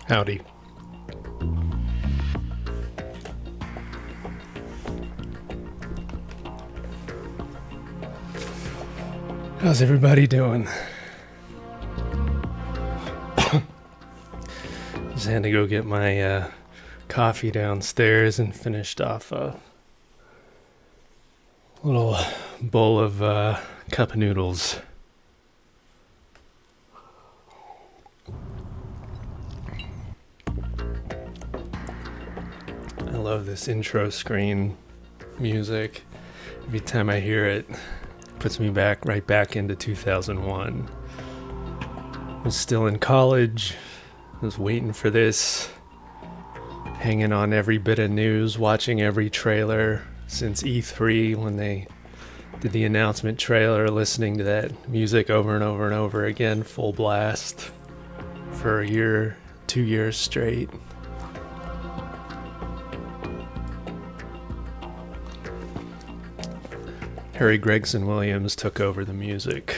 Howdy. How's everybody doing? Just had to go get my coffee downstairs and finished off a little bowl of cup of noodles. love this intro screen music. Every time I hear it, it puts me right back into 2001. I was still in college. I was waiting for this, hanging on every bit of news, watching every trailer since E3 when they did the announcement trailer, listening to that music over and over and over again, full blast for a year, 2 years straight. Harry Gregson Williams took over the music.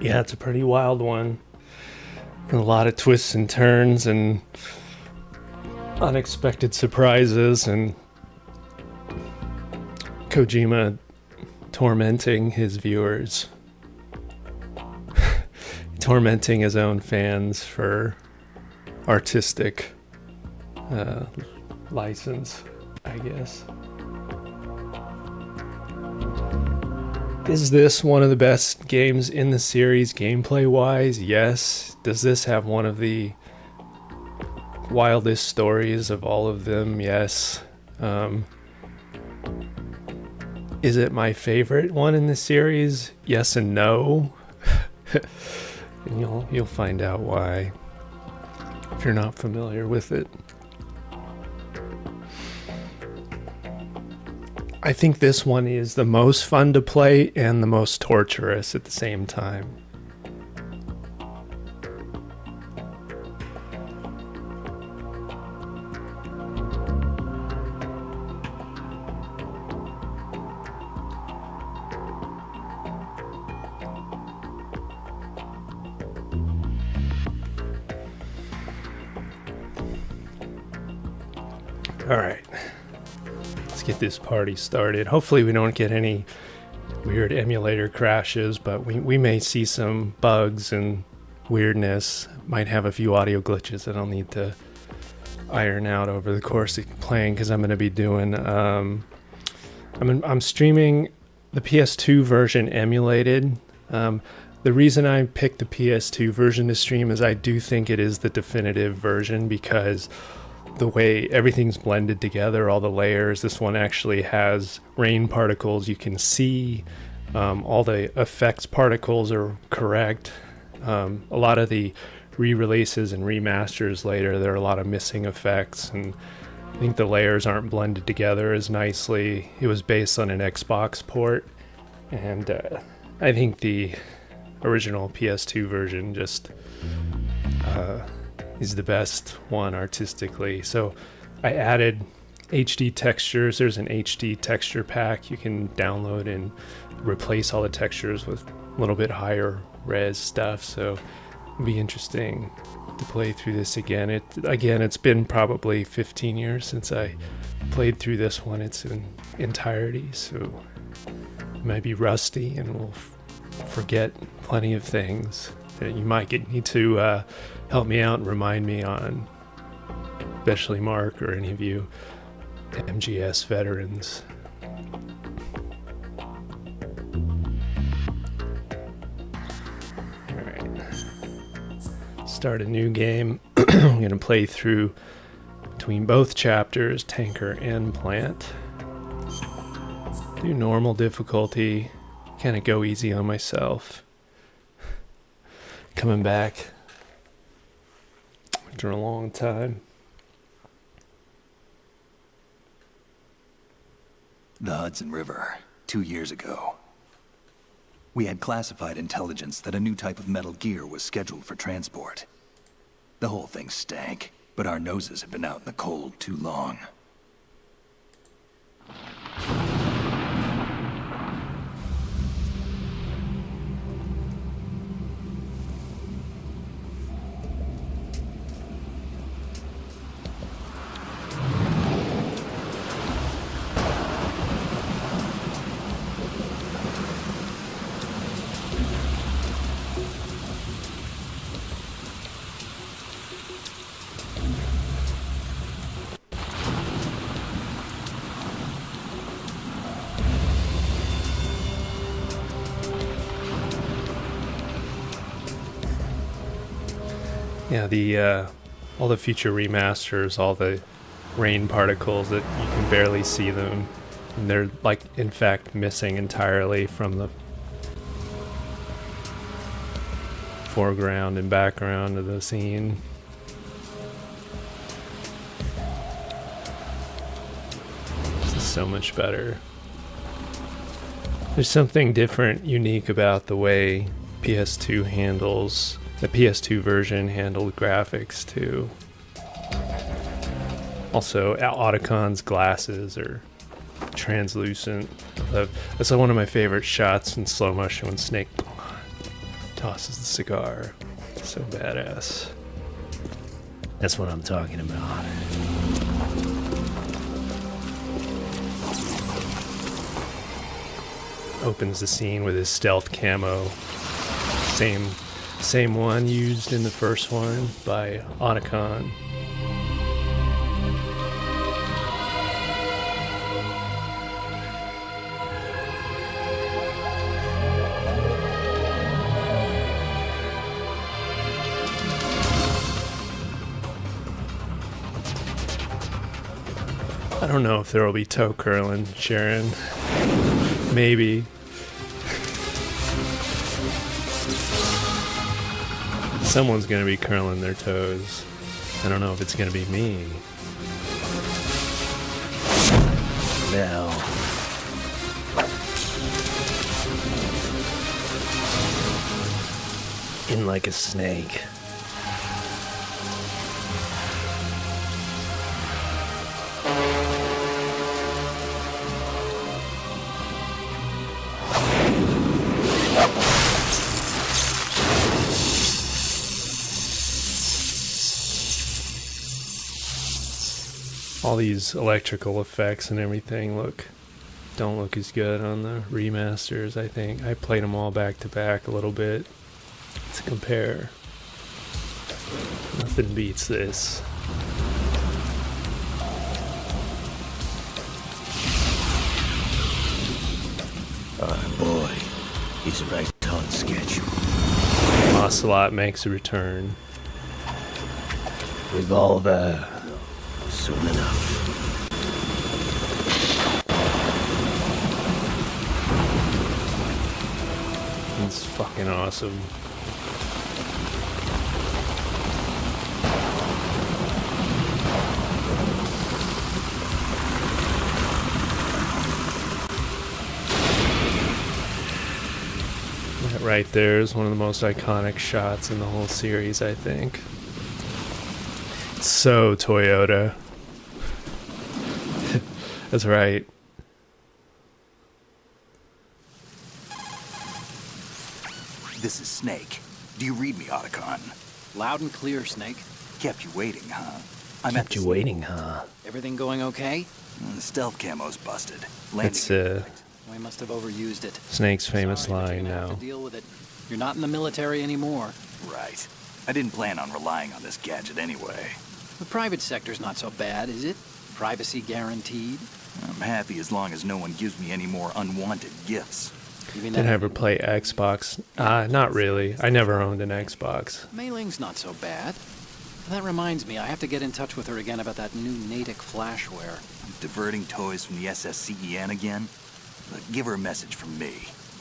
Yeah, it's a pretty wild one. A lot of twists and turns and unexpected surprises, and Kojima tormenting his viewers, tormenting his own fans for artistic license, I guess. Is this one of the best games in the series gameplay-wise? Yes. Does this have one of the wildest stories of all of them? Yes. Is it my favorite one in the series? Yes and no. And you'll find out why if you're not familiar with it. I think this one is the most fun to play and the most torturous at the same time. All right. Let's get this party started. Hopefully we don't get any weird emulator crashes, but we may see some bugs and weirdness. Might have a few audio glitches that I'll need to iron out over the course of playing, because I'm going to be doing I'm streaming the PS2 version emulated. The reason I picked the PS2 version to stream is I do think it is the definitive version, because the way everything's blended together, all the layers. This one actually has rain particles you can see. All the effects particles are correct. A lot of the re-releases and remasters later, there are a lot of missing effects, and I think the layers aren't blended together as nicely. It was based on an Xbox port, and I think the original PS2 version just is the best one artistically. So I added HD textures. There's an HD texture pack you can download and replace all the textures with a little bit higher res stuff. So it'll be interesting to play through this again. It's been probably 15 years since I played through this one. It's in entirety, so it might be rusty and we'll forget plenty of things. You might need to help me out and remind me on, especially Mark or any of you MGS veterans. All right, start a new game. I'm going to play through between both chapters, Tanker and Plant. Do normal difficulty, kind of go easy on myself. Coming back after a long time. The Hudson River, 2 years ago. We had classified intelligence that a new type of metal gear was scheduled for transport. The whole thing stank, but our noses had been out in the cold too long. Yeah, the all the future remasters, all the rain particles that you can barely see them, and they're like in fact missing entirely from the foreground and background of the scene. This is so much better. There's something different, unique about the way PS2 handles, the PS2 version handled graphics too. Also, Otacon's glasses are translucent. That's like one of my favorite shots in slow motion when Snake tosses the cigar. So badass. That's what I'm talking about. Opens the scene with his stealth camo. Same one used in the first one by Otacon. I don't know if there will be toe curling, Sharon. Maybe. Someone's gonna be curling their toes. I don't know if it's gonna be me. Now. In like a snake. All these electrical effects and everything don't look as good on the remasters, I think. I played them all back to back a little bit to compare. Nothing beats this. Oh boy, he's right on schedule. Ocelot makes a return. Revolver. Soon enough. It's fucking awesome. That right there is one of the most iconic shots in the whole series, I think. It's so Toyota. That's right. This is Snake. Do you read me, Otacon? Loud and clear, Snake. Kept you waiting, huh? Kept you waiting, huh? Everything going okay? The stealth camo's busted. It's We must have overused it. Snake's famous Sorry, but line you're gonna have now. to deal with it. You're not in the military anymore. Right. I didn't plan on relying on this gadget anyway. The private sector's not so bad, is it? Privacy guaranteed. I'm happy as long as no one gives me any more unwanted gifts. You mean Did I that ever play Xbox? Not really. I never owned an Xbox. Mei Ling's not so bad. That reminds me, I have to get in touch with her again about that new Natick flashware. Diverting toys from the SSCEN again? Look, give her a message from me.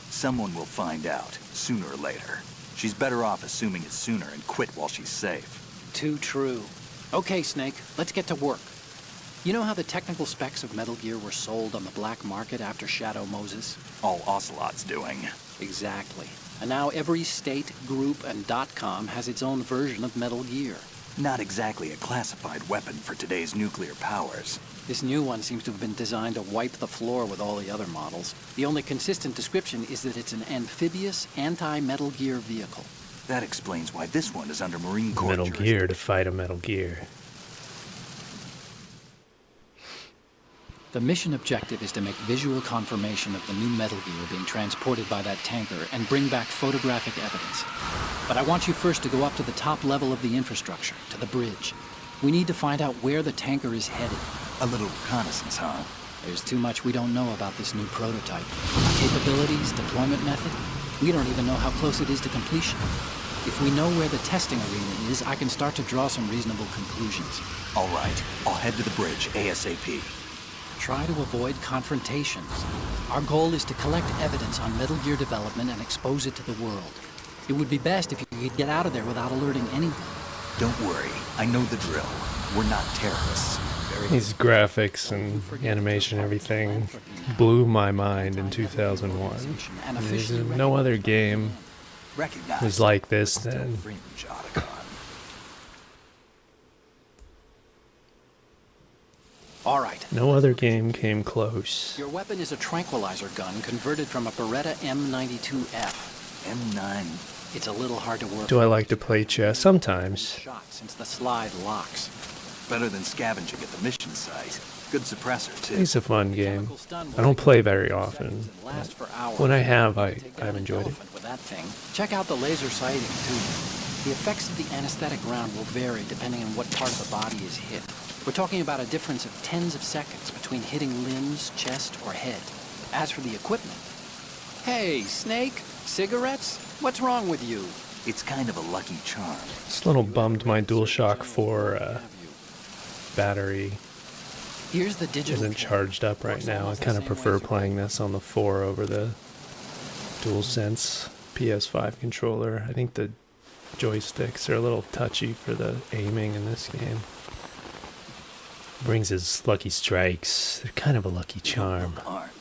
Someone will find out, sooner or later. She's better off assuming it sooner and quit while she's safe. Too true. Okay, Snake, let's get to work. You know how the technical specs of Metal Gear were sold on the black market after Shadow Moses? All Ocelot's doing. Exactly. And now every state, group, and .com has its own version of Metal Gear. Not exactly a classified weapon for today's nuclear powers. This new one seems to have been designed to wipe the floor with all the other models. The only consistent description is that it's an amphibious, anti-Metal Gear vehicle. That explains why this one is under Marine Corps Metal Gear to fight a Metal Gear. The mission objective is to make visual confirmation of the new Metal Gear being transported by that tanker and bring back photographic evidence. But I want you first to go up to the top level of the infrastructure, to the bridge. We need to find out where the tanker is headed. A little reconnaissance, huh? There's too much we don't know about this new prototype. Capabilities, deployment method. We don't even know how close it is to completion. If we know where the testing arena is, I can start to draw some reasonable conclusions. All right, I'll head to the bridge ASAP. Try to avoid confrontations. Our goal is to collect evidence on Metal Gear development and expose it to the world. It would be best if you could get out of there without alerting anyone. Don't worry, I know the drill. We're not terrorists. These graphics and animation and everything blew my mind in 2001. There's no other game Recognize was like this but still then. fringe, Otacon. All right. No other game came close. Your weapon is a tranquilizer gun converted from a Beretta M92F. M9. It's a little hard to work Do I with. like to play chess? Sometimes. Shot since the slide locks. Better than scavenging at the mission site. Good suppressor, too. It's a fun game. Chemical stun will I don't take play a very few often. seconds and last for hours. When I have, Take down I've an enjoyed it. elephant with that thing. Check out the laser sighting, too. The effects of the anesthetic round will vary depending on what part of the body is hit. We're talking about a difference of tens of seconds between hitting limbs, chest, or head. As for the equipment... Hey, Snake? Cigarettes? What's wrong with you? It's kind of a lucky charm. It's a little bummed my DualShock 4 battery Here's the digital isn't port. charged up right Works now. I almost the kind of same prefer way as your playing weapon. this on the 4 over the DualSense PS5 controller. I think the joysticks are a little touchy for the aiming in this game. Brings his lucky strikes. They're kind of a lucky charm. Armed.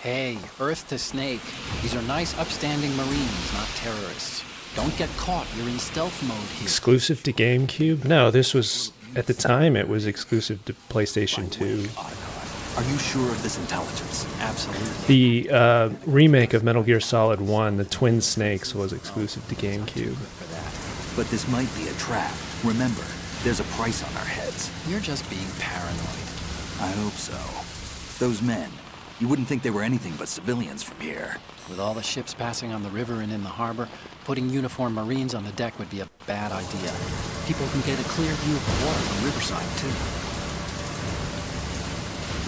Hey, Earth to Snake. These are nice, upstanding Marines, not terrorists. Don't get caught. You're in stealth mode here. Exclusive to GameCube? No, this was, at the time, it was exclusive to PlayStation 2. Otacon, are you sure of this intelligence? Absolutely. The remake of Metal Gear Solid 1, the Twin Snakes, was exclusive to GameCube. For that. But this might be a trap. Remember, there's a price on our heads. You're just being paranoid. I hope so. Those men, you wouldn't think they were anything but civilians from here. With all the ships passing on the river and in the harbor, putting uniformed Marines on the deck would be a bad idea. People can get a clear view of the water from Riverside, too.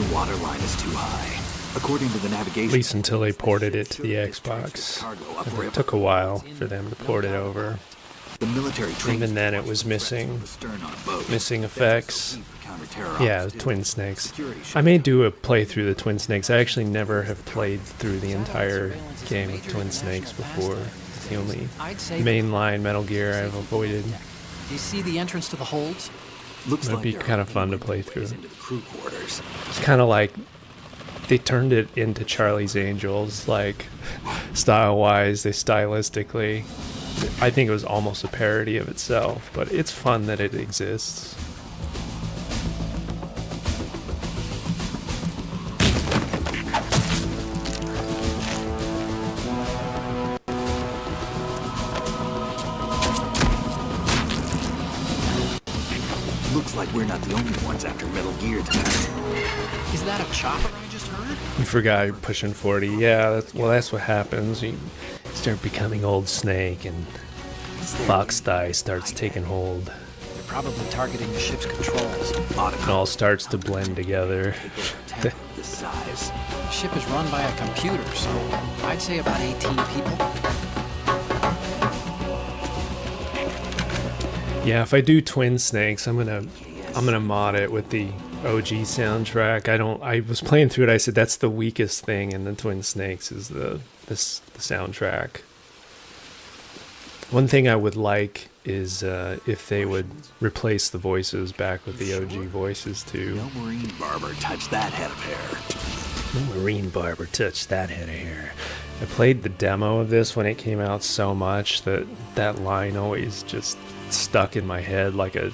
The water line is too high. According to the navigation... At least until they ported it to the Xbox. It took a while for them to port it over. The military Even then it was missing effects. Yeah, the Twin Snakes. I may do a playthrough of the Twin Snakes. I actually never have played through the entire game of Twin Snakes before. It's the only mainline Metal Gear I've avoided. Do you see the entrance to the holds? Looks It'd like be there kind are of fun to play ways through. into the crew quarters. It's kind of like they turned it into Charlie's Angels, like style-wise, they stylistically. I think it was almost a parody of itself, but it's fun that it exists. Looks like we're not the only ones after Metal Gear tonight. Is that a chopper I just heard? You forgot you're pushing 40. Yeah, that's what happens. You start becoming Old Snake, and Fox Thigh starts taking hold. They're probably targeting the ship's controls. It all starts to blend together. This size. The ship is run by a computer, so I'd say about 18 people. Yeah, if I do Twin Snakes, I'm gonna mod it with the OG soundtrack. I was playing through it. I said that's the weakest thing in the Twin Snakes is the soundtrack. One thing I would like is if they would replace the voices back with the OG voices too. No Marine barber touched that head of hair. No Marine barber touched that head of hair. I played the demo of this when it came out so much that line always just stuck in my head like a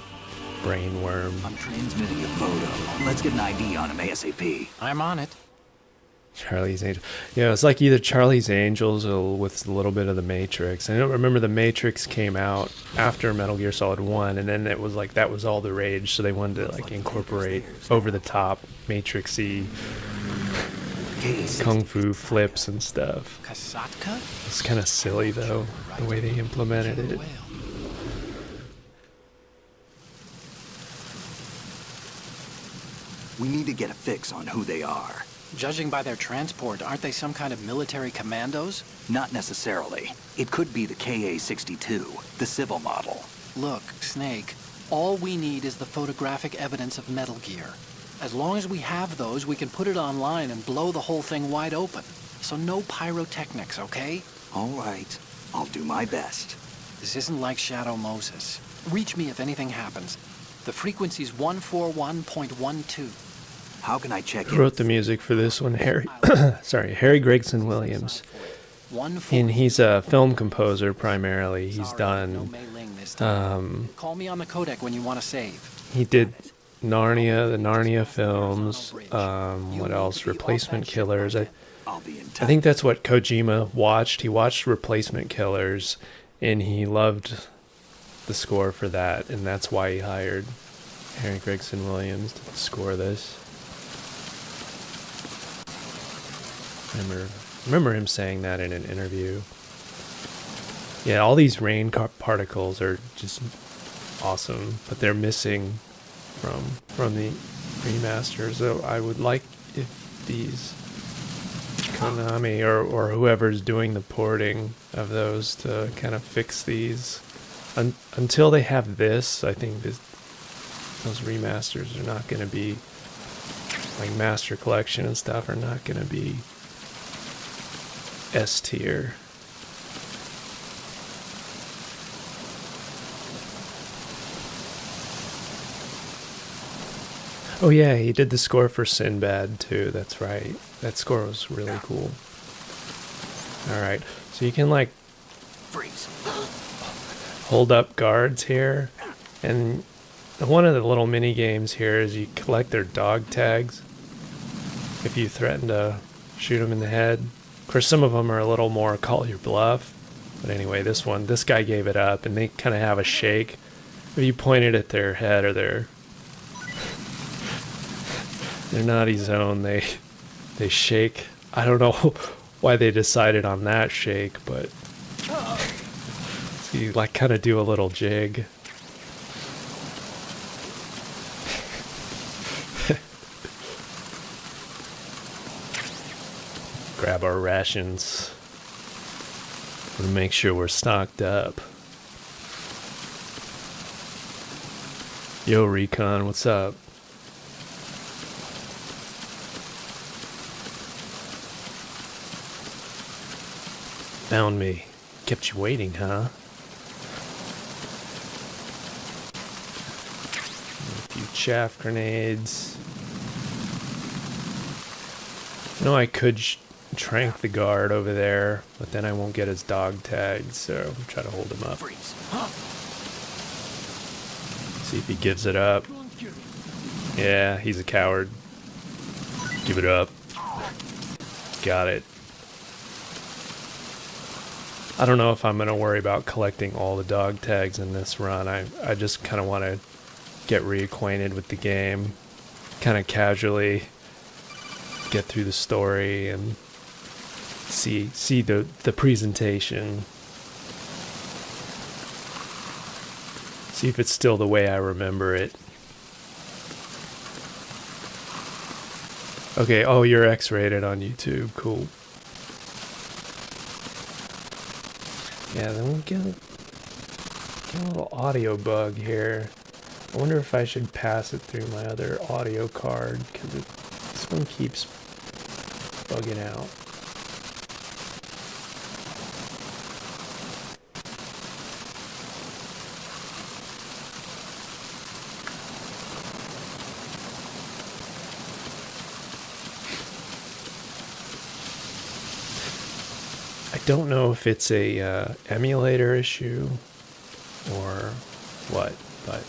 brain worm. I'm transmitting a photo. Let's get an ID on him ASAP. I'm on it. Charlie's Angels. Yeah, it's like either Charlie's Angels or with a little bit of the Matrix. I don't remember the Matrix came out after Metal Gear Solid 1, and then it was like that was all the rage, so they wanted to like incorporate over the top Matrix-y kung fu flips and stuff. Kasatka? It's kind of silly though, the way they implemented it. We need to get a fix on who they are. Judging by their transport, aren't they some kind of military commandos? Not necessarily. It could be the KA-62, the civil model. Look, Snake, all we need is the photographic evidence of Metal Gear. As long as we have those, we can put it online and blow the whole thing wide open. So no pyrotechnics, okay? All right. I'll do my best. This isn't like Shadow Moses. Reach me if anything happens. The frequency's 141.12. How can I check Who in? wrote the music for this one? Harry Gregson Williams. And he's a film composer primarily. He's done, Call me on the codec when you want to save. he did Narnia, the Narnia films. What else? Replacement Killers. I'll be in I touch. think that's what Kojima watched. He watched Replacement Killers, and he loved the score for that, and that's why he hired Harry Gregson Williams to score this. Remember him saying that in an interview. Yeah, all these rain particles are just awesome, but they're missing from the remasters. So I would like if these Konami or whoever's doing the porting of those to kind of fix these. Until they have this, I think those remasters are not going to be, like Master Collection and stuff, are not going to be S tier. Oh yeah, he did the score for Sinbad too, that's right. That score was really cool. Alright, so you can like Freeze. hold up guards here, and one of the little mini games here is you collect their dog tags if you threaten to shoot them in the head. Of course, some of them are a little more call your bluff, but anyway, this guy gave it up, and they kind of have a shake. If you point it at their head or their naughty zone, they shake. I don't know why they decided on that shake, but so you like kind of do a little jig. Grab our rations to make sure we're stocked up. Yo, Recon, what's up? Found me. Kept you waiting, huh? A few chaff grenades. You know, I could trank the guard over there, but then I won't get his dog tagged, so I'll try to hold him up. Freeze. See if he gives it up. Yeah, he's a coward. Give it up. Got it. I don't know if I'm going to worry about collecting all the dog tags in this run. I just kind of want to get reacquainted with the game, kind of casually get through the story and see the presentation. See if it's still the way I remember it. Okay, oh, you're X-rated on YouTube. Cool. Yeah, then we'll get a little audio bug here. I wonder if I should pass it through my other audio card, because this one keeps bugging out. I don't know if it's a emulator issue or what, but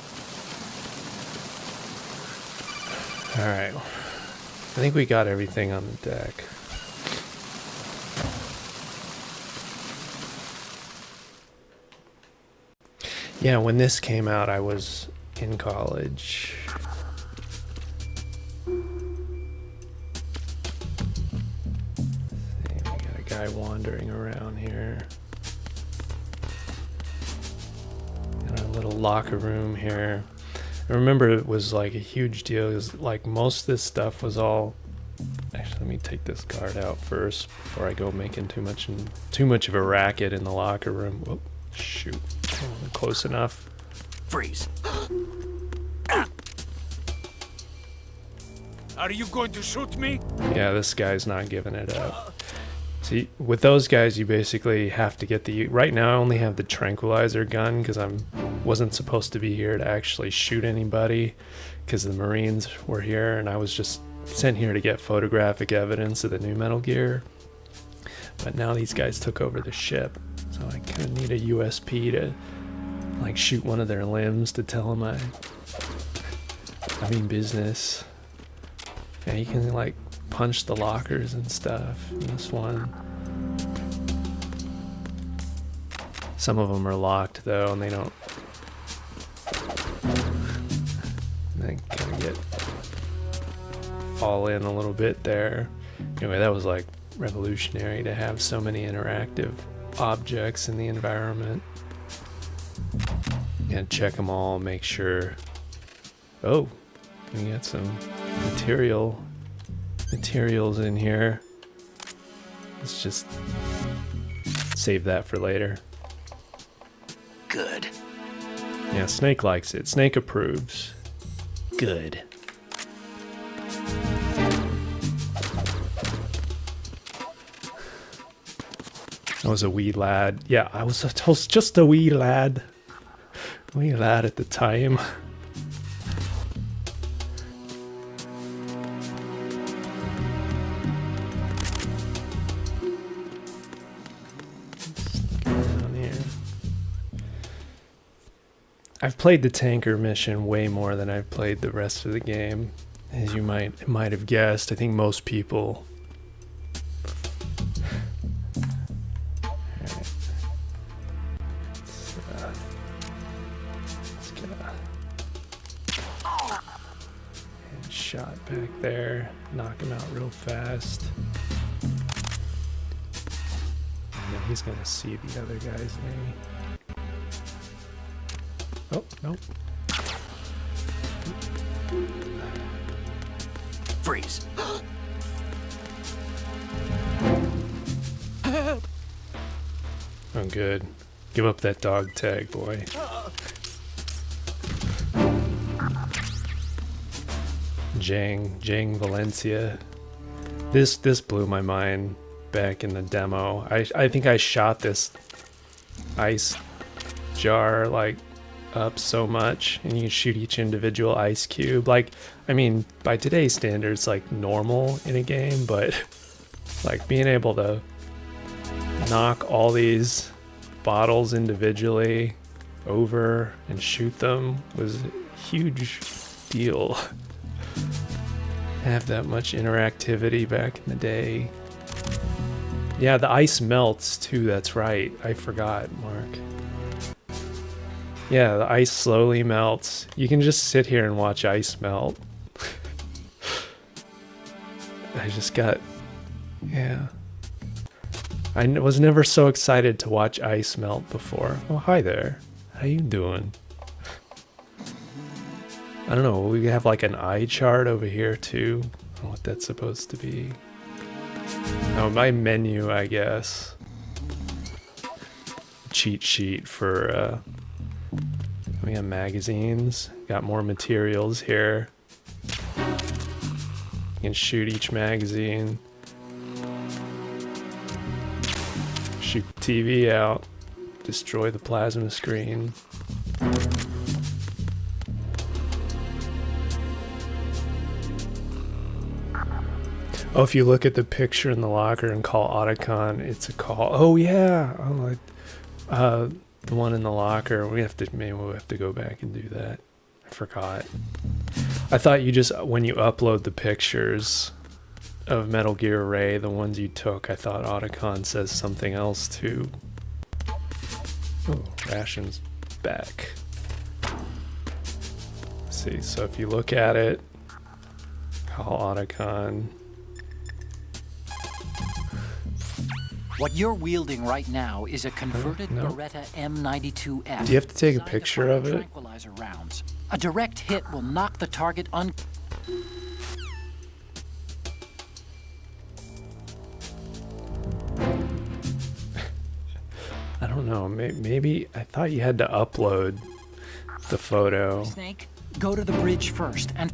all right. I think we got everything on the deck. Yeah, when this came out, I was in college. We got a guy wandering around here. Got a little locker room here. I remember it was like a huge deal. It was like most of this stuff was all Actually, let me take this guard out first before I go making too much of a racket in the locker room. Whoop, shoot. Oh, close enough. Freeze. Are you going to shoot me? Yeah, this guy's not giving it up. See, with those guys, you basically have to get the... Right now, I only have the tranquilizer gun because wasn't supposed to be here to actually shoot anybody because the Marines were here, and I was just sent here to get photographic evidence of the new Metal Gear. But now these guys took over the ship, so I kind of need a USP to, like, shoot one of their limbs to tell them I mean business. Yeah, you can, like, punch the lockers and stuff in this one. Some of them are locked though, and they don't. They kind of fall in a little bit there. Anyway, that was like revolutionary to have so many interactive objects in the environment. And check them all, make sure. Oh, we got some materials in here. Let's just save that for later. Good. Yeah, Snake likes it. Snake approves. Good. I was a wee lad. Yeah, I was just a wee lad. Wee lad at the time. I've played the tanker mission way more than I've played the rest of the game, as you might have guessed. I think most people. Alright. Let's get a shot back there. Knock him out real fast. And then he's gonna see the other guys maybe. Oh, no. Freeze. Oh, good. Give up that dog tag, boy. Jang Valencia. This blew my mind back in the demo. I think I shot this ice jar like up so much, and you shoot each individual ice cube. Like, I mean, by today's standards, like normal in a game, but like being able to knock all these bottles individually over and shoot them was a huge deal. Have that much interactivity back in the day. Yeah, the ice melts too, that's right. I forgot, Mark. Yeah, the ice slowly melts. You can just sit here and watch ice melt. I just got... Yeah. I was never so excited to watch ice melt before. Oh, hi there. How you doing? I don't know, we have like an eye chart over here too. I don't know what that's supposed to be. Oh, my menu, I guess. Cheat sheet for... We got magazines, got more materials here. You can shoot each magazine. Shoot the TV out. Destroy the plasma screen. Oh, if you look at the picture in the locker and call Otacon, it's a call. Oh yeah, the one in the locker. Maybe we'll have to go back and do that. I forgot. I thought you just, when you upload the pictures of Metal Gear Ray, the ones you took, I thought Otacon says something else too. Oh, rations back. See, so if you look at it, call Otacon. What you're wielding right now is a converted no. Beretta M92F. Do you have to take a designed to picture fire of it? Tranquilizer rounds. A direct hit will knock the target I don't know. Maybe I thought you had to upload the photo. Snake, go to the bridge first and...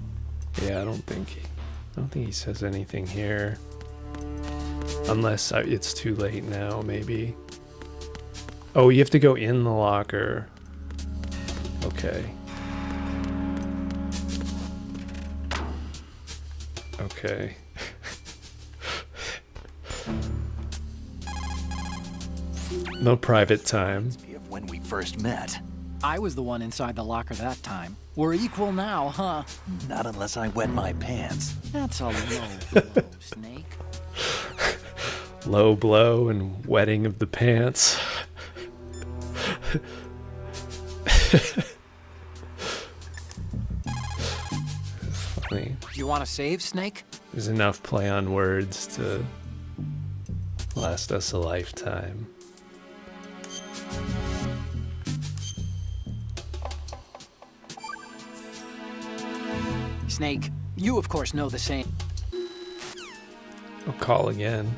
Yeah, I don't think he says anything here. Unless it's too late now, maybe. Oh, you have to go in the locker. Okay. Okay. No private time. Of when we first met. I was the one inside the locker that time. We're equal now, huh? Not unless I wet my pants. That's a low blow, Snake. Low blow and wetting of the pants. Funny. You want to save, Snake? There's enough play on words to last us a lifetime. Snake, you of course know the same. I'll call again.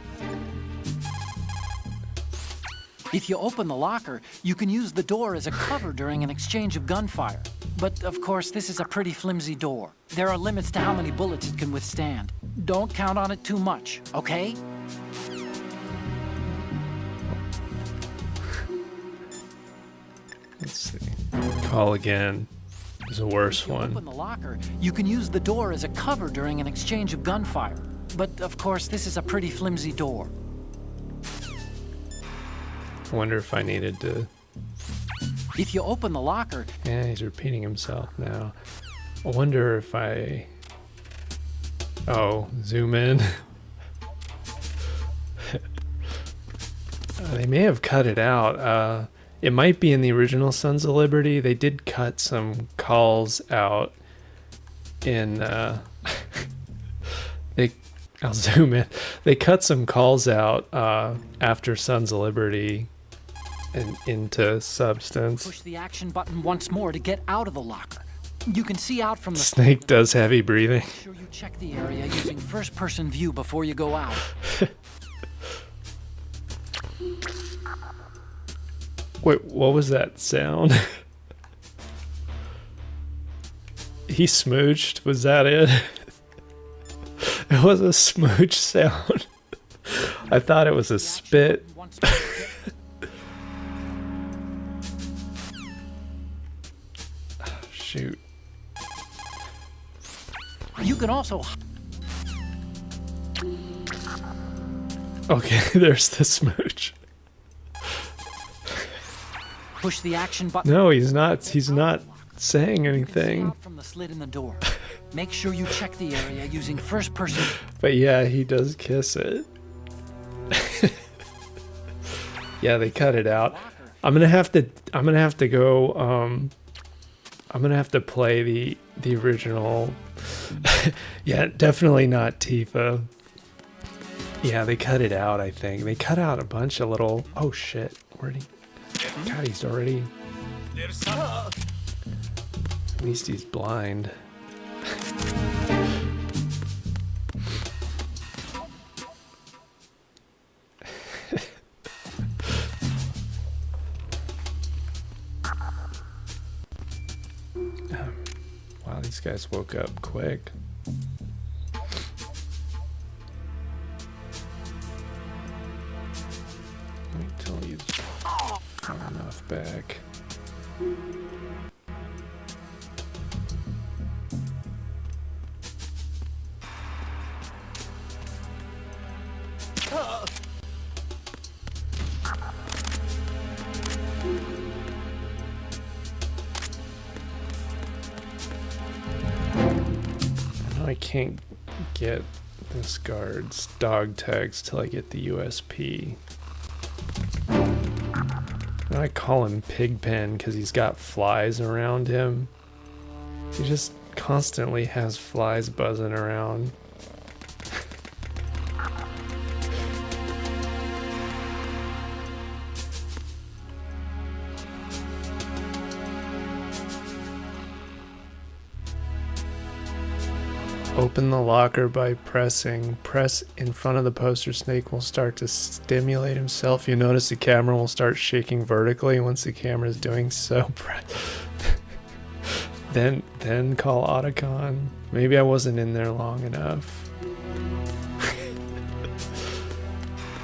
If you open the locker, you can use the door as a cover during an exchange of gunfire. But of course, this is a pretty flimsy door. There are limits to how many bullets it can withstand. Don't count on it too much, okay? Let's see. Call again. There's a worse If you one. open the locker, you can use the door as a cover during an exchange of gunfire. But of course, this is a pretty flimsy door. I wonder if I needed to... If you open the locker, Yeah, he's repeating himself now. I wonder if I... Oh, zoom in. They may have cut it out. It might be in the original Sons of Liberty. They did cut some calls out in... I'll zoom in. They cut some calls out after Sons of Liberty and into Substance. push the action button once more to get out of the locker. You can see out from the... Snake does heavy breathing. Make sure you check the area using first-person view before you go out. Wait, what was that sound? He smooched? Was that it? It was a smooch sound. I thought it was a spit. Once more. Shoot. You can also... Okay, there's the smooch. push the action button. No, he's not saying See anything. out from the slit in the door. Make sure you check the area using first-person... But yeah, he does kiss it. Yeah, they cut it out. I'm gonna have to go. I'm gonna have to play the original. Yeah, definitely not Tifa. Yeah, they cut it out. I think they cut out a bunch of little. Oh shit! Where'd he? God, he's already. At least he's blind. Wow, these guys woke up quick. Wait till he's got enough back. I can't get this guard's dog tags till I get the USP. And I call him Pigpen because he's got flies around him. He just constantly has flies buzzing around. Open the locker by pressing. Press in front of the poster. Snake will start to stimulate himself. You notice the camera will start shaking vertically once the camera is doing so. Then call Otacon. Maybe I wasn't in there long enough.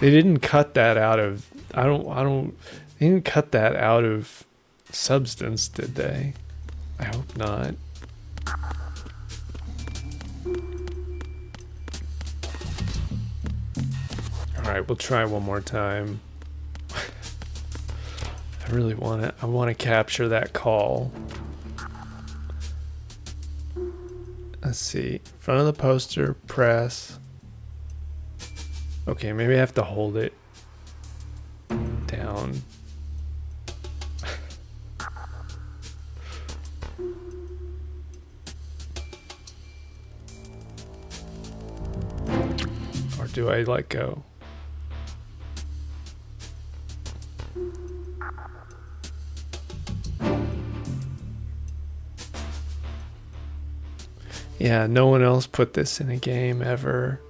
They didn't cut that out of... They didn't cut that out of Substance, did they? I hope not. Alright, we'll try one more time. I really want it. I want to capture that call. Let's see. Front of the poster, press. Okay, maybe I have to hold it down. Or do I let go? Yeah, no one else put this in a game ever.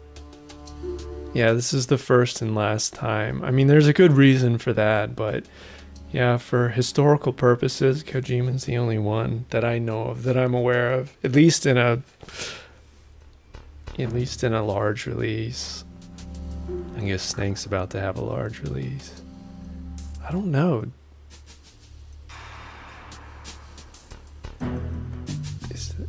Yeah, this is the first and last time. I mean, there's a good reason for that, but yeah, for historical purposes, Kojima's the only one that I know of, that I'm aware of, at least in a large release. I guess Snake's about to have a large release. I don't know. Is it...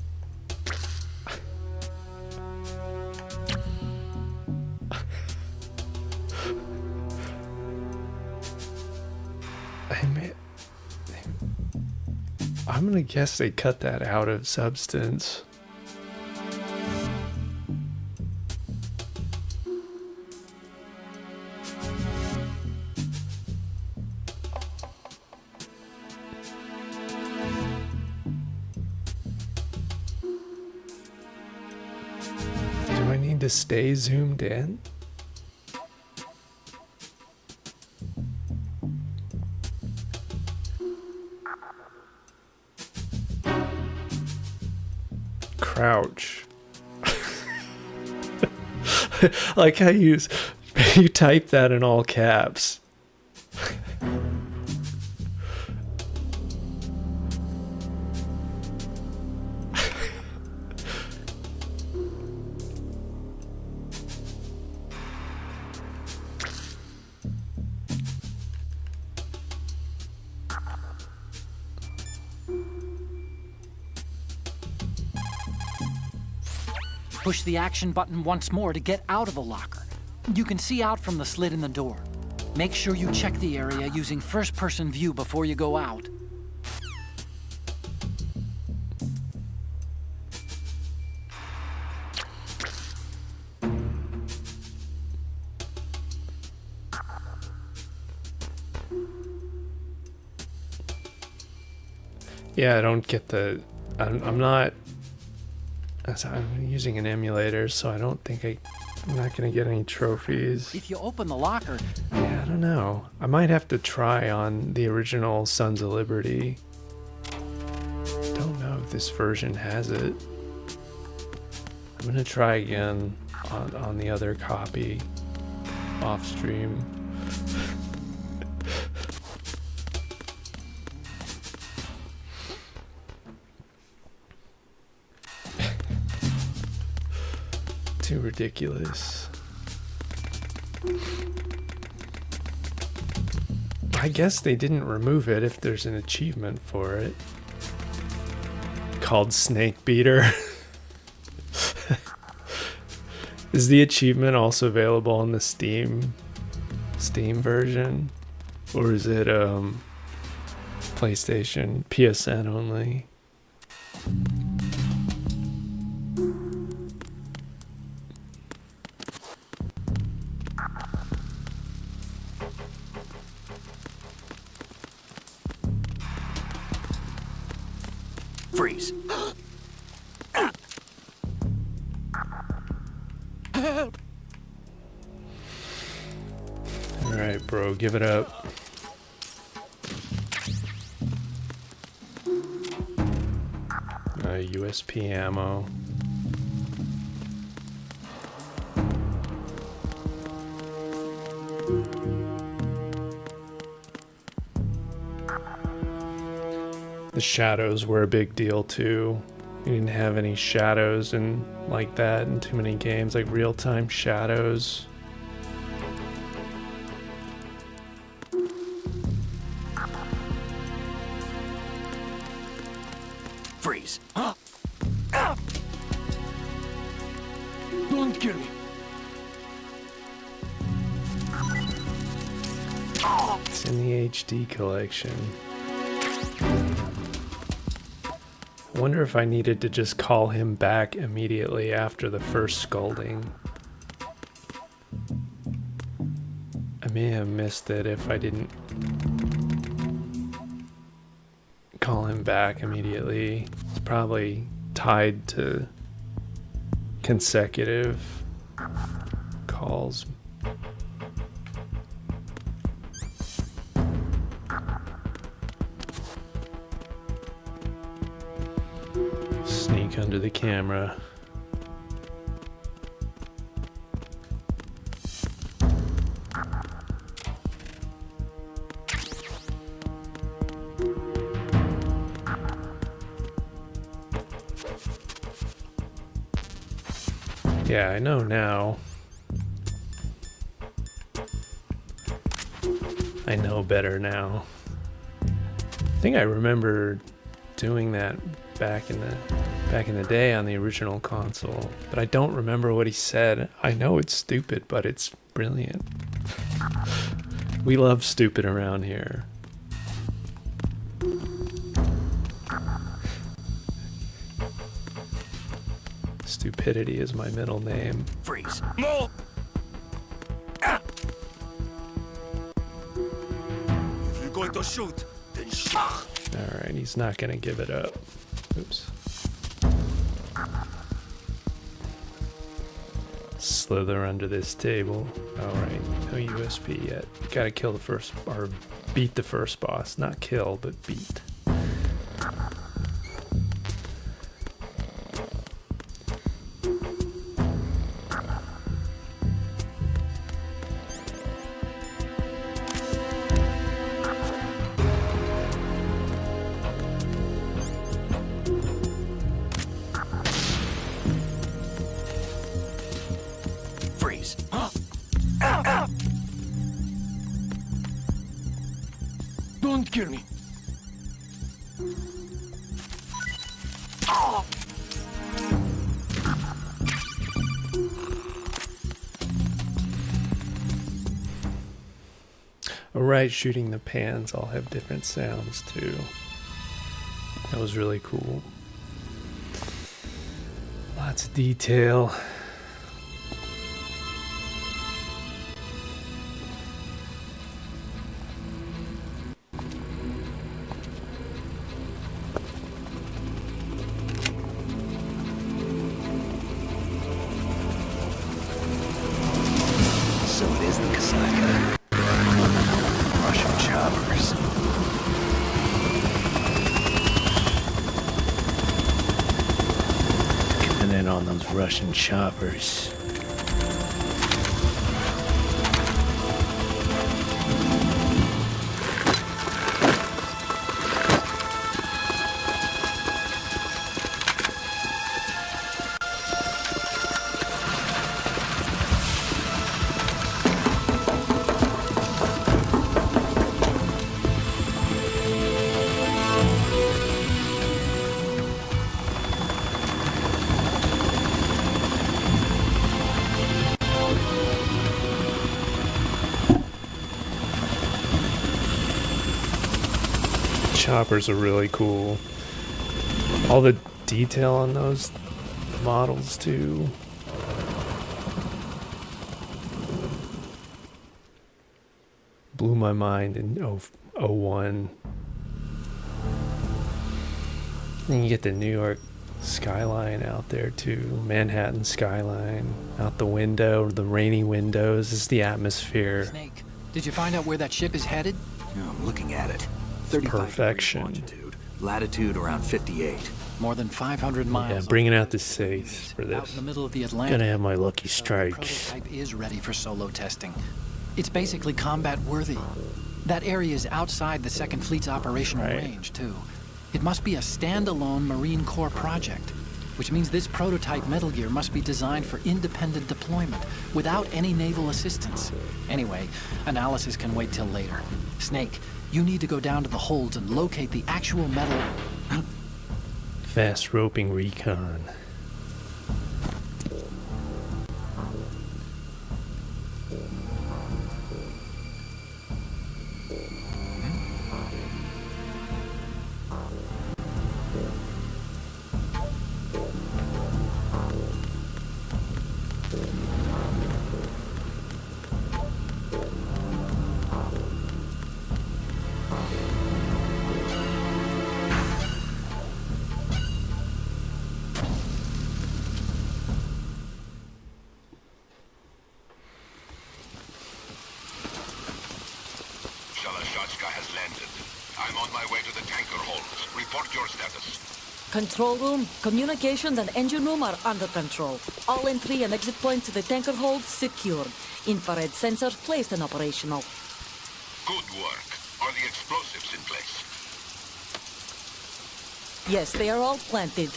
I'm gonna guess they cut that out of Substance. Do I need to stay zoomed in? Crouch. Like how you type that in all caps. Push the action button once more to get out of the locker. You can see out from the slit in the door. Make sure you check the area using first-person view before you go out. Yeah, I don't get the... I'm not... I'm using an emulator, so I don't think I'm not going to get any trophies. If you open the locker... Yeah, I don't know. I might have to try on the original Sons of Liberty. Don't know if this version has it. I'm going to try again on the other copy off stream. Too ridiculous. I guess they didn't remove it if there's an achievement for it. Called Snake Beater. Is the achievement also available on the Steam version? Or is it PlayStation, PSN only? Freeze. Alright, bro, give it up. USP ammo. The shadows were a big deal too. You didn't have any shadows and like that in too many games, like real-time shadows. Freeze. Huh? Ah! Don't kill me. It's in the HD collection. I wonder if I needed to just call him back immediately after the first scolding. I may have missed it if I didn't call him back immediately. It's probably tied to consecutive calls. Sneak under the camera. Yeah, I know now. I know better now. I think I remember doing that back in the day on the original console, but I don't remember what he said. I know it's stupid, but it's brilliant. We love stupid around here. Stupidity is my middle name. Freeze. No. Ah. If you're going to shoot, then shoot. Alright, he's not gonna give it up. Oops. Slither under this table. Alright, no USB yet. Gotta kill the first, or beat the first boss. Not kill, but beat. Freeze. Huh? Ow, ow. Don't kill me. Oh. Alright, shooting the pans all have different sounds too. That was really cool. Lots of detail. So it is the Kasaka. Russian choppers. Coming in on those Russian choppers. Choppers are really cool. All the detail on those models too. Blew my mind in 01. Then you get the New York skyline out there too. Manhattan skyline out the window, the rainy windows. This is the atmosphere. Snake, did you find out where that ship is headed? Yeah, I'm looking at it. 35 Perfection. degrees longitude. Latitude around 58. More than 500 miles. Yeah, bringing out the safe for Out in this. the middle of the Atlantic. Gonna have my lucky The strikes. prototype is ready for solo testing. It's basically combat worthy. That area is outside the Second Fleet's operational Right. range, too. It must be a standalone Marine Corps project, which means this prototype Metal Gear must be designed for independent deployment, without any naval assistance. Anyway, analysis can wait till later. Snake, you need to go down to the holds and locate the actual metal... Fast roping recon. has landed. I'm on my way to the tanker holds. Report your status. Control room, communications and engine room are under control. All entry and exit points to the tanker hold secured. Infrared sensors placed and operational. Good work. Are the explosives in place? Yes, they are all planted.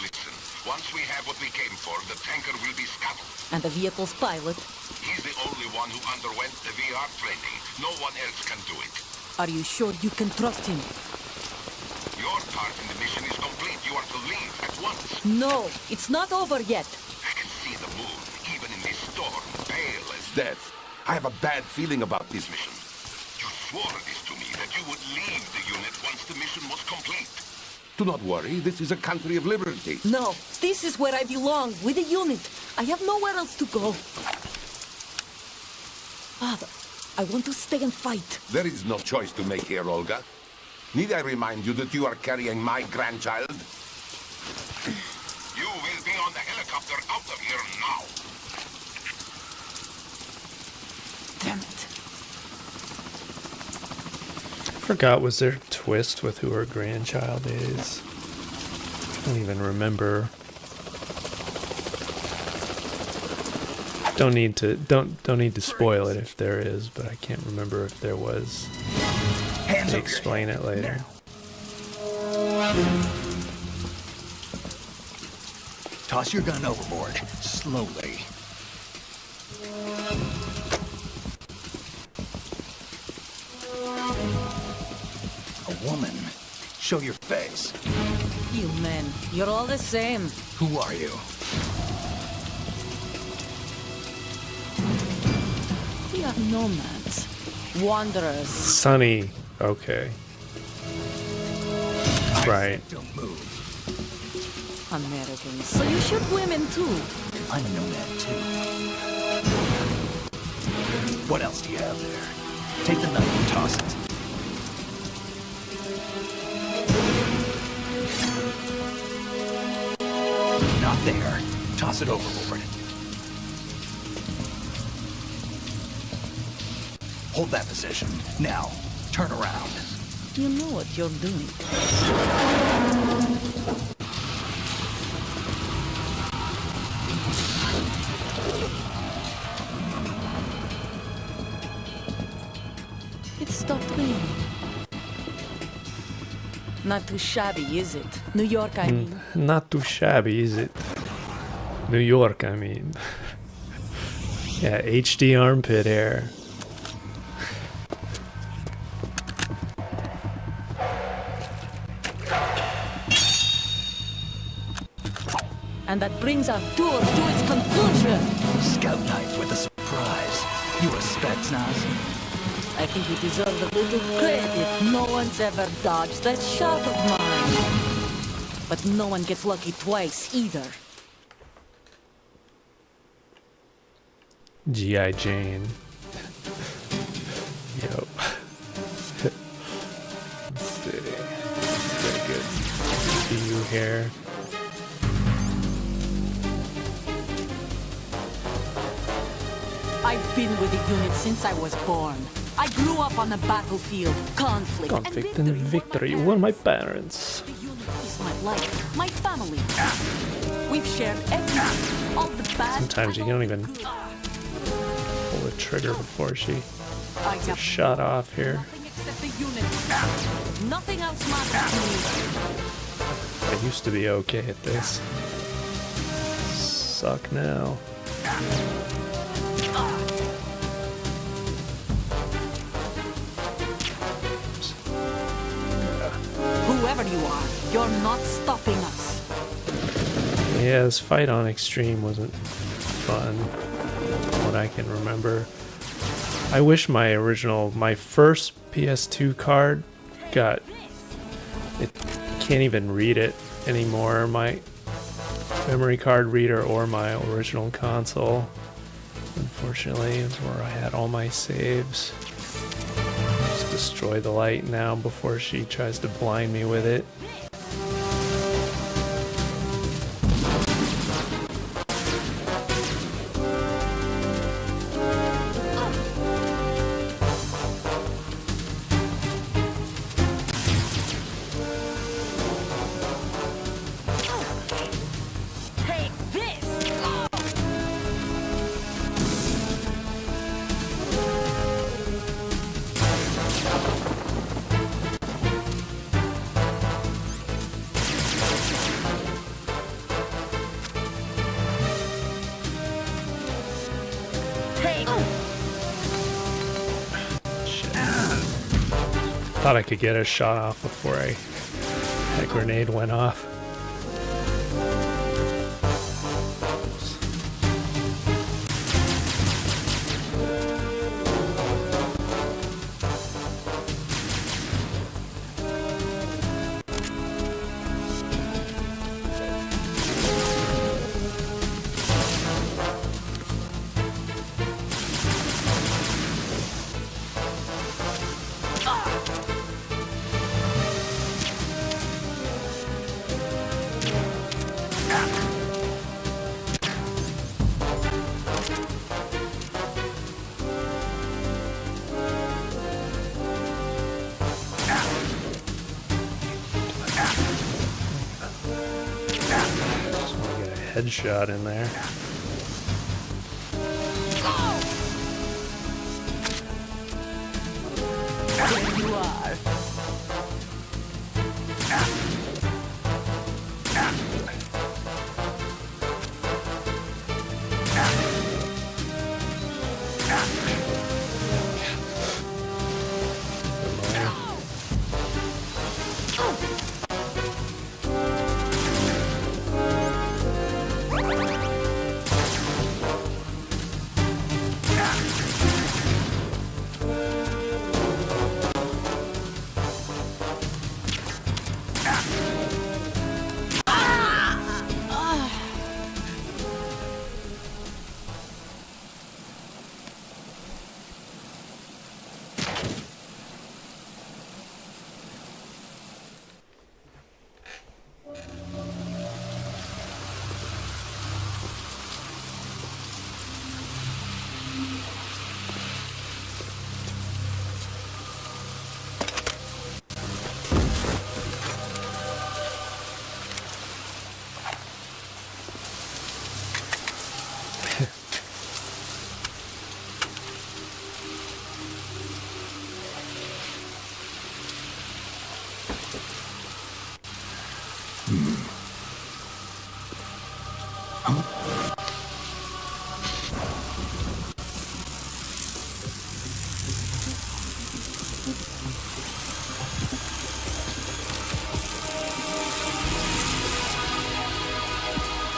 Listen, once we have what we came for, the tanker will be scuttled. And the vehicle's pilot. He's the only one who underwent the VR training. No one else can do it. Are you sure you can trust him? Your part in the mission is complete. You are to leave at once. No, it's not over yet. I can see the moon, even in this storm, pale as death. I have a bad feeling about this mission. You swore this to me, that you would leave the unit once the mission was complete. Do not worry, this is a country of liberty. No, this is where I belong, with the unit. I have nowhere else to go. Father, I want to stay and fight. There is no choice to make here, Olga. Need I remind you that you are carrying my grandchild? You will be on the helicopter out of here now. Damn it. Forgot, was there a twist with who her grandchild is? I don't even remember. Don't need to spoil it if there is, but I can't remember if there was. They explain it later. Toss your gun overboard, slowly. A woman. Show your face. You men, you're all the same. Who are you? We are nomads. Wanderers. Sunny. Okay. Right. Don't move. Americans. So you shoot women too. I'm a nomad too. What else do you have there? Take the knife and toss it. Not there. Toss it overboard. Hold that position. Now, turn around. You know what you're doing. It stopped raining. Not too shabby, is it? New York, I mean. Not too shabby, is it? New York, I mean. Yeah, HD armpit hair. And that brings our tour to its conclusion. Scout knife with a surprise. You a Spetsnaz? I think you deserve a little credit. No one's ever dodged that shot of mine. But no one gets lucky twice either. G.I. Jane. Yo. Let's see. Very good. See you here. I've been with the unit since I was born. I grew up on the battlefield. Conflict And victory were my parents. The unit is my life, my family. We've shared everything. All the bad. Sometimes you and all don't the even good. pull the trigger before she I gets have shot off here. nothing except the unit. Nothing else matters to me. I used to be okay at this. Suck now. Whoever you are, you're not stopping us. Yeah, this fight on Extreme wasn't fun, from what I can remember. I wish my first PS2 card it can't even read it anymore, my memory card reader or my original console. Unfortunately, it's where I had all my saves. Just destroy the light now before she tries to blind me with it. Take this! Take Shit. Thought I could get a shot off before that grenade went off. Headshot in there. There you are.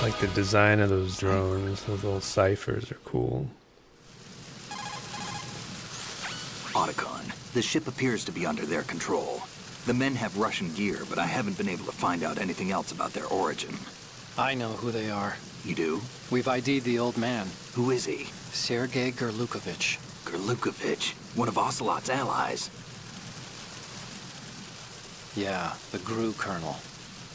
Like the design of those drones, those little ciphers are cool. Otacon, the ship appears to be under their control. The men have Russian gear, but I haven't been able to find out anything else about their origin. I know who they are. You do? We've ID'd the old man, Who is he? Sergei Gerlukovich. Gerlukovich, one of Ocelot's allies. Yeah, the GRU colonel.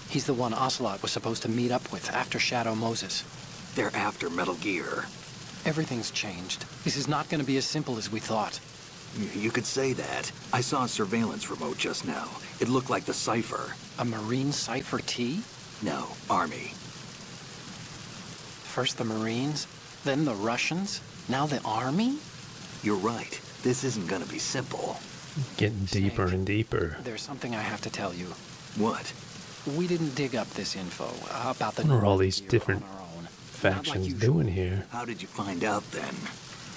He's the one Ocelot was supposed to meet up with after Shadow Moses. They're after Metal Gear. Everything's changed. This is not going to be as simple as we thought. You could say that. I saw a surveillance remote just now. It looked like the cipher. A Marine Cipher T? No, Army. First the Marines, then the Russians, now the Army? You're right. This isn't gonna be simple. Getting deeper Snake. and deeper. There's something I have to tell you. What? We didn't dig up this info about the What are all Metal these Gear different on our own. Not factions like doing usual. here? How did you find out then?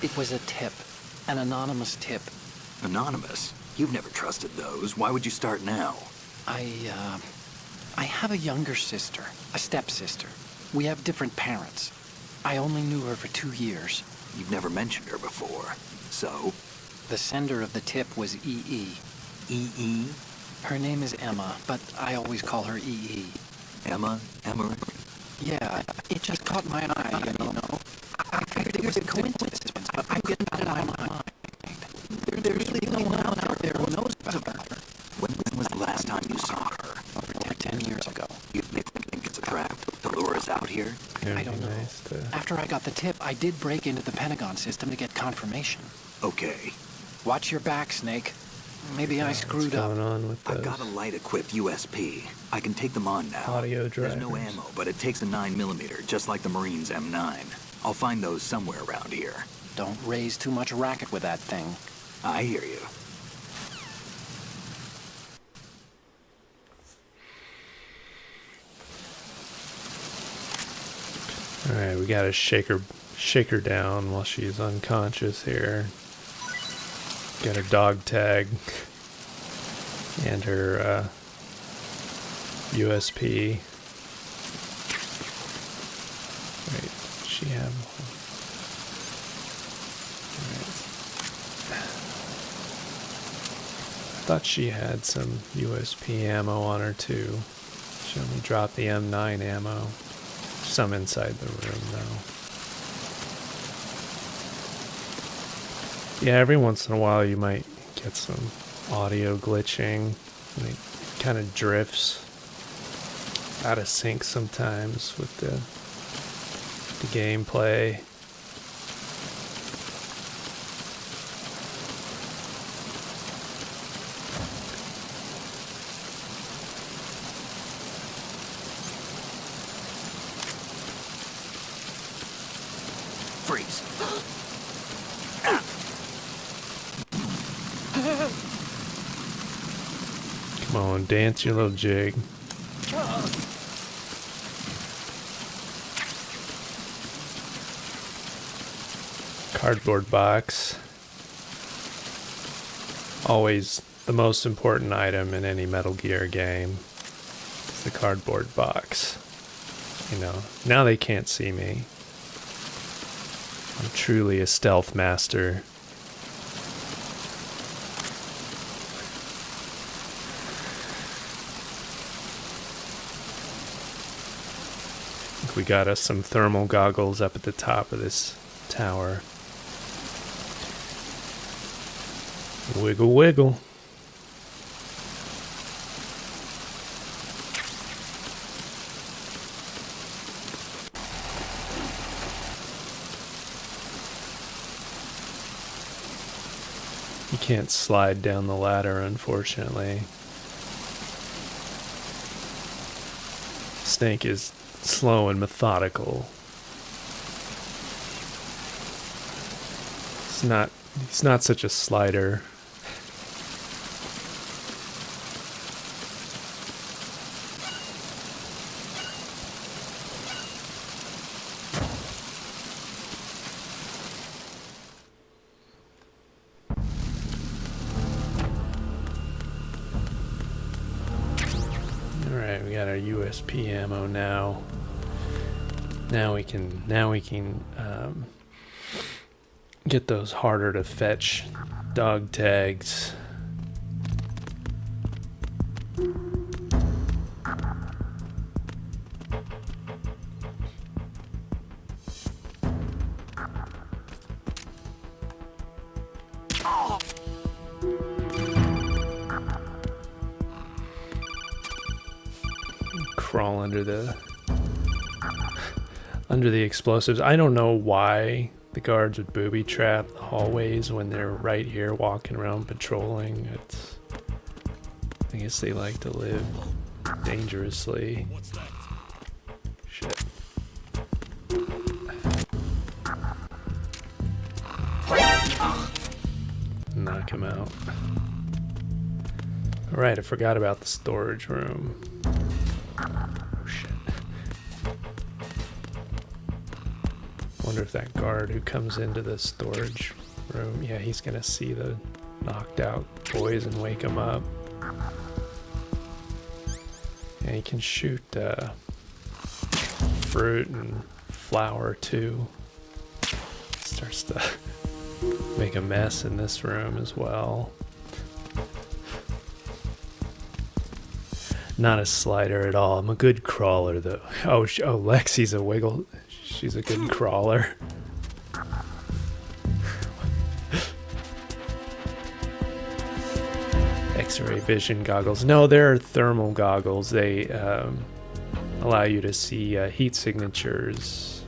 It was a tip. An anonymous tip. Anonymous? You've never trusted those. Why would you start now? I have a younger sister, a stepsister. We have different parents. I only knew her for 2 years. You've never mentioned her before. So? The sender of the tip was EE. E.E.? Her name is Emma, but I always call her EE. Emma? Emma? Yeah, it just caught my eye, you know. I figured it was a coincidence, but I couldn't get it out of my mind. There's really no one out there who knows about her. When was the last time you saw her? Over 10 years ago. You think it's a trap to lure us out here? I don't know. Nice to... After I got the tip, I did break into the Pentagon system to get confirmation. Okay. Watch your back, Snake. Maybe I screwed What's up. going on with I've those? got a light-equipped USP. I can take them on now. Audio There's no drivers. ammo, but it takes a 9mm, just like the Marines' M9. I'll find those somewhere around here. Don't raise too much racket with that thing. I hear you. Alright, we gotta shake her down while she's unconscious here. Got her dog tag and her USP. Wait, does she have one? Alright. I thought she had some USP ammo on her too. She only dropped the M9 ammo. Some inside the room though. Yeah, every once in a while you might get some audio glitching. It kind of drifts out of sync sometimes with the gameplay. Freeze. Come on, dance your little jig. Cardboard box. Always the most important item in any Metal Gear game. It's the cardboard box. You know, now they can't see me. I'm truly a stealth master. I think we got us some thermal goggles up at the top of this tower. Wiggle, wiggle. You can't slide down the ladder, unfortunately. Snake is slow and methodical. He's not such a slider. Alright, we got our USP ammo now. Now we can get those harder to fetch dog tags. Crawl under the explosives. I don't know why the guards would booby trap the hallways when they're right here walking around patrolling. I guess they like to live dangerously. Shit. Knock him out. Right, I forgot about the storage room. Oh shit. Wonder if that guard who comes into the storage room, yeah, he's gonna see the knocked out boys and wake them up. Yeah, he can shoot fruit and flour too. Starts to make a mess in this room as well. Not a slider at all. I'm a good crawler though. Oh, Lexi's a wiggle. She's a good crawler. X-ray vision goggles. No, they're thermal goggles. They allow you to see heat signatures.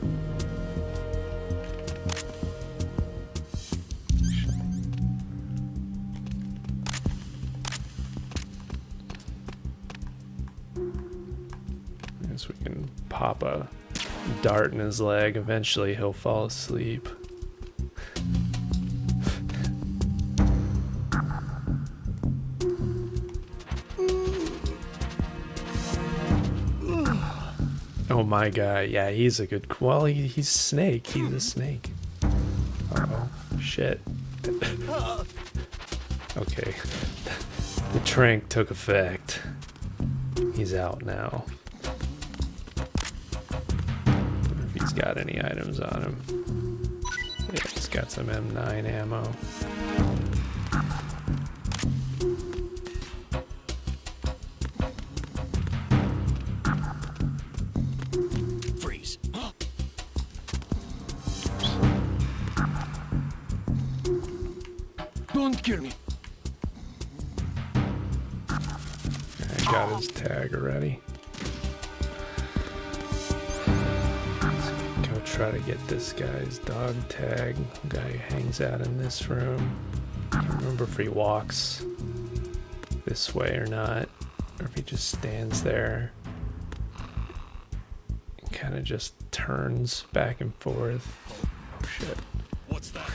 I guess we can pop a dart in his leg. Eventually he'll fall asleep. Oh my god, yeah, he's a good... Well, he's Snake. He's a snake. Uh-oh. Shit. Okay. The trank took effect. He's out now. Wonder if he's got any items on him. Yeah, he's got some M9 ammo. Don't kill me. I got his tag already. Let's go try to get this guy's dog tag. The guy who hangs out in this room. Can't remember if he walks this way or not, or if he just stands there and kind of just turns back and forth. Oh shit. What's that?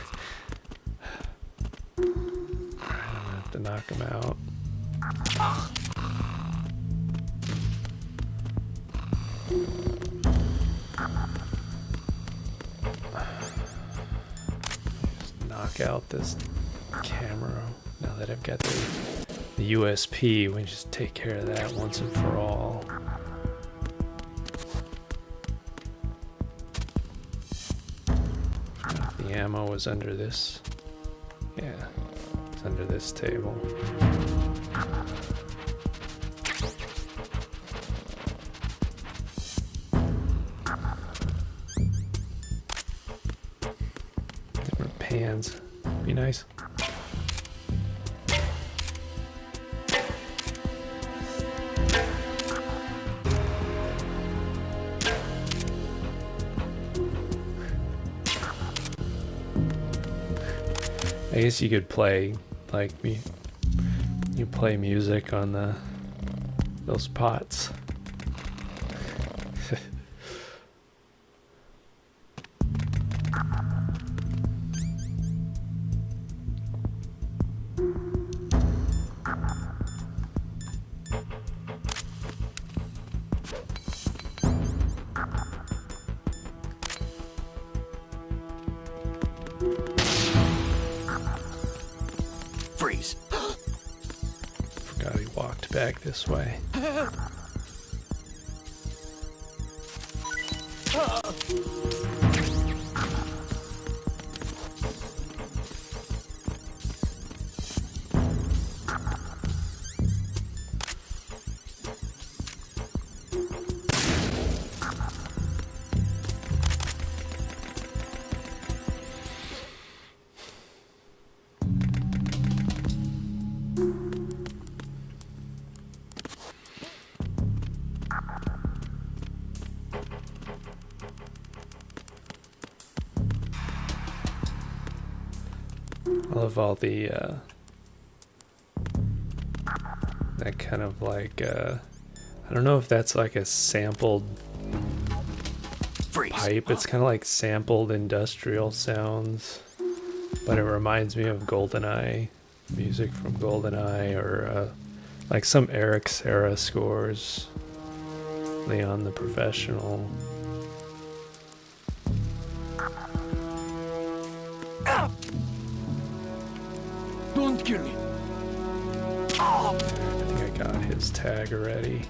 I'm gonna have to knock him out. Just knock out this camera. Now that I've got the USP, we just take care of that once and for all. The ammo was under this. Yeah, it's under this table. Different pans. Be nice. I guess you could play like you play music on those pots. Freeze. Forgot he walked back this way. I love all the that kind of like I don't know if that's like a sampled Freeze. pipe. It's kind of like sampled industrial sounds, but it reminds me of GoldenEye, music from GoldenEye, or Like some Eric Serra scores. Leon the Professional. Don't kill me. I think I got his tag already.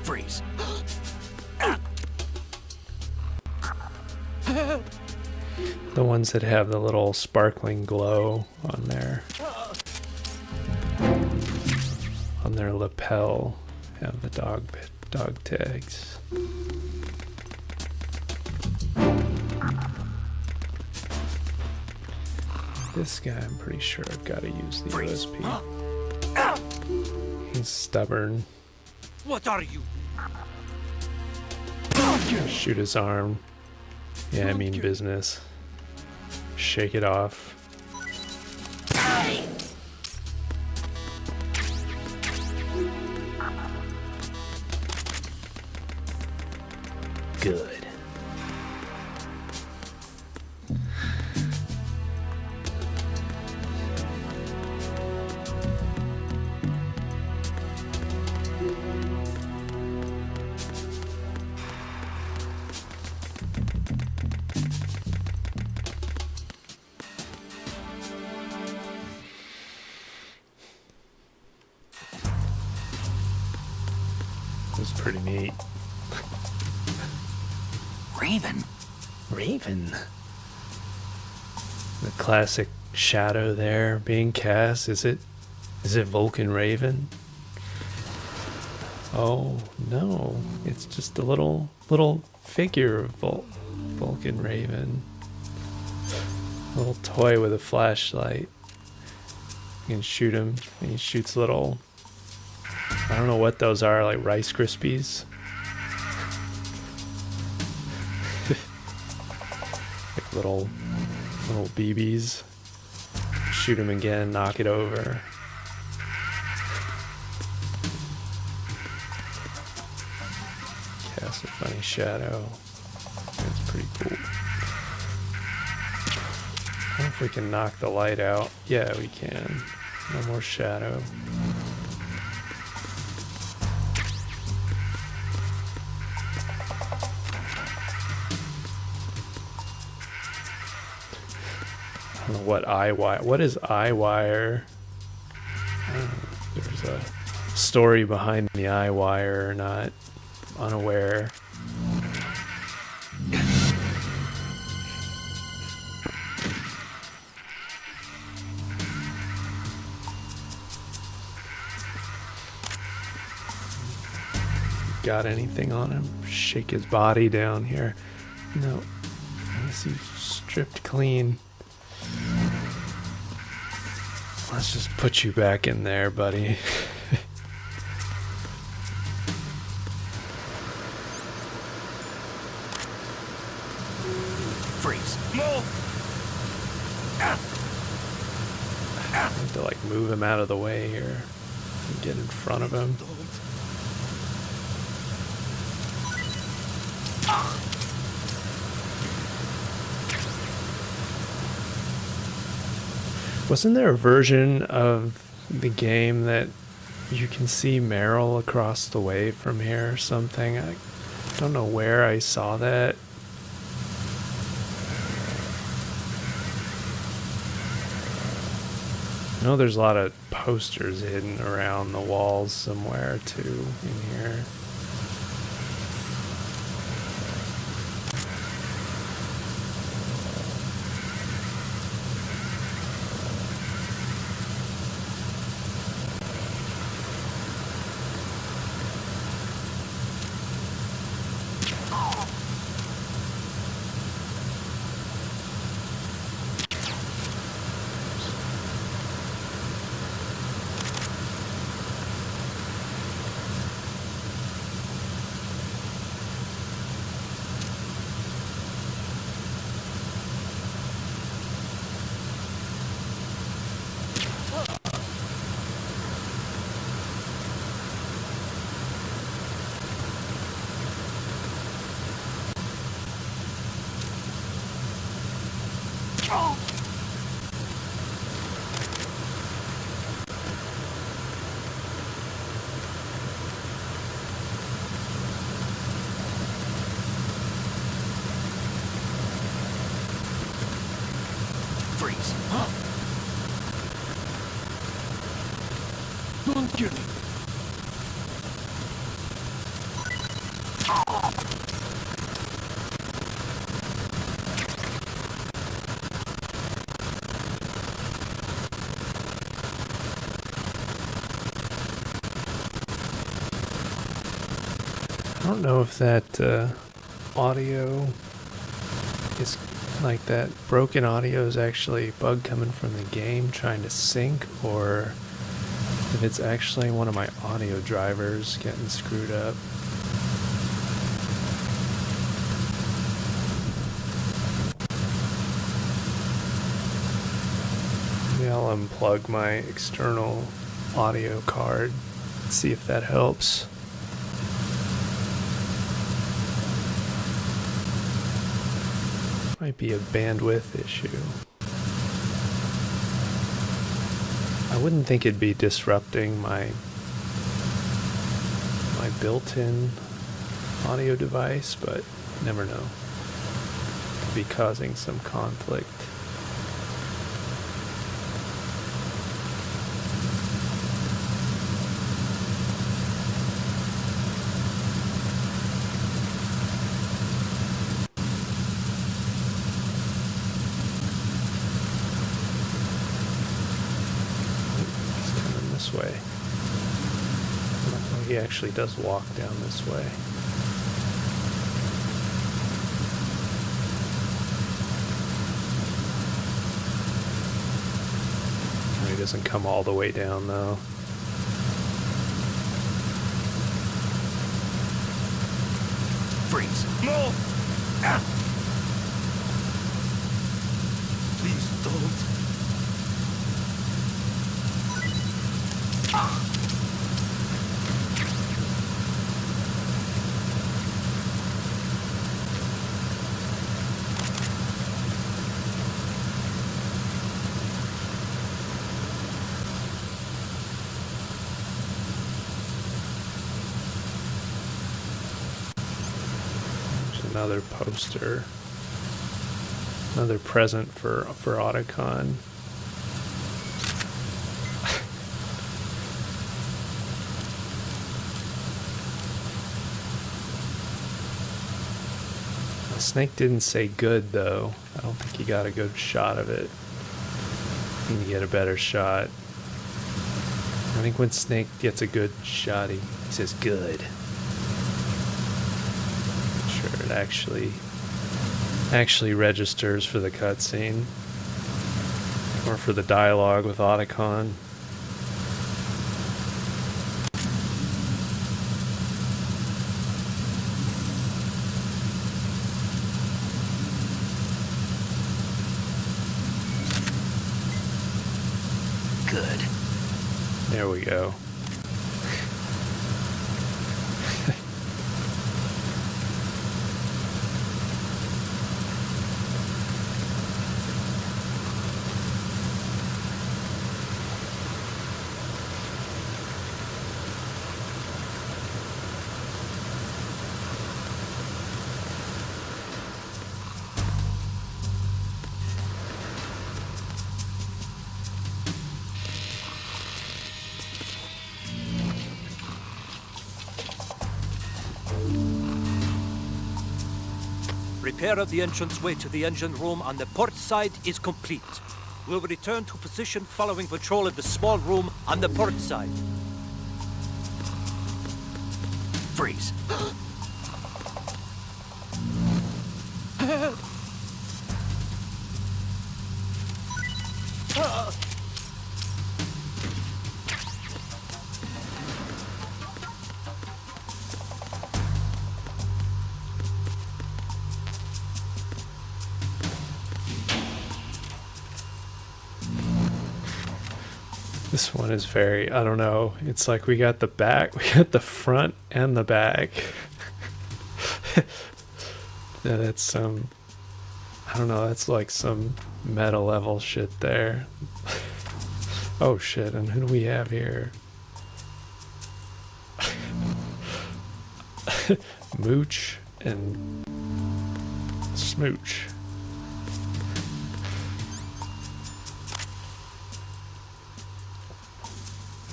Freeze. The ones that have the little sparkling glow on their lapel have the dog tags. This guy, I'm pretty sure I've got to use the USP. He's stubborn. What are you? Shoot his arm. Yeah, I mean business. Shake it off. Good. This is pretty neat. Raven? Raven. The classic shadow there being cast. Is it Vulcan Raven? Oh no, it's just a little figure of Vulcan Raven. A little toy with a flashlight. You can shoot him, and he shoots little, I don't know what those are, like Rice Krispies. Like little BBs. Shoot him again, knock it over. Cast a funny shadow. That's pretty cool. I wonder if we can knock the light out. Yeah, we can. No more shadow. I don't know what eye wire. What is eye wire? I don't know if there's a story behind the eye wire or not. Unaware. Got anything on him? Shake his body down here. No. Unless he's stripped clean. Let's just put you back in there, buddy. Freeze. Move. I have to like move him out of the way here and get in front of him. Wasn't there a version of the game that you can see Meryl across the way from here or something? I don't know where I saw that. I know there's a lot of posters hidden around the walls somewhere too in here. Don't kill me. I don't know if that audio is like that broken audio is actually a bug coming from the game trying to sync, or if it's actually one of my audio drivers getting screwed up. Maybe I'll unplug my external audio card, see if that helps. Might be a bandwidth issue. I wouldn't think it'd be disrupting my built-in audio device, but you never know. Could be causing some conflict. Way. Oh, he actually does walk down this way. He doesn't come all the way down though. Freeze. No! Ah. Please don't. Another poster, another present for Otacon. The snake didn't say good though. I don't think he got a good shot of it. Need to get a better shot. I think when Snake gets a good shot, he says good. It actually registers for the cutscene or for the dialogue with Otacon. Good. There we go. Repair of the entranceway to the engine room on the port side is complete. We'll return to position following patrol of the small room on the port side. Freeze. This one is very, I don't know, it's like we got the back, we got the front and the back. Yeah, that's some, I don't know, that's like some meta level shit there. Oh shit, and who do we have here? Mooch and Smooch.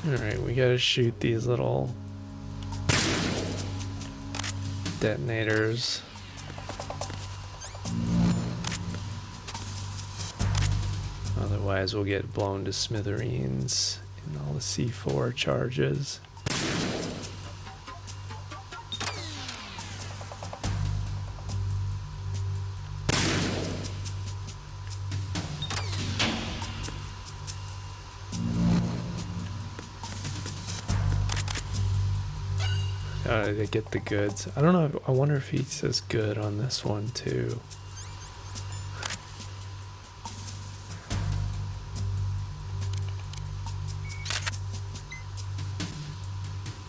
Alright, we gotta shoot these little detonators. Otherwise we'll get blown to smithereens in all the C4 charges. To get the goods. I don't know. I wonder if he says good on this one too.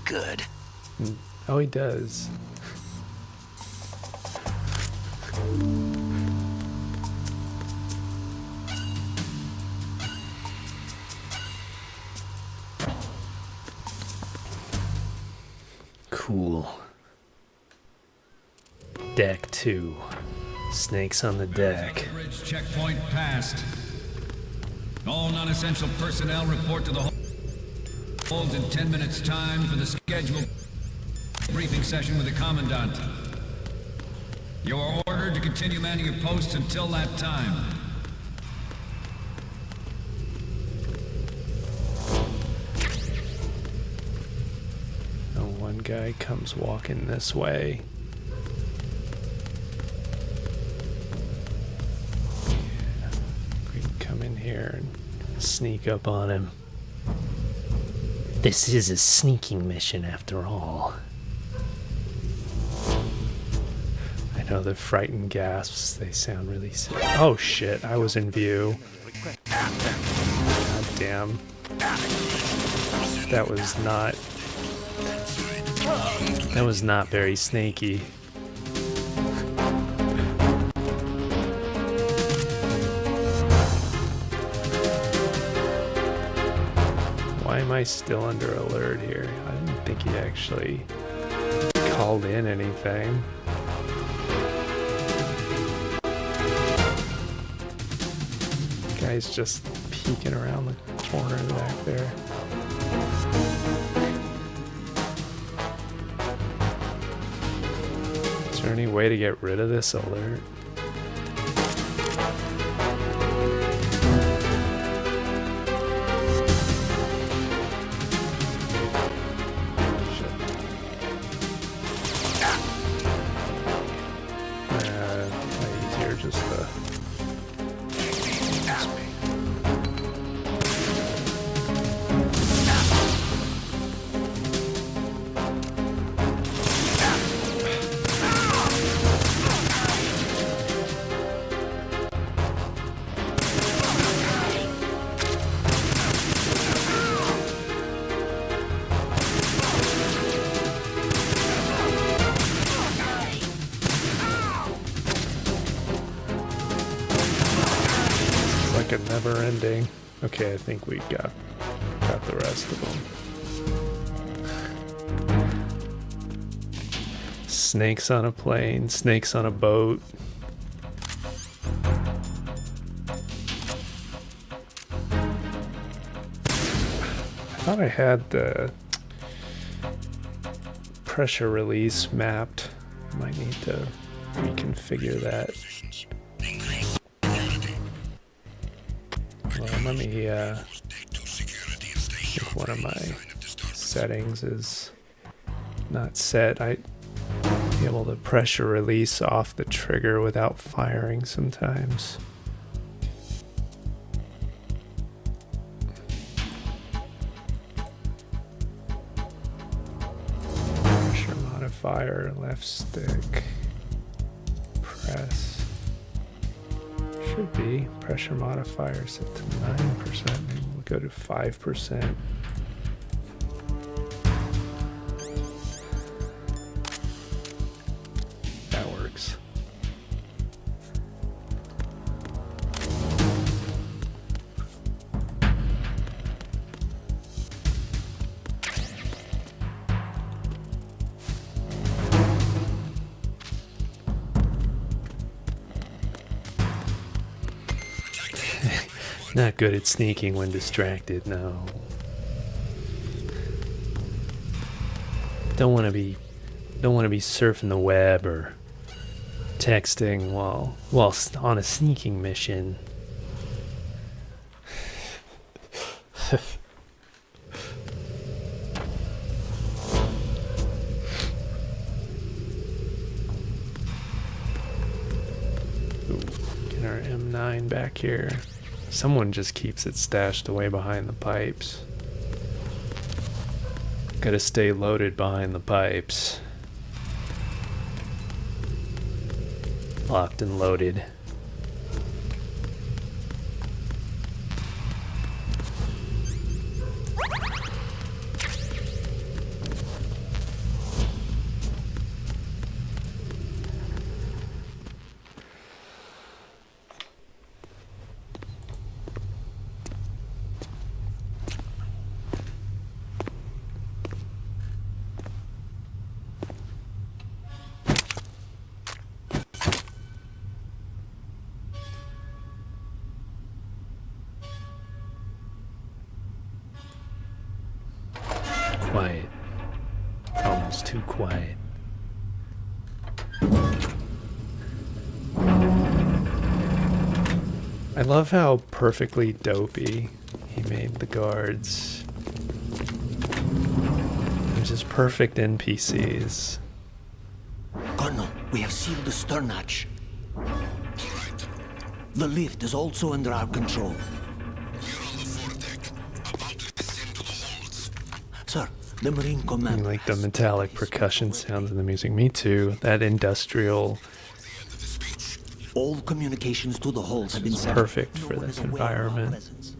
Good. Oh, he does. Cool. Deck 2. Snakes on the deck. Bridge checkpoint passed. All non-essential personnel report to the hold in 10 minutes time for the scheduled briefing session with the Commandant. You are ordered to continue manning your posts until that time. One guy comes walking this way. Yeah, we can come in here and sneak up on him. This is a sneaking mission after all. I know the frightened gasps, they sound really sick. Oh shit, I was in view. God damn. That was not very snaky. Why am I still under alert here? I didn't think he actually called in anything. Guy's just peeking around the corner back there. Is there any way to get rid of this alert? Probably easier just to... Never ending. Okay, I think we got the rest of them. Snakes on a plane, snakes on a boat. I thought I had the pressure release mapped. Might need to reconfigure that. Let me, I think one of my settings is not set. I be able to pressure release off the trigger without firing sometimes. Pressure modifier, left stick, press. Should be pressure modifier set to 9%. Maybe we'll go to 5%. That works. Not good at sneaking when distracted, no. Don't want to be surfing the web or texting whilst on a sneaking mission. Get our M9 back here. Someone just keeps it stashed away behind the pipes. Gotta stay loaded behind the pipes. Locked and loaded. Quiet. Almost too quiet. I love how perfectly dopey he made the guards. They're just perfect NPCs. Colonel, we have sealed the stern hatch. The lift is also under our control. We're on the foredeck, about to descend to the holds. Sir, the Marine I Command. like the metallic percussion sounds in the music. Me too. That industrial, All communications to the halls have been severed. perfect for No one this is aware of our environment. presence.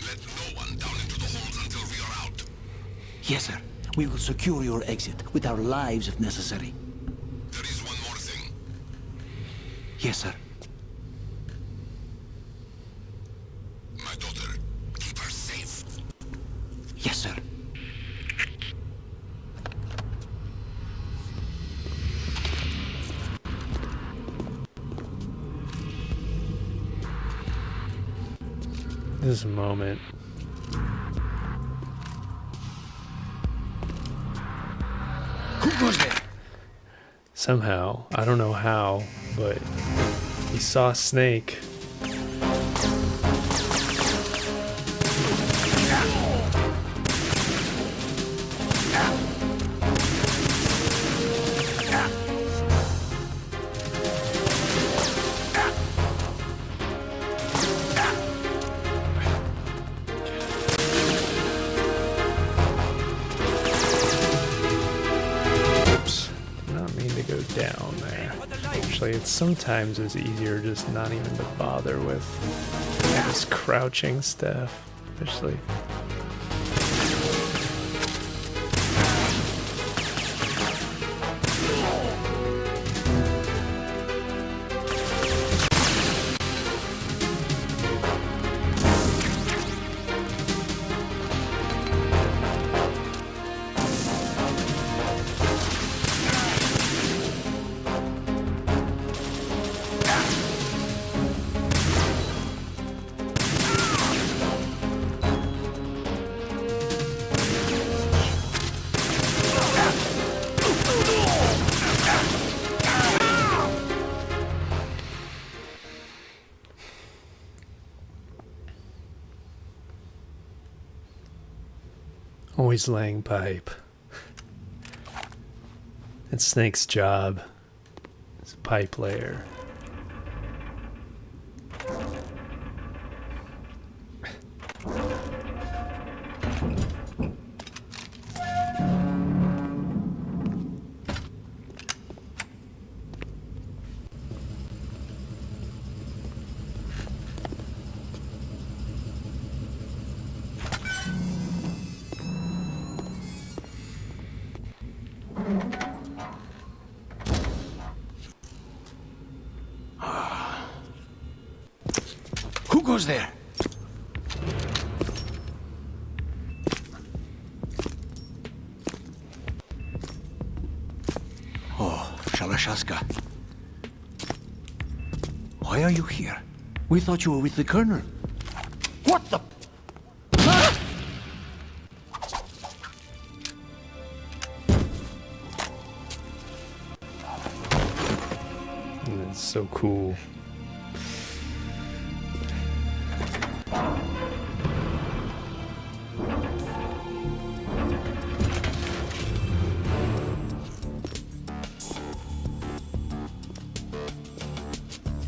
Let no one down into the holds until we are out. Yes, sir. We will secure your exit with our lives if necessary. There is one more thing. Yes, sir. My daughter, keep her safe. Yes, sir. This moment. Who goes there? Somehow, I don't know how, but he saw Snake. Oops, did not mean to go down there. Actually, it's sometimes it's easier just not even to bother with all this crouching stuff, especially. Always laying pipe. It's Snake's job. It's a pipe layer. Who goes there? Oh, Shalashaska. Why are you here? We thought you were with the Colonel. What the? so cool.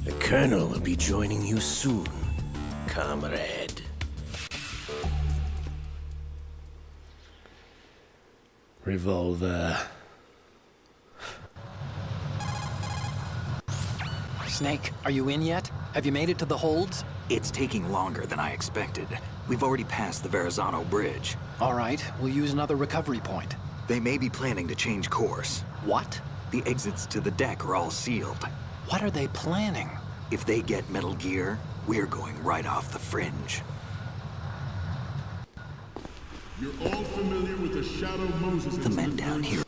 The Colonel will be joining you soon, comrade. Revolver. Snake, are you in yet? Have you made it to the holds? It's taking longer than I expected. We've already passed the Verrazano Bridge. All right, we'll use another recovery point. They may be planning to change course. What? The exits to the deck are all sealed. What are they planning? If they get Metal Gear, we're going right off the fringe. You're all familiar with the Shadow Moses. The men down here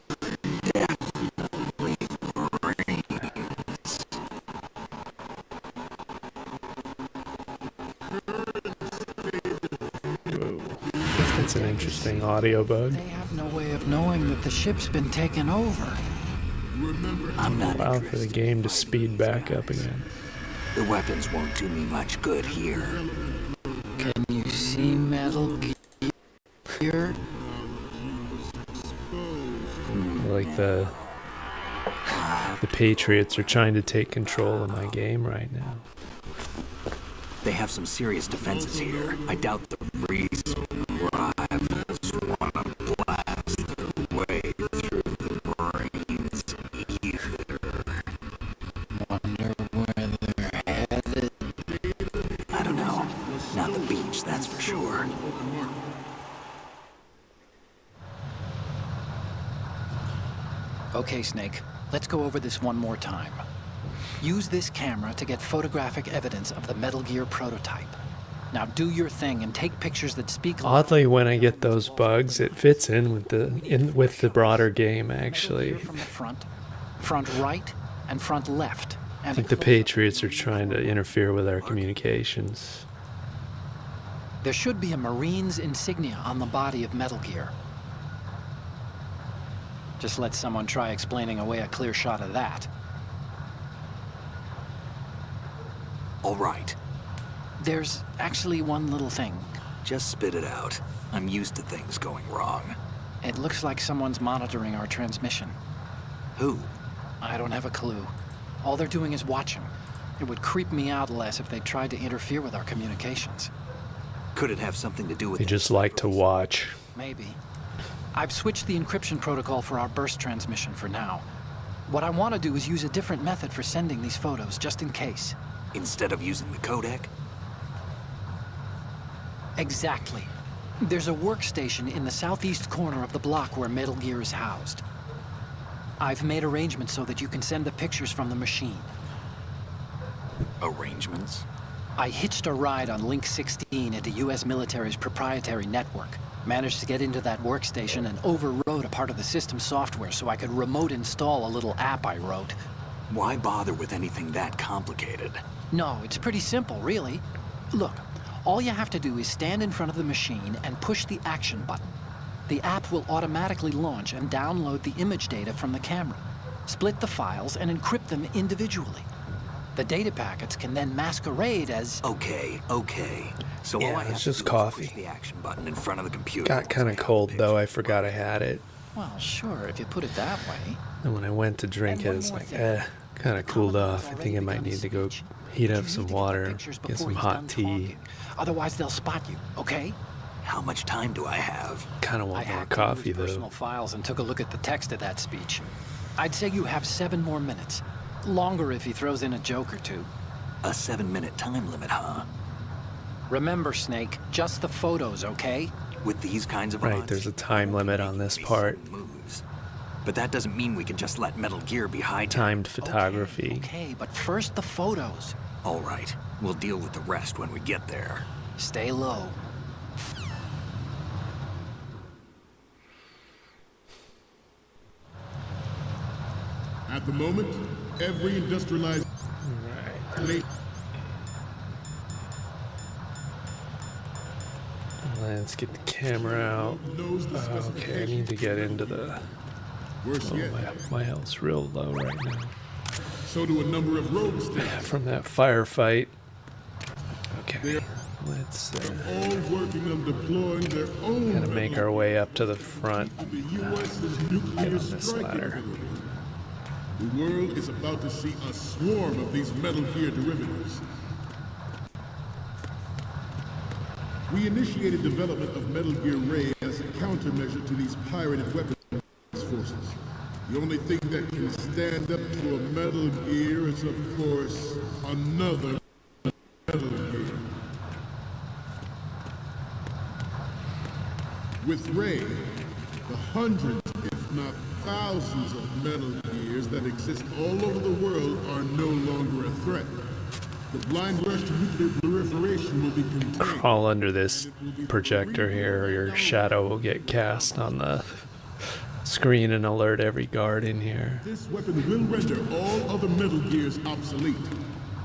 definitely brains. Whoa. That's an interesting audio bug. They have no way of knowing that the ship's been taken over. I'm not Wow, for the interested game in to fighting speed these back guys. up again. The weapons won't do me much good here. Can you see Metal Gear? Like the Patriots are trying to take control of my game right now. They have some serious defenses here. I doubt the reason rivals want to blast their way through the brains either. Wonder where they're headed. I don't know. Not the beach, that's for sure. Okay, Snake, let's go over this one more time. Use this camera to get photographic evidence of the Metal Gear prototype. Now do your thing and take pictures that speak. Oddly, when I get those bugs, it fits in with the broader game. Actually, From the front right, and front left. I And think the Patriots are trying to interfere with our communications. there should be a Marine's insignia on the body of Metal Gear. Just let someone try explaining away a clear shot of that. All right, There's actually one little thing. just spit it out. I'm used to things going wrong. It looks like someone's monitoring our transmission. Who? I don't have a clue. All they're doing is watching. It would creep me out less if they tried to interfere with our communications. Could it have something to do with They just like to watch. Maybe. I've switched the encryption protocol for our burst transmission for now. What I want to do is use a different method for sending these photos, just in case. Instead of using the codec? Exactly. There's a workstation in the southeast corner of the block where Metal Gear is housed. I've made arrangements so that you can send the pictures from the machine. Arrangements? I hitched a ride on Link 16 into U.S. military's proprietary network. Managed to get into that workstation and overrode a part of the system software so I could remote install a little app I wrote. Why bother with anything that complicated? No, it's pretty simple, really. Look, all you have to do is stand in front of the machine and push the action button. The app will automatically launch and download the image data from the camera, split the files, and encrypt them individually. The data packets can then masquerade as... Okay. So Yeah, all I it's have just to do coffee. is push the action button in front of the computer. Got kind of cold though. I forgot I had it. Well, sure, if you put it that way. And when I went to drink And it, one it's more like, thing. kind of cooled off. I think I might need to go heat up some water, get some hot tea. Otherwise, they'll spot you, okay? How much time do I have? Kind of I want more hacked into coffee his personal though. files and took a look at the text of that speech. I'd say you have 7 more minutes. Longer if he throws in a joke or two. A 7-minute time limit, huh? Remember, Snake, just the photos, okay? With these kinds of Right, odds, there's a time limit on this these part. moves. But that doesn't mean we can just let Metal Gear be hijacked. Timed photography. Okay, but first the photos. All right, we'll deal with the rest when we get there. Stay low. At the moment, every industrialized Let's get the camera out. knows the Okay, I need to get into the... Worse Oh, yet, my health's real low right now. So do a number of rogue states. from that firefight. Okay, let's All working on deploying their own kind of make our way up to the front. to the U.S.'s Get nuclear on this strike ladder. capability. The world is about to see a swarm of these Metal Gear derivatives. We initiated development of Metal Gear Ray as a countermeasure to these pirated weapons forces. The only thing that can stand up to a Metal Gear is, of course, another Metal Gear. With Ray, the hundreds, if not thousands of Metal Gears that exist all over the world are no longer a threat. The blind rush to nuclear proliferation will be contained. Crawl under this projector here, or your shadow will get cast on the screen and alert every guard in here. This weapon will render all other Metal Gears obsolete.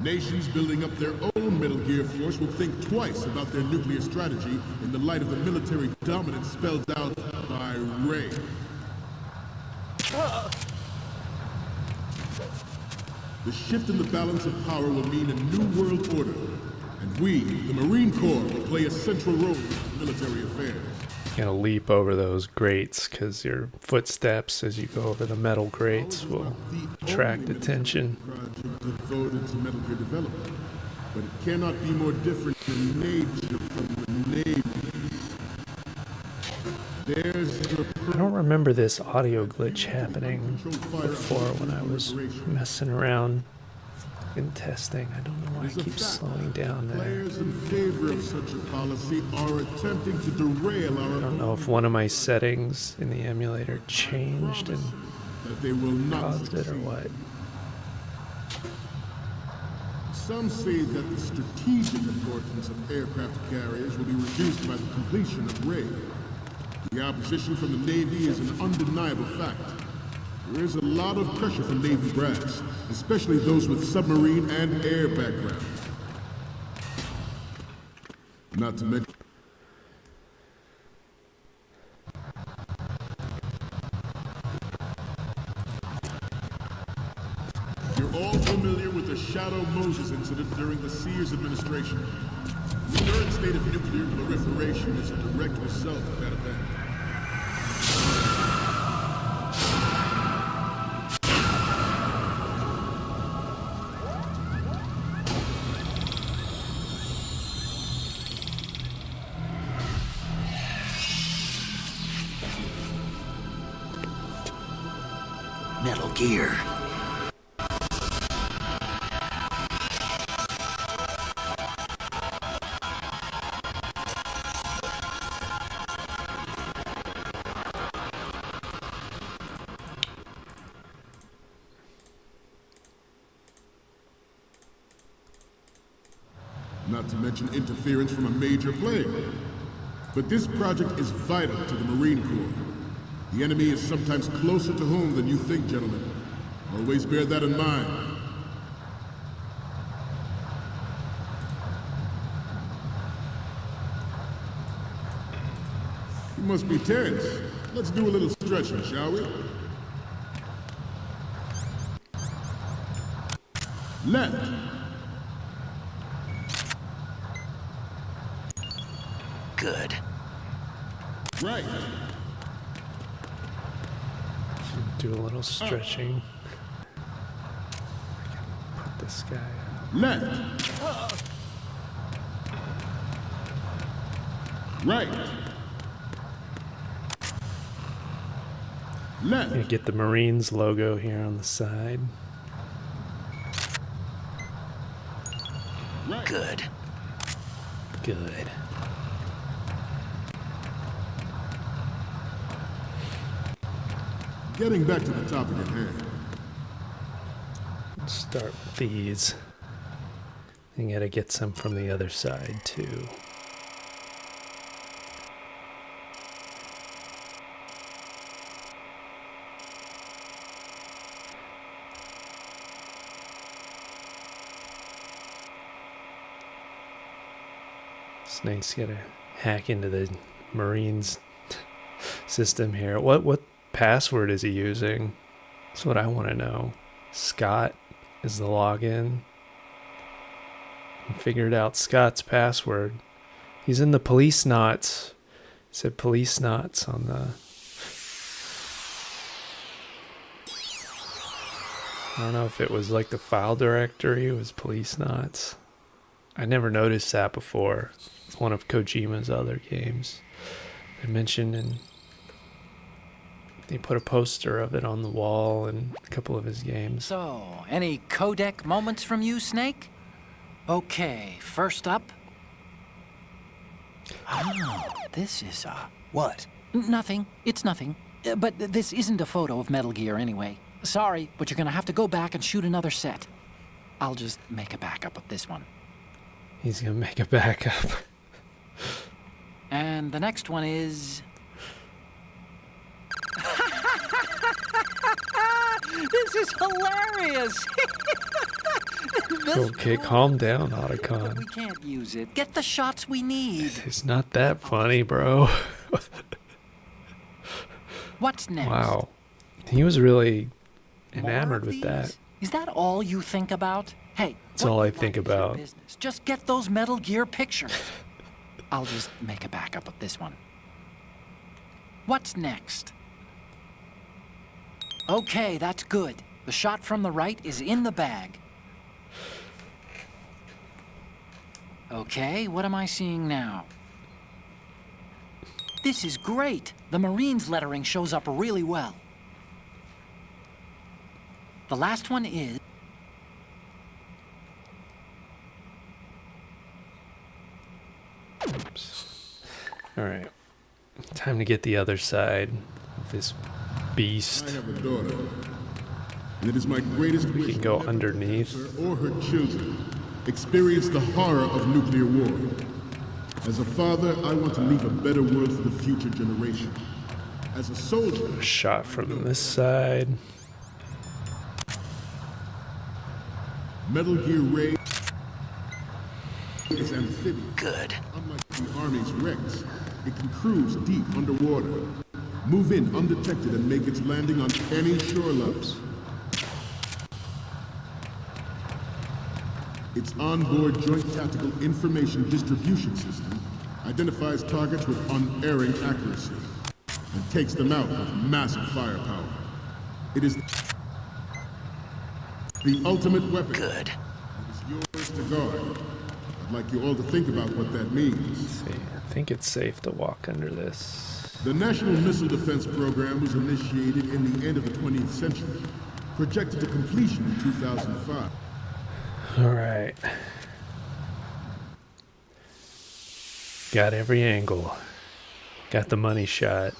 Nations building up their own Metal Gear force will think twice about their nuclear strategy in the light of the military dominance spelled out by Ray. The shift in the balance of power will mean a new world order, and we, the Marine Corps, will play a central role in military affairs. You're gonna leap over those grates because your footsteps as you go over the metal grates will attract attention. Project devoted to Metal Gear development, but it cannot be more different in nature from the Navy. There's your I don't remember this audio glitch happening before when I was messing around in testing. I don't know why it keeps slowing down there. players in favor of such a policy are attempting to derail our I don't know if one of my settings in the emulator changed and that they will not caused it or succeed. what. Some say that the strategic importance of aircraft carriers will be reduced by the completion of Ray. The opposition from the Navy is an undeniable fact. There is a lot of pressure from Navy brass, especially those with submarine and air background. Not to mention you're all familiar with the Shadow Moses incident during the Sears administration. The current state of nuclear proliferation is a direct result of that event. Metal Gear. Not to mention interference from a major player. But this project is vital to the Marine Corps. The enemy is sometimes closer to home than you think, gentlemen. Always bear that in mind. You must be tense. Let's do a little stretching, shall we? Left. Good. Right. Should do a little stretching. I can put this guy out. Left. Right. Left. You get the Marines logo here on the side. Right. Good. Good. Getting back to the topic at hand. Let's start with these. You gotta get some from the other side too. Snake's gotta hack into the Marines system here. What password is he using? That's what I want to know. Scott. is the login. He figured out Scott's password. He's in the police knots. It said police knots on the... I don't know if it was like the file directory. It was police knots. I never noticed that before. It's one of Kojima's other games. They mentioned, and they put a poster of it on the wall in a couple of his games. So, any codec moments from you, Snake? Okay, first up. Oh, this is, What? Nothing. It's nothing. But this isn't a photo of Metal Gear anyway. Sorry, but you're gonna have to go back and shoot another set. I'll just make a backup of this one. He's gonna make a backup. And the next one is... This is hilarious! Okay, calm down, But Otacon. we can't use it. Get the shots we need. It's not that funny, bro. What's next? Wow. He was really More enamored of with these? that. Is that all you think about? Hey, That's what all I you think like is your about. business. Just get those Metal Gear pictures. I'll just make a backup of this one. What's next? Okay, that's good. The shot from the right is in the bag. Okay, what am I seeing now? This is great. The Marines lettering shows up really well. The last one is... Alright. Time to get the other side of this beast. I have a daughter, and it is my greatest wish We can go never to underneath. have her or her children experience the horror of nuclear war. As a father, I want to leave a better world for the future generation. As a soldier, Shot from this side. Metal Gear Ray is amphibious. Good. Unlike the Army's Rex, it can cruise deep underwater, move in undetected, and make its landing on any shoreline. Its onboard Joint Tactical Information Distribution System identifies targets with unerring accuracy and takes them out with massive firepower. It is the ultimate weapon. Good. It is yours to guard. I'd like you all to think about what that means. See, I think it's safe to walk under this. The National Missile Defense Program was initiated in the end of the 20th century, projected to completion in 2005. Alright. Got every angle. Got the money shot.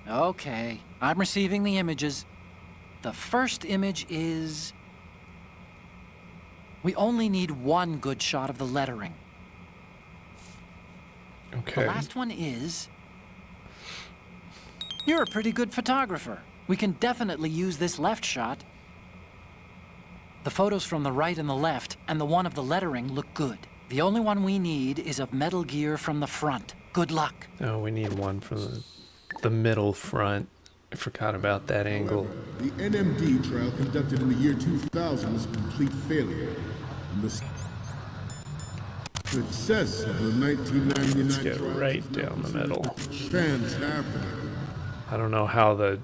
Okay, I'm receiving the images. The first image is... We only need one good shot of the lettering. Okay. The last one is... You're a pretty good photographer. We can definitely use this left shot. The photos from the right and the left, and the one of the lettering look good. The only one we need is of Metal Gear from the front. Good luck. Oh, we need one from the middle front. I forgot about that angle. The NMD trial conducted in the year 2000 was a complete failure. And the success of the 1999 Let's get trial right is now down the middle. considered fantastic. I don't know how the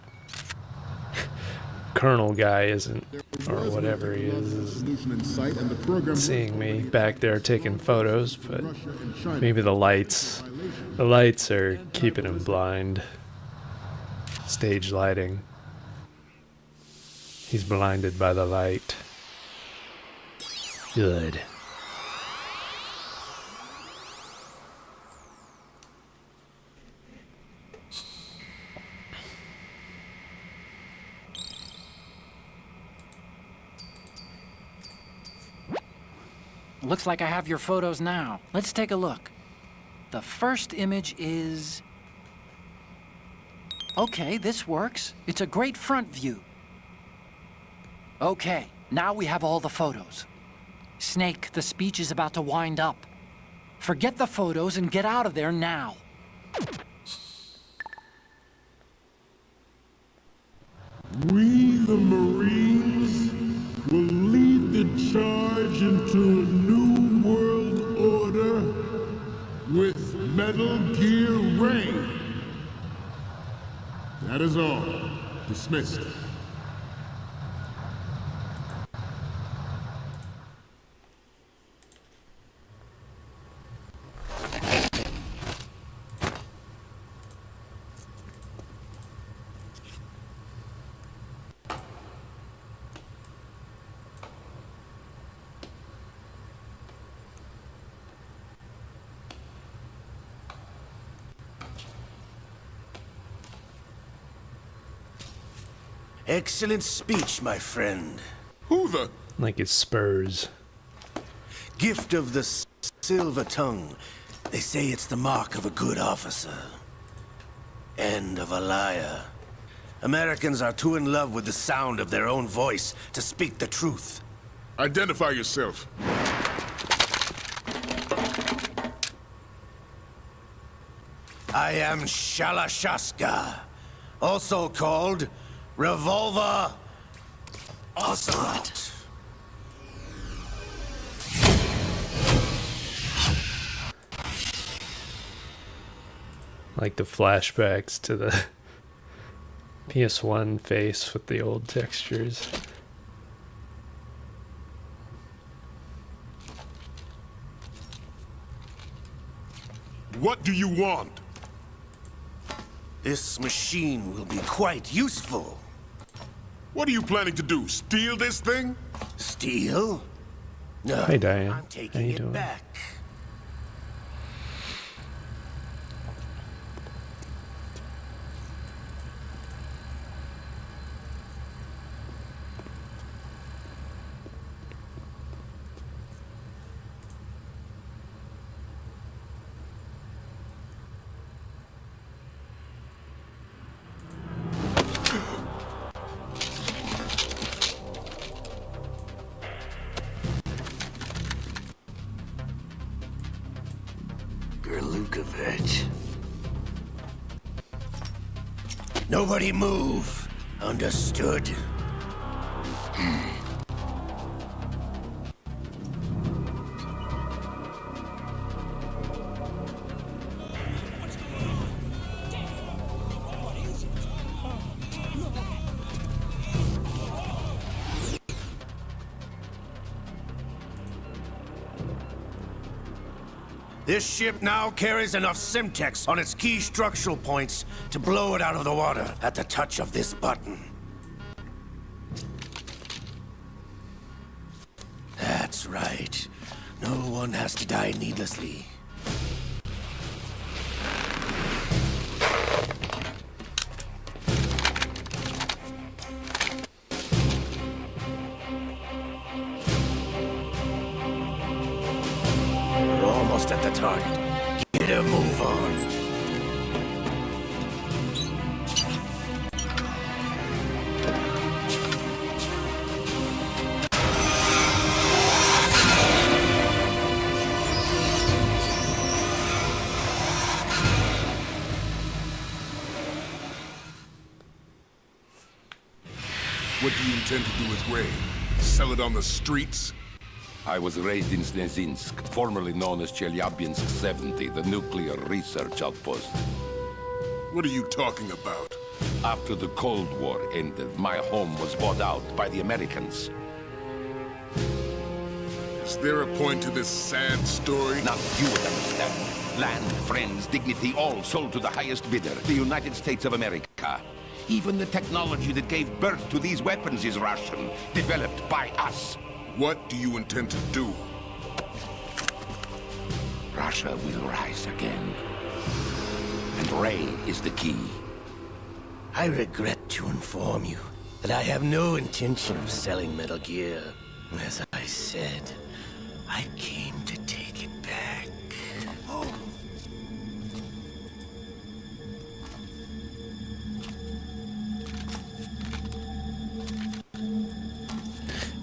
colonel guy isn't, or Was no whatever he technological is solution in sight, and the program seeing me back there taking photos, but Russia and China. maybe the lights are keeping him blind. Stage lighting. He's blinded by the light. Good. Looks like I have your photos now. Let's take a look. The first image is... Okay, this works. It's a great front view. Okay, Now we have all the photos. Snake, the speech is about to wind up. Forget the photos and get out of there now. We, the Marines, will lead the charge into a new world order with Metal Gear Ray. That is all. Dismissed. Excellent speech, my friend. Who the... Like his spurs. Gift of the silver tongue. They say it's the mark of a good officer. And of a liar. Americans are too in love with the sound of their own voice to speak the truth. Identify yourself. I am Shalashaska, also called Revolver Ocelot. Like the flashbacks to the PS1 face with the old textures. What do you want? This machine will be quite useful. What are you planning to do? Steal this thing? Steal? No, Hi, Diane. I'm How taking you it doing? back. Gerlukovich. Nobody move. Understood? This ship now carries enough Simtex on its key structural points to blow it out of the water at the touch of this button. That's right. No one has to die needlessly. We're almost at the target. Get a move on. What do you intend to do with Ray? Sell it on the streets? I was raised in Snezinsk, formerly known as Chelyabinsk 70, the nuclear research outpost. What are you talking about? After the Cold War ended, my home was bought out by the Americans. Is there a point to this sad story? Now you would understand. Land, friends, dignity, all sold to the highest bidder, the United States of America. Even the technology that gave birth to these weapons is Russian, developed by us. What do you intend to do? Russia will rise again. And Ray is the key. I regret to inform you that I have no intention of selling Metal Gear. As I said, I came to take it back.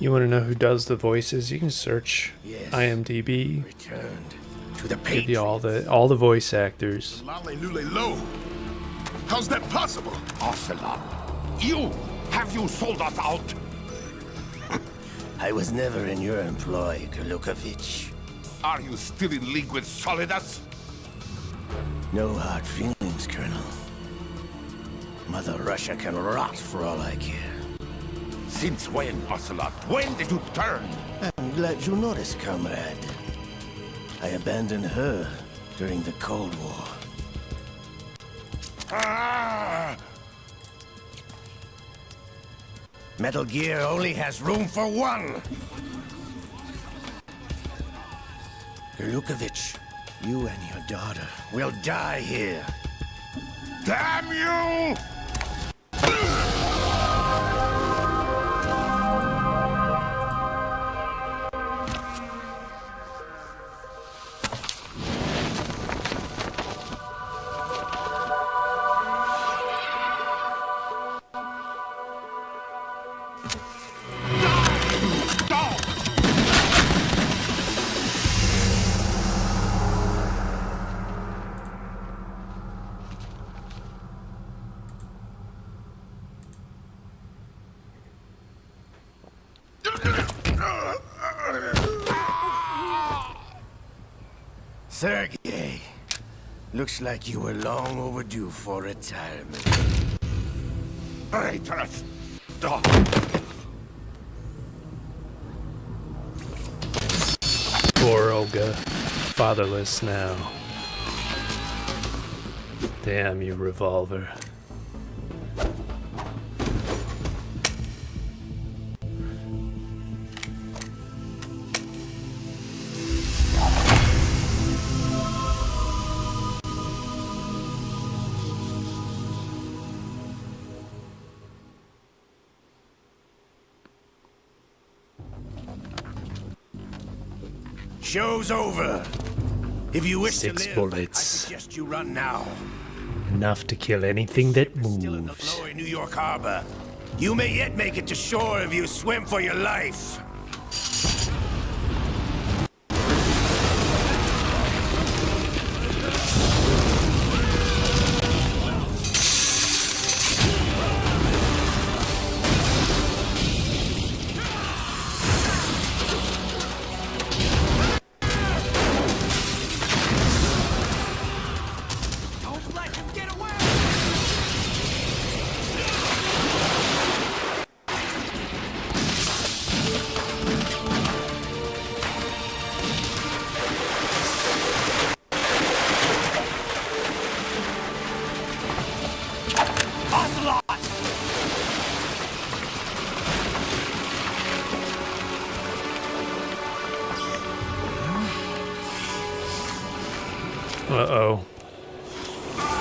You want to know who does the voices? You can search Yes. IMDb. Returned to the Give you Patriot. all the voice actors. Low. How's that possible? Ocelot, have you sold us out? I was never in your employ, Kalukovich. Are you still in league with Solidus? No hard feelings, Colonel. Mother Russia can rot for all I care. Since when, Ocelot? When did you turn? I'm glad you noticed, comrade. I abandoned her during the Cold War. Ah! Metal Gear only has room for one! Kalukovich, you and your daughter will die here. Damn you! Sergei, looks like you were long overdue for retirement. Traitors! Stop! Poor Olga. Fatherless now. Damn you, revolver. Show's over. If you wish Six to live, bullets. I suggest you run now. Enough to kill anything that Still in the moves. lower New York Harbor. You may yet make it to shore if you swim for your life. Uh-oh.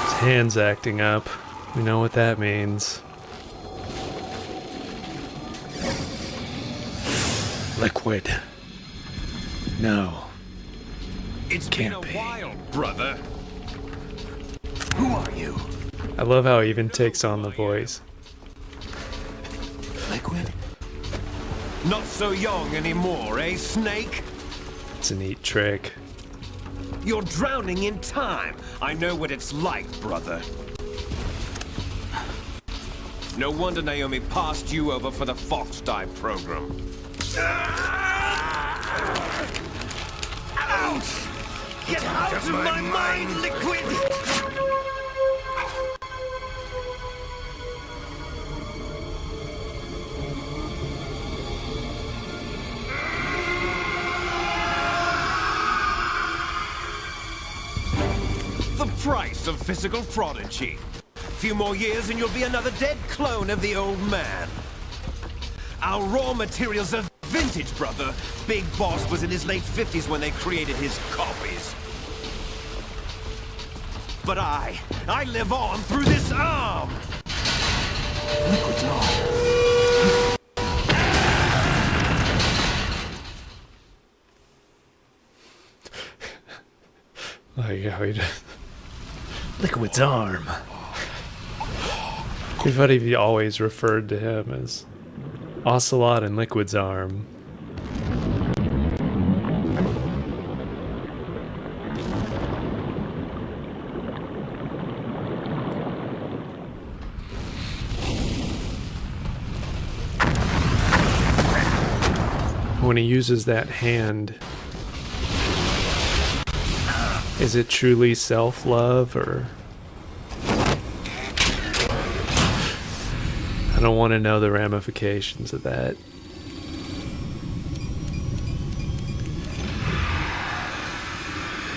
His hand's acting up. We know what that means. Liquid. No. It's Can't been a be. while, brother. Who are you? I love how he even takes on the voice. Liquid? Not so young anymore, eh, Snake? It's a neat trick. You're drowning in time. I know what it's like, brother. No wonder Naomi passed you over for the Fox Dive program. Ouch! Get out of my mind, Liquid! The price of physical prodigy. Few more years and you'll be another dead clone of the old man. Our raw materials are vintage, brother. Big Boss was in his late 50s when they created his copies. But I live on through this arm! Liquid's on. Like how he does. Liquid's arm. Everybody always referred to him as Ocelot and Liquid's arm. When he uses that hand, is it truly self-love, or... I don't want to know the ramifications of that.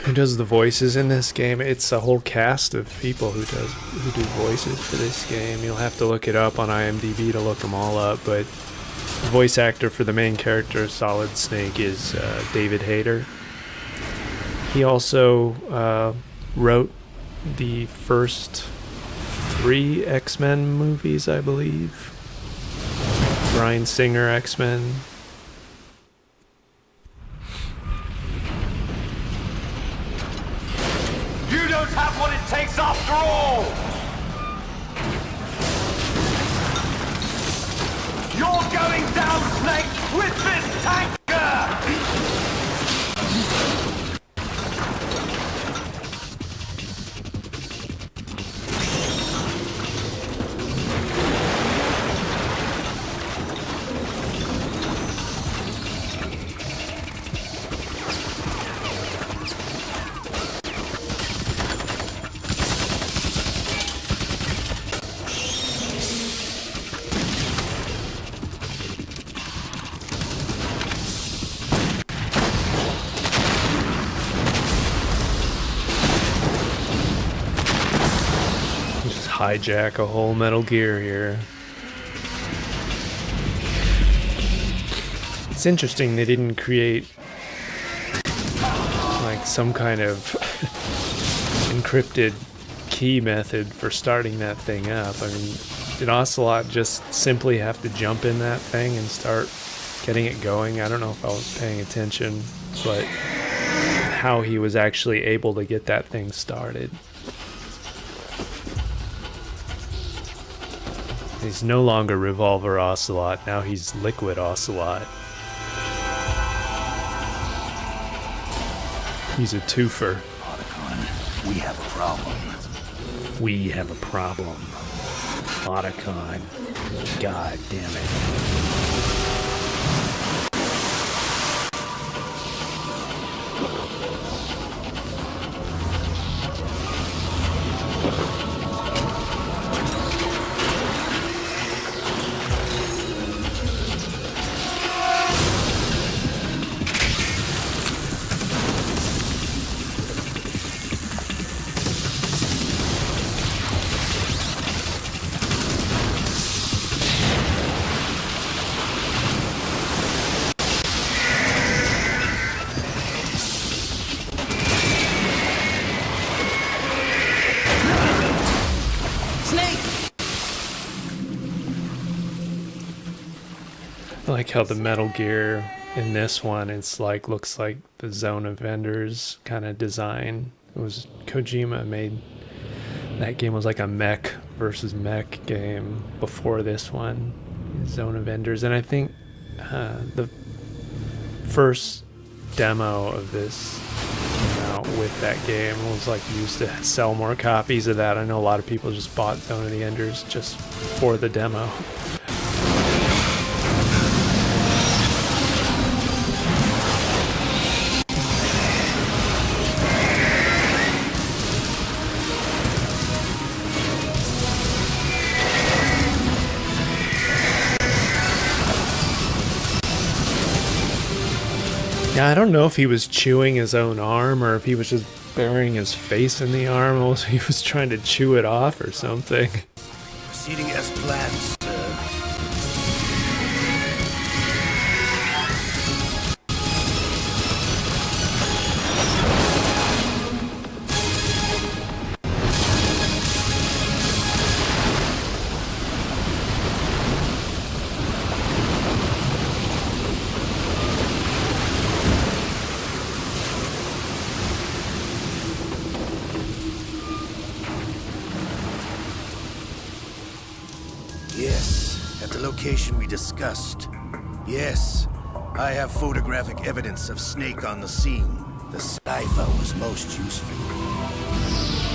Who does the voices in this game? It's a whole cast of people who do voices for this game. You'll have to look it up on IMDb to look them all up, but the voice actor for the main character, Solid Snake, is David Hayter. He also wrote the first 3 X-Men movies, I believe. Bryan Singer X-Men. You don't have what it takes after all! You're going down, Snake, with this tanker! Hijack a whole Metal Gear here. It's interesting they didn't create like some kind of encrypted key method for starting that thing up. I mean, did Ocelot just simply have to jump in that thing and start getting it going? I don't know if I was paying attention, but how he was actually able to get that thing started. He's no longer Revolver Ocelot, now he's Liquid Ocelot. He's a twofer. Otacon, we have a problem. We have a problem. Otacon. God damn it. I like how the Metal Gear in this one, it's like, looks like the Zone of Enders kind of design. It was Kojima made, that game was like a mech versus mech game before this one, Zone of Enders. And I think the first demo of this came out with that game. It was like used to sell more copies of that. I know a lot of people just bought Zone of the Enders just for the demo. Yeah, I don't know if he was chewing his own arm or if he was just burying his face in the arm, or he was trying to chew it off or something. Proceeding as planned, sir. Yes, at the location we discussed. Yes, I have photographic evidence of Snake on the scene. The cipher was most useful.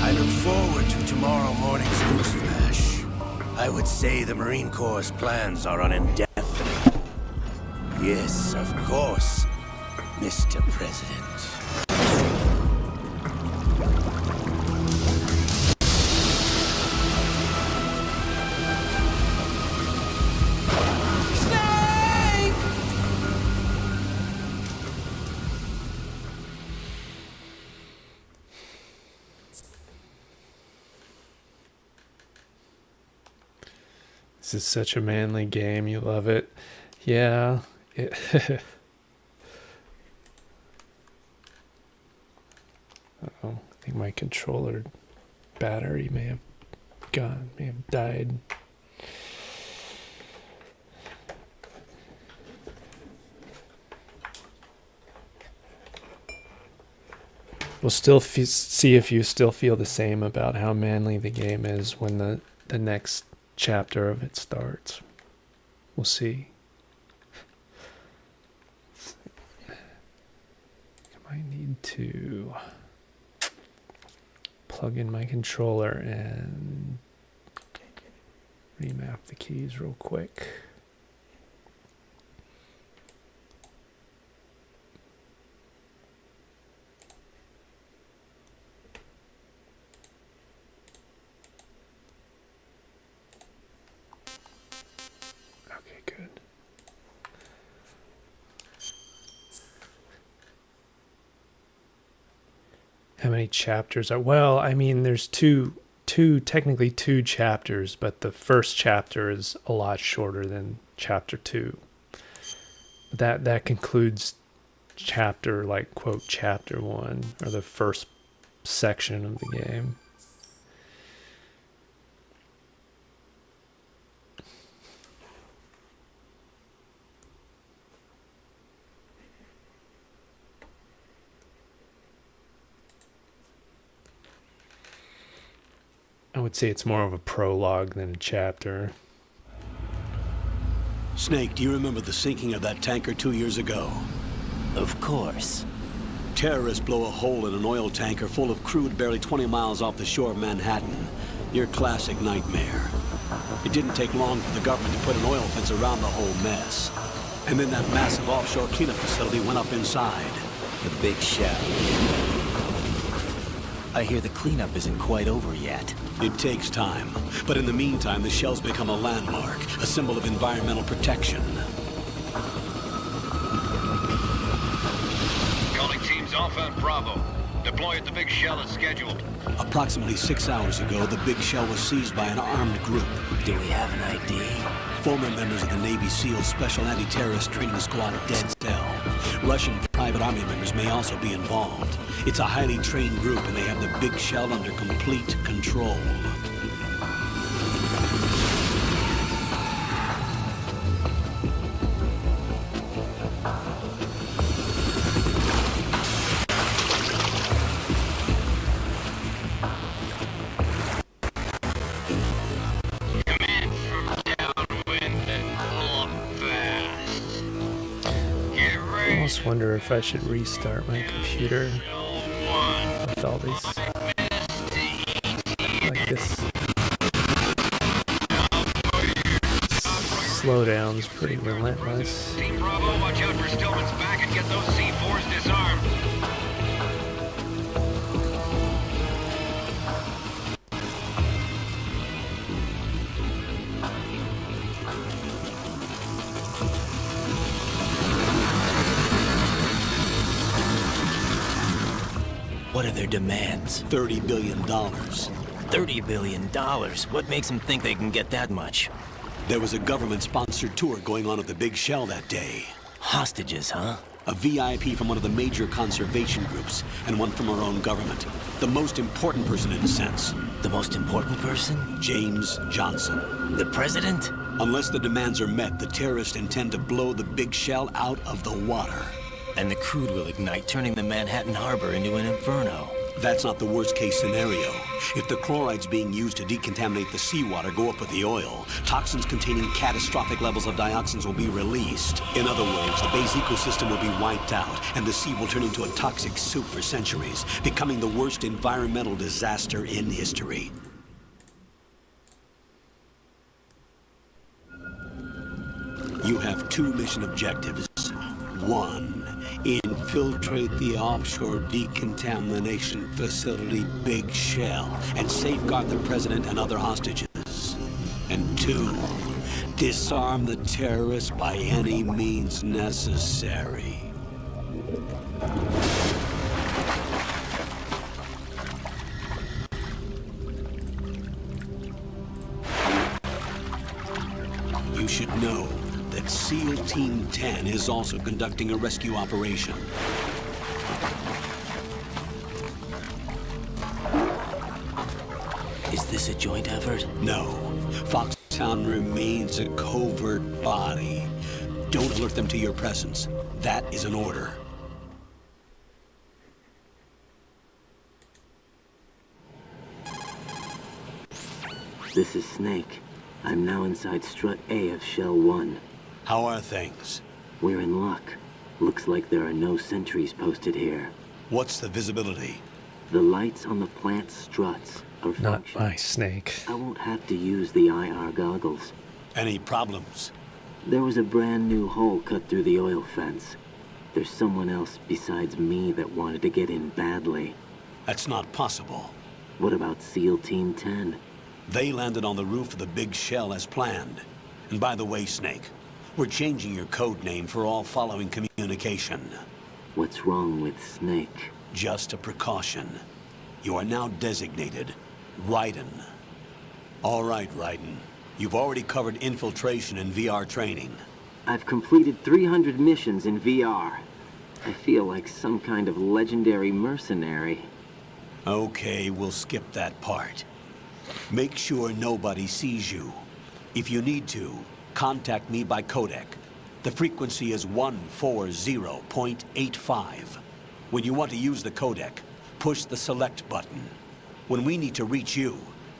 I look forward to tomorrow morning's newsflash. I would say the Marine Corps' plans are indefinite. Yes, of course, Mr. President. This is such a manly game. You love it. Yeah. Uh-oh. I think my controller battery may have died. We'll still see if you still feel the same about how manly the game is when the next chapter of it starts. We'll see. I might need to plug in my controller and remap the keys real quick. How many chapters are? Well, I mean, there's technically two chapters, but the first chapter is a lot shorter than chapter 2. That concludes chapter, like, quote, chapter 1, or the first section of the game. I would say it's more of a prologue than a chapter. Snake, do you remember the sinking of that tanker 2 years ago? Of course. Terrorists blow a hole in an oil tanker full of crude barely 20 miles off the shore of Manhattan. Your classic nightmare. It didn't take long for the government to put an oil fence around the whole mess. And then that massive offshore cleanup facility went up inside. The big shell. I hear the cleanup isn't quite over yet. It takes time, but in the meantime, the shell's become a landmark, a symbol of environmental protection. Calling teams Alpha and Bravo. Deploy at the big shell as scheduled. Approximately 6 hours ago, the big shell was seized by an armed group. Do we have an ID? Former members of the Navy SEAL Special Anti-Terrorist Training Squad Dead Cell. Russian private army members may also be involved. It's a highly trained group, and they have the big shell under complete control. I almost wonder if I should restart my computer with all these, like this slowdown's pretty relentless. Team Bravo, watch out for Stillman's back and get those C4s disarmed. What are their demands? $30 billion. $30 billion? What makes them think they can get that much? There was a government-sponsored tour going on at the big shell that day. Hostages, huh? A VIP from one of the major conservation groups, and one from our own government. The most important person in a sense. The most important person? James Johnson. The president? Unless the demands are met, the terrorists intend to blow the big shell out of the water. And the crude will ignite, turning the Manhattan Harbor into an inferno. That's not the worst case scenario. If the chlorides being used to decontaminate the seawater go up with the oil, toxins containing catastrophic levels of dioxins will be released. In other words, the base ecosystem will be wiped out, and the sea will turn into a toxic soup for centuries, becoming the worst environmental disaster in history. You have 2 mission objectives. 1, infiltrate the offshore decontamination facility Big Shell and safeguard the president and other hostages. And 2, disarm the terrorists by any means necessary. You should know that SEAL Team 10 is also conducting a rescue operation. Is this a joint effort? No. Foxhound remains a covert body. Don't alert them to your presence. That is an order. This is Snake. I'm now inside Strut A of Shell 1. How are things? We're in luck. Looks like there are no sentries posted here. What's the visibility? The lights on the plant's struts are Not functioning. by Snake. I won't have to use the IR goggles. Any problems? There was a brand new hole cut through the oil fence. There's someone else besides me that wanted to get in badly. That's not possible. What about SEAL Team 10? They landed on the roof of the Big Shell as planned. And by the way, Snake, we're changing your code name for all following communication. What's wrong with Snake? Just a precaution. You are now designated Raiden. All right, Raiden. You've already covered infiltration and VR training. I've completed 300 missions in VR. I feel like some kind of legendary mercenary. Okay, we'll skip that part. Make sure nobody sees you. If you need to, contact me by codec. The frequency is 140.85. When you want to use the codec, push the select button. When we need to reach you,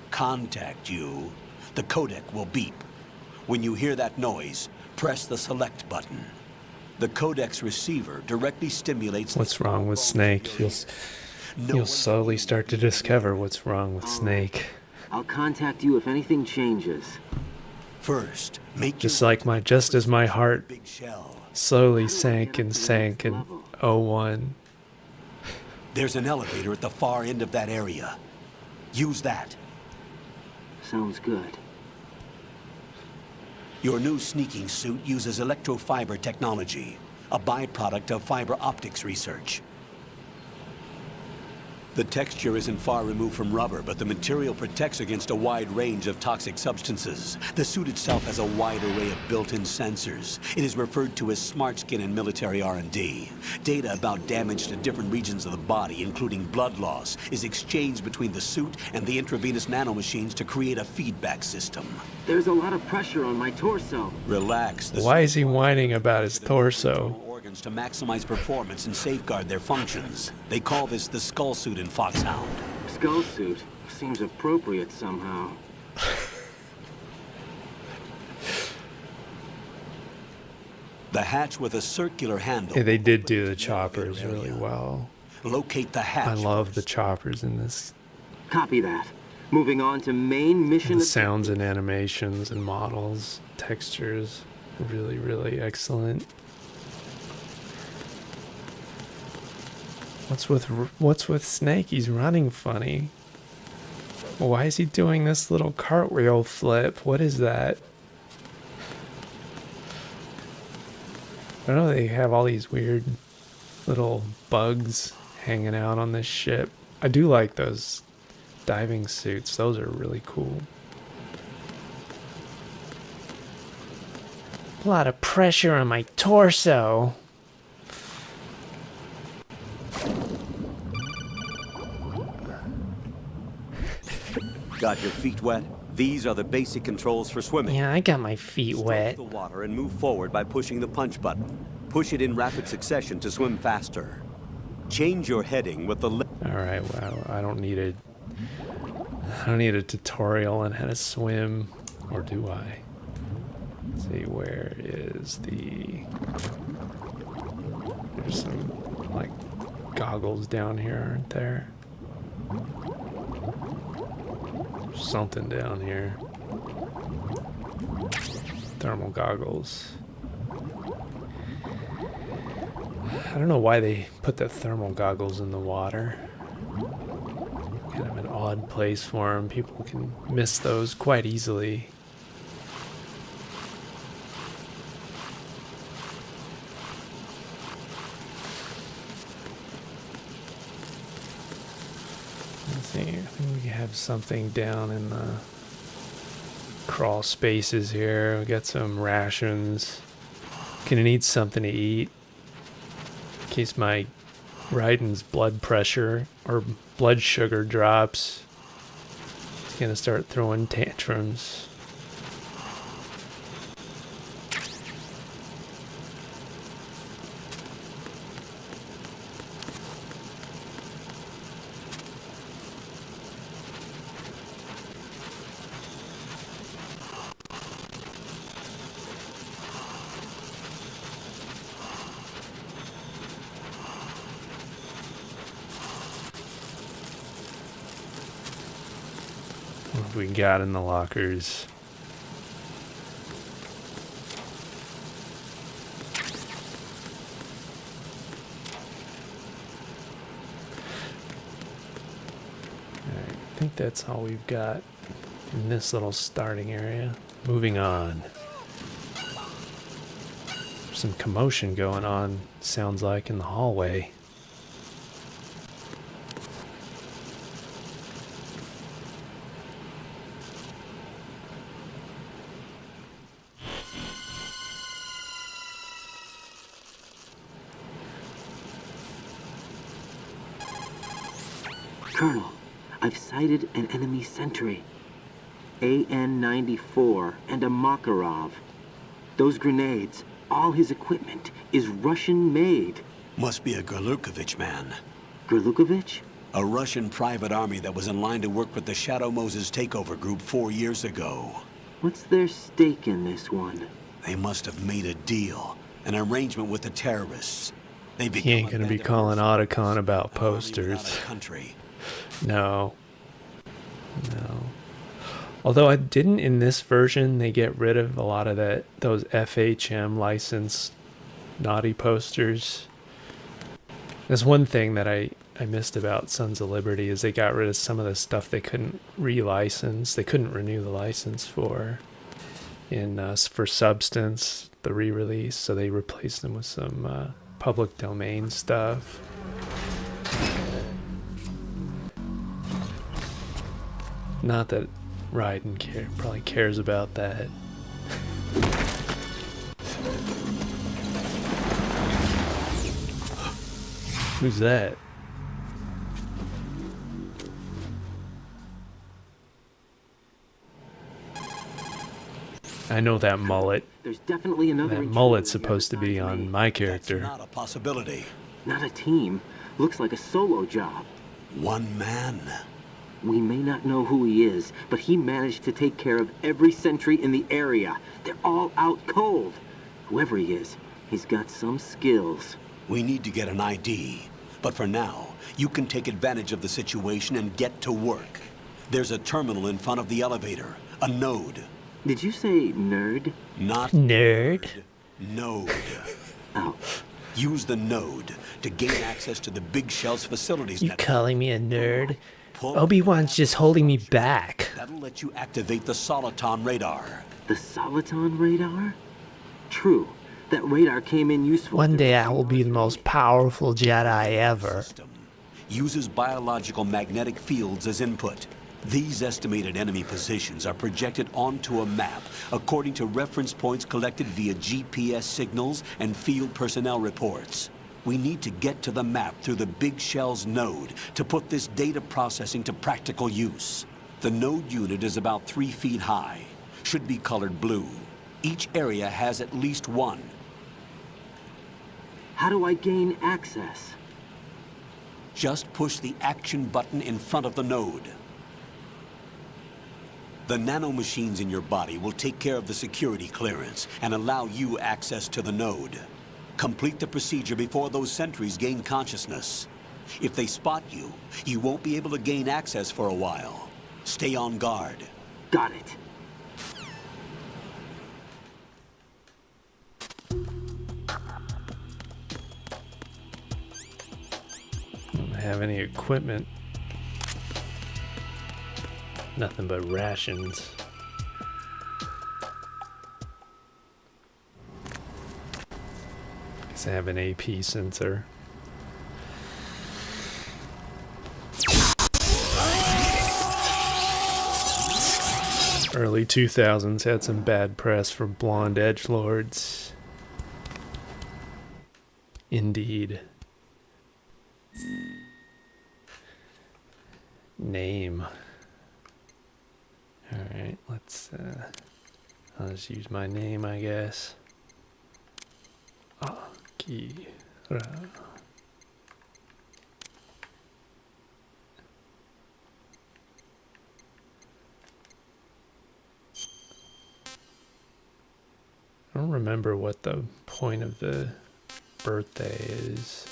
contact you, the codec will beep. When you hear that noise, press the select button. The codec's receiver directly stimulates... What's wrong with Snake? You'll slowly start to discover what's wrong with Snake. I'll contact you if anything changes. First, make Just as my heart Big Shell. slowly sank in 01. There's an elevator at the far end of that area. Use that. Sounds good. Your new sneaking suit uses electrofiber technology, a byproduct of fiber optics research. The texture isn't far removed from rubber, but the material protects against a wide range of toxic substances. The suit itself has a wide array of built-in sensors. It is referred to as smart skin in military R&D. Data about damage to different regions of the body, including blood loss, is exchanged between the suit and the intravenous nanomachines to create a feedback system. There's a lot of pressure on my torso. Relax. Why is he whining about his torso? To maximize performance and safeguard their functions. They call this the skull suit in Foxhound. Skull suit? Seems appropriate somehow. The hatch with a circular handle. Yeah, they did do the choppers really well. Locate the hatch. I love the choppers in this. Copy that. Moving on to main mission. The sounds and animations and models, textures, really, really excellent. What's with Snake? He's running funny. Why is he doing this little cartwheel flip? What is that? I know they have all these weird little bugs hanging out on this ship. I do like those diving suits. Those are really cool. A lot of pressure on my torso. Got your feet wet? These are the basic controls for swimming. Yeah, I got my feet wet. Stroke the water and move forward by pushing the punch button. Push it in rapid succession to swim faster. Change your heading with the... All right, well, I don't need a tutorial on how to swim, or do I? Let's see, where is the... There's some, like, goggles down here, aren't there? There's something down here. Thermal goggles. I don't know why they put the thermal goggles in the water. Kind of an odd place for them. People can miss those quite easily. Let's see, I think we have something down in the crawl spaces here. We got some rations. Gonna need something to eat in case my Raiden's blood pressure or blood sugar drops. He's gonna start throwing tantrums. What have we got in the lockers? Alright, I think that's all we've got in this little starting area. Moving on. There's some commotion going on, sounds like, in the hallway. Colonel, I've sighted an enemy sentry. AN-94 and a Makarov. Those grenades, all his equipment, is Russian-made. Must be a Gerlukovich man. Gerlukovich? A Russian private army that was in line to work with the Shadow Moses takeover group 4 years ago. What's their stake in this one? They must have made a deal, an arrangement with the terrorists. He ain't gonna be calling Otacon about posters. No. No. Although I didn't in this version, they get rid of a lot of those FHM licensed naughty posters. There's one thing that I missed about Sons of Liberty is they got rid of some of the stuff they couldn't relicense. They couldn't renew the license for Substance, the re-release, so they replaced them with some public domain stuff. Not that Raiden probably cares about that. Who's that? I know that mullet. There's definitely another. That mullet's supposed to be on my character. That's not a possibility. Not a team. Looks like a solo job. One man. We may not know who he is, but he managed to take care of every sentry in the area. They're all out cold. Whoever he is, he's got some skills. We need to get an ID. But for now, you can take advantage of the situation and get to work. There's a terminal in front of the elevator. A node. Did you say nerd? Not nerd. Node. Oh. Use the node to gain access to the Big Shell's facilities. You calling me a nerd? Obi-Wan's just holding me back. That'll let you activate the Soliton radar. The Soliton radar? True. That radar came in useful. One day I will be the most powerful Jedi ever. Uses biological magnetic fields as input. These estimated enemy positions are projected onto a map according to reference points collected via GPS signals and field personnel reports. We need to get to the map through the Big Shell's node to put this data processing to practical use. The node unit is about 3 feet high. Should be colored blue. Each area has at least one. How do I gain access? Just push the action button in front of the node. The nanomachines in your body will take care of the security clearance and allow you access to the node. Complete the procedure before those sentries gain consciousness. If they spot you, you won't be able to gain access for a while. Stay on guard. Got it. Don't have any equipment. Nothing but rations. Guess I have an AP sensor. Early 2000s had some bad press for blonde edgelords. Indeed. Name. Alright, let's I'll just use my name, I guess. Akira. I don't remember what the point of the birthday is.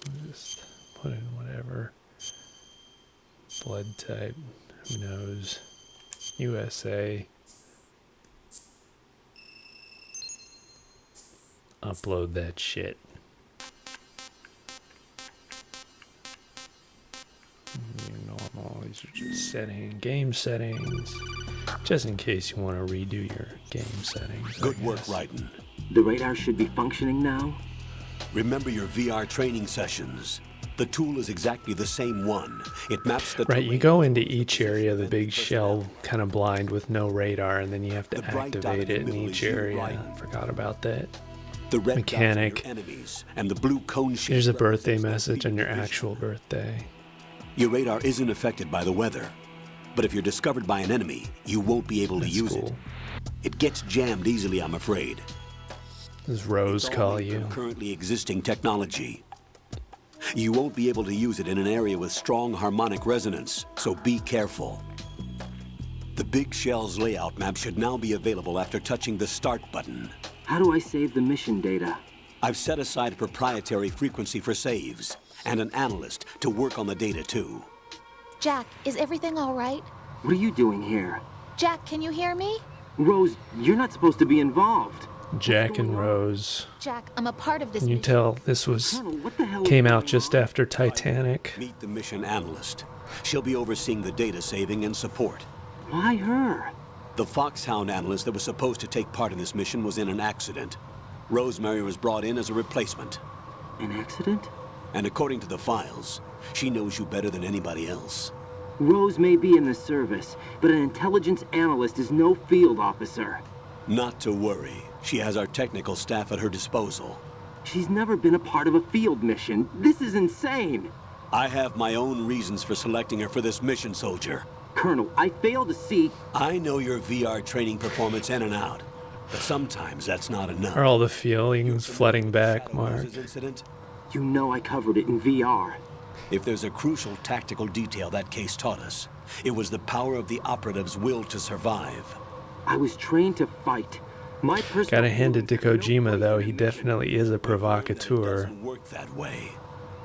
I'll just put in whatever. Blood type, who knows? USA. Upload that shit. Normal, these are just game settings. Just in case you want to redo your game settings. Good work, Raiden. The radar should be functioning now? Remember your VR training sessions. The tool is exactly the same one. It maps the right, you go into each area of the big shell kind of blind with no radar, and then you have to activate it in each area. I forgot about that. The red mechanic. Enemies, and the blue cone shape. Here's a birthday message on your actual birthday. Your radar isn't affected by the weather, but if you're discovered by an enemy, you won't be able to use it. It gets jammed easily, I'm afraid. Does Rose call you? Currently existing technology. You won't be able to use it in an area with strong harmonic resonance, so be careful. The big shell's layout map should now be available after touching the start button. How do I save the mission data? I've set aside a proprietary frequency for saves, and an analyst to work on the data too. Jack, is everything all right? What are you doing here? Jack, can you hear me? Rose, you're not supposed to be involved. Jack and Rose. Jack, I'm a part of this Can you tell this was came out just after Titanic? Meet the mission analyst. She'll be overseeing the data saving and support. Why her? The Foxhound analyst that was supposed to take part in this mission was in an accident. Rosemary was brought in as a replacement. An accident? And according to the files, she knows you better than anybody else. Rose may be in the service, but an intelligence analyst is no field officer. Not to worry. She has our technical staff at her disposal. She's never been a part of a field mission. This is insane. I have my own reasons for selecting her for this mission, soldier. Colonel, I fail to see... I know your VR training performance in and out, but sometimes that's not enough. Are all the feelings flooding back, Mark? You know I covered it in VR. If there's a crucial tactical detail that case taught us, it was the power of the operative's will to survive. I was trained to fight. My Gotta hand it to Kojima, though. He definitely is a provocateur. It doesn't work that way.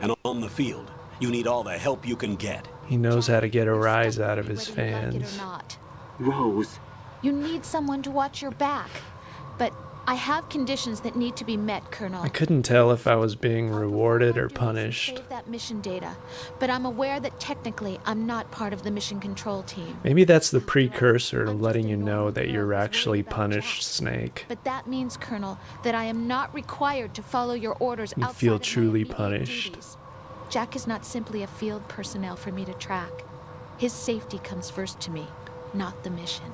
And on the field, you need all the help you can get. He knows how to get a rise out of his fans. Rose. You need someone to watch your back. But I have conditions that need to be met, Colonel. I couldn't tell if I was being rewarded or punished. Save that mission data, but I'm aware that technically I'm not part of the mission control team. Maybe that's the precursor to letting you know that you're actually punished, Snake. But that means, Colonel, that I am not required to follow your orders You outside feel of my truly immediate punished. duties. Jack is not simply a field personnel for me to track. His safety comes first to me, not the mission.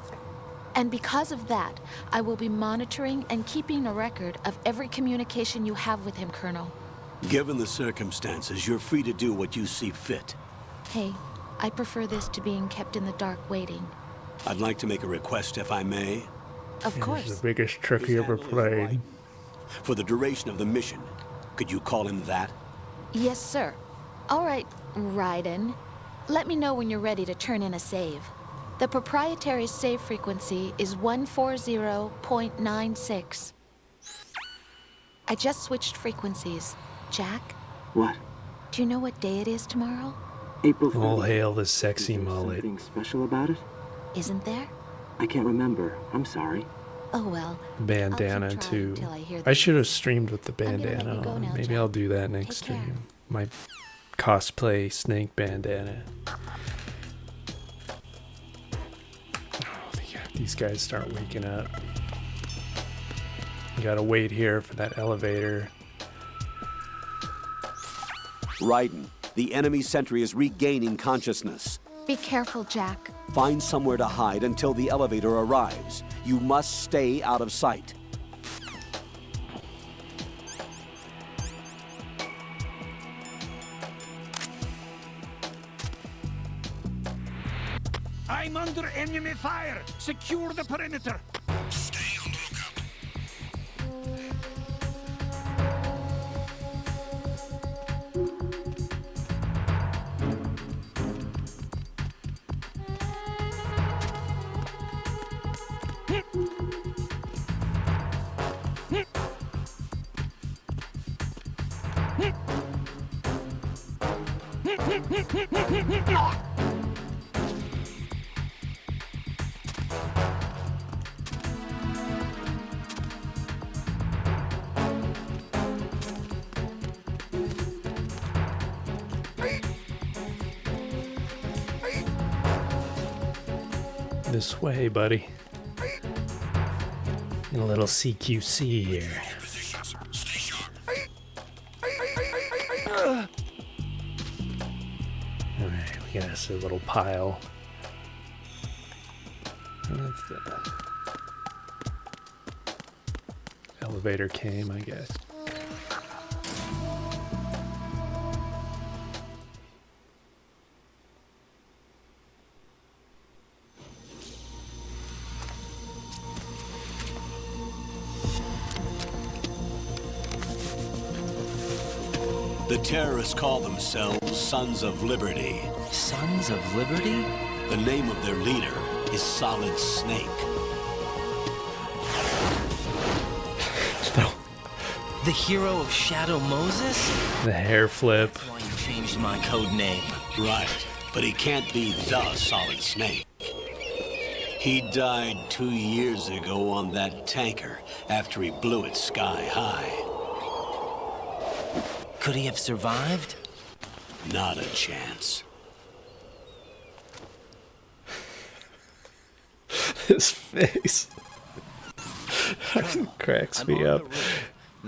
And because of that, I will be monitoring and keeping a record of every communication you have with him, Colonel. Given the circumstances, you're free to do what you see fit. Hey, I prefer this to being kept in the dark waiting. I'd like to make a request, if I may. Of course. This is the biggest trick you ever played. For the duration of the mission, could you call him that? Yes, sir. All right, Raiden. Let me know when you're ready to turn in a save. The proprietary save frequency is 140.96. I just switched frequencies. Jack? What? Do you know what day it is tomorrow? April 30th. All hail the sexy Is there mullet. something special about it? Isn't there? I can't remember. I'm sorry. Oh well. Bandana I'll keep too. trying till I hear I should have streamed with the I'm gonna let bandana you go on. now, Maybe Jack. I'll do that next Take care. stream. My cosplay snake bandana. Oh, these guys start waking up. You gotta wait here for that elevator. Raiden, the enemy sentry is regaining consciousness. Be careful, Jack. Find somewhere to hide until the elevator arrives. You must stay out of sight. I'm under enemy fire. Secure the perimeter. Stay on the lookout. This way, buddy. A little CQC here. Alright, we got us a little pile. That's the elevator came, I guess. The terrorists call themselves Sons of Liberty. Sons of Liberty? The name of their leader is Solid Snake. The hero of Shadow Moses? The hair flip. That's why you changed my code name. Right, but he can't be the Solid Snake. He died 2 years ago on that tanker after he blew it sky high. Could he have survived? Not a chance. His face. Cracks me up.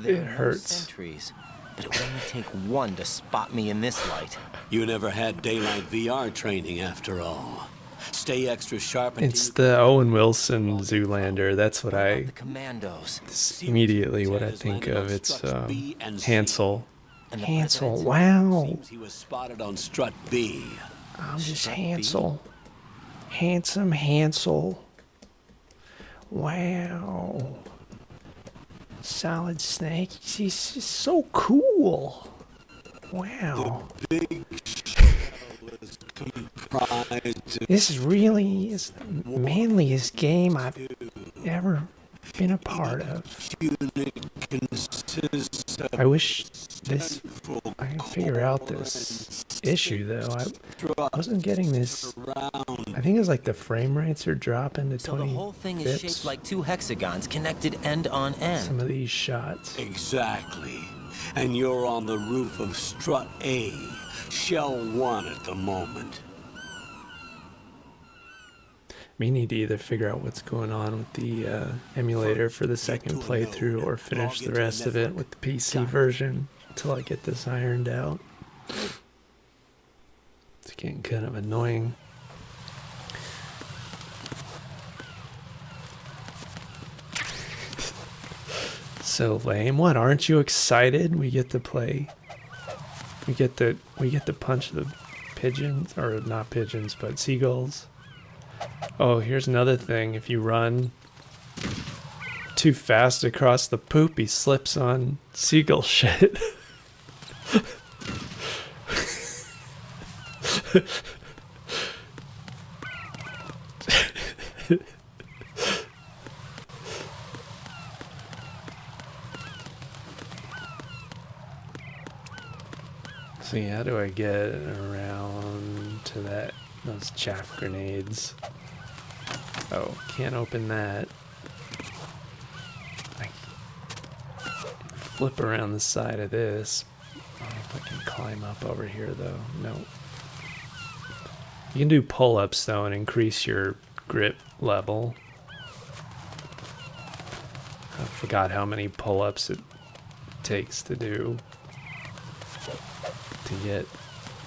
It hurts. Sentries, but it would only take one to spot me in this light. You never had daylight VR training after all. Stay extra sharp until It's the Owen Wilson Zoolander. That's what I. Commandos. It's immediately what I think of. It's Hansel. And the Hansel. president's- Wow. Seems he was spotted on Strut B. I'm just Hansel. Handsome Hansel. Wow. Solid Snake. He's just so cool. Wow. This is really is the manliest game I've ever been a part of. I wish this. I could figure out this issue though. I wasn't getting this. I think it's like the frame rates are dropping to So 20 the whole thing is bits. shaped like two hexagons connected end on end. Some of these shots. Exactly. And you're on the roof of Strut A, Shell 1 at the moment. We need to either figure out what's going on with the emulator for the second playthrough or finish the rest of it with the PC version until I get this ironed out. It's getting kind of annoying. So lame. What, aren't you excited? We get to play. We get to punch the pigeons, or not pigeons, but seagulls. Oh, here's another thing. If you run too fast across the poop, he slips on seagull shit. See, how do I get around to those chaff grenades? Oh, can't open that. I flip around the side of this. I don't know if I can climb up over here though. No. You can do pull-ups though and increase your grip level. I forgot how many pull-ups it takes to do to get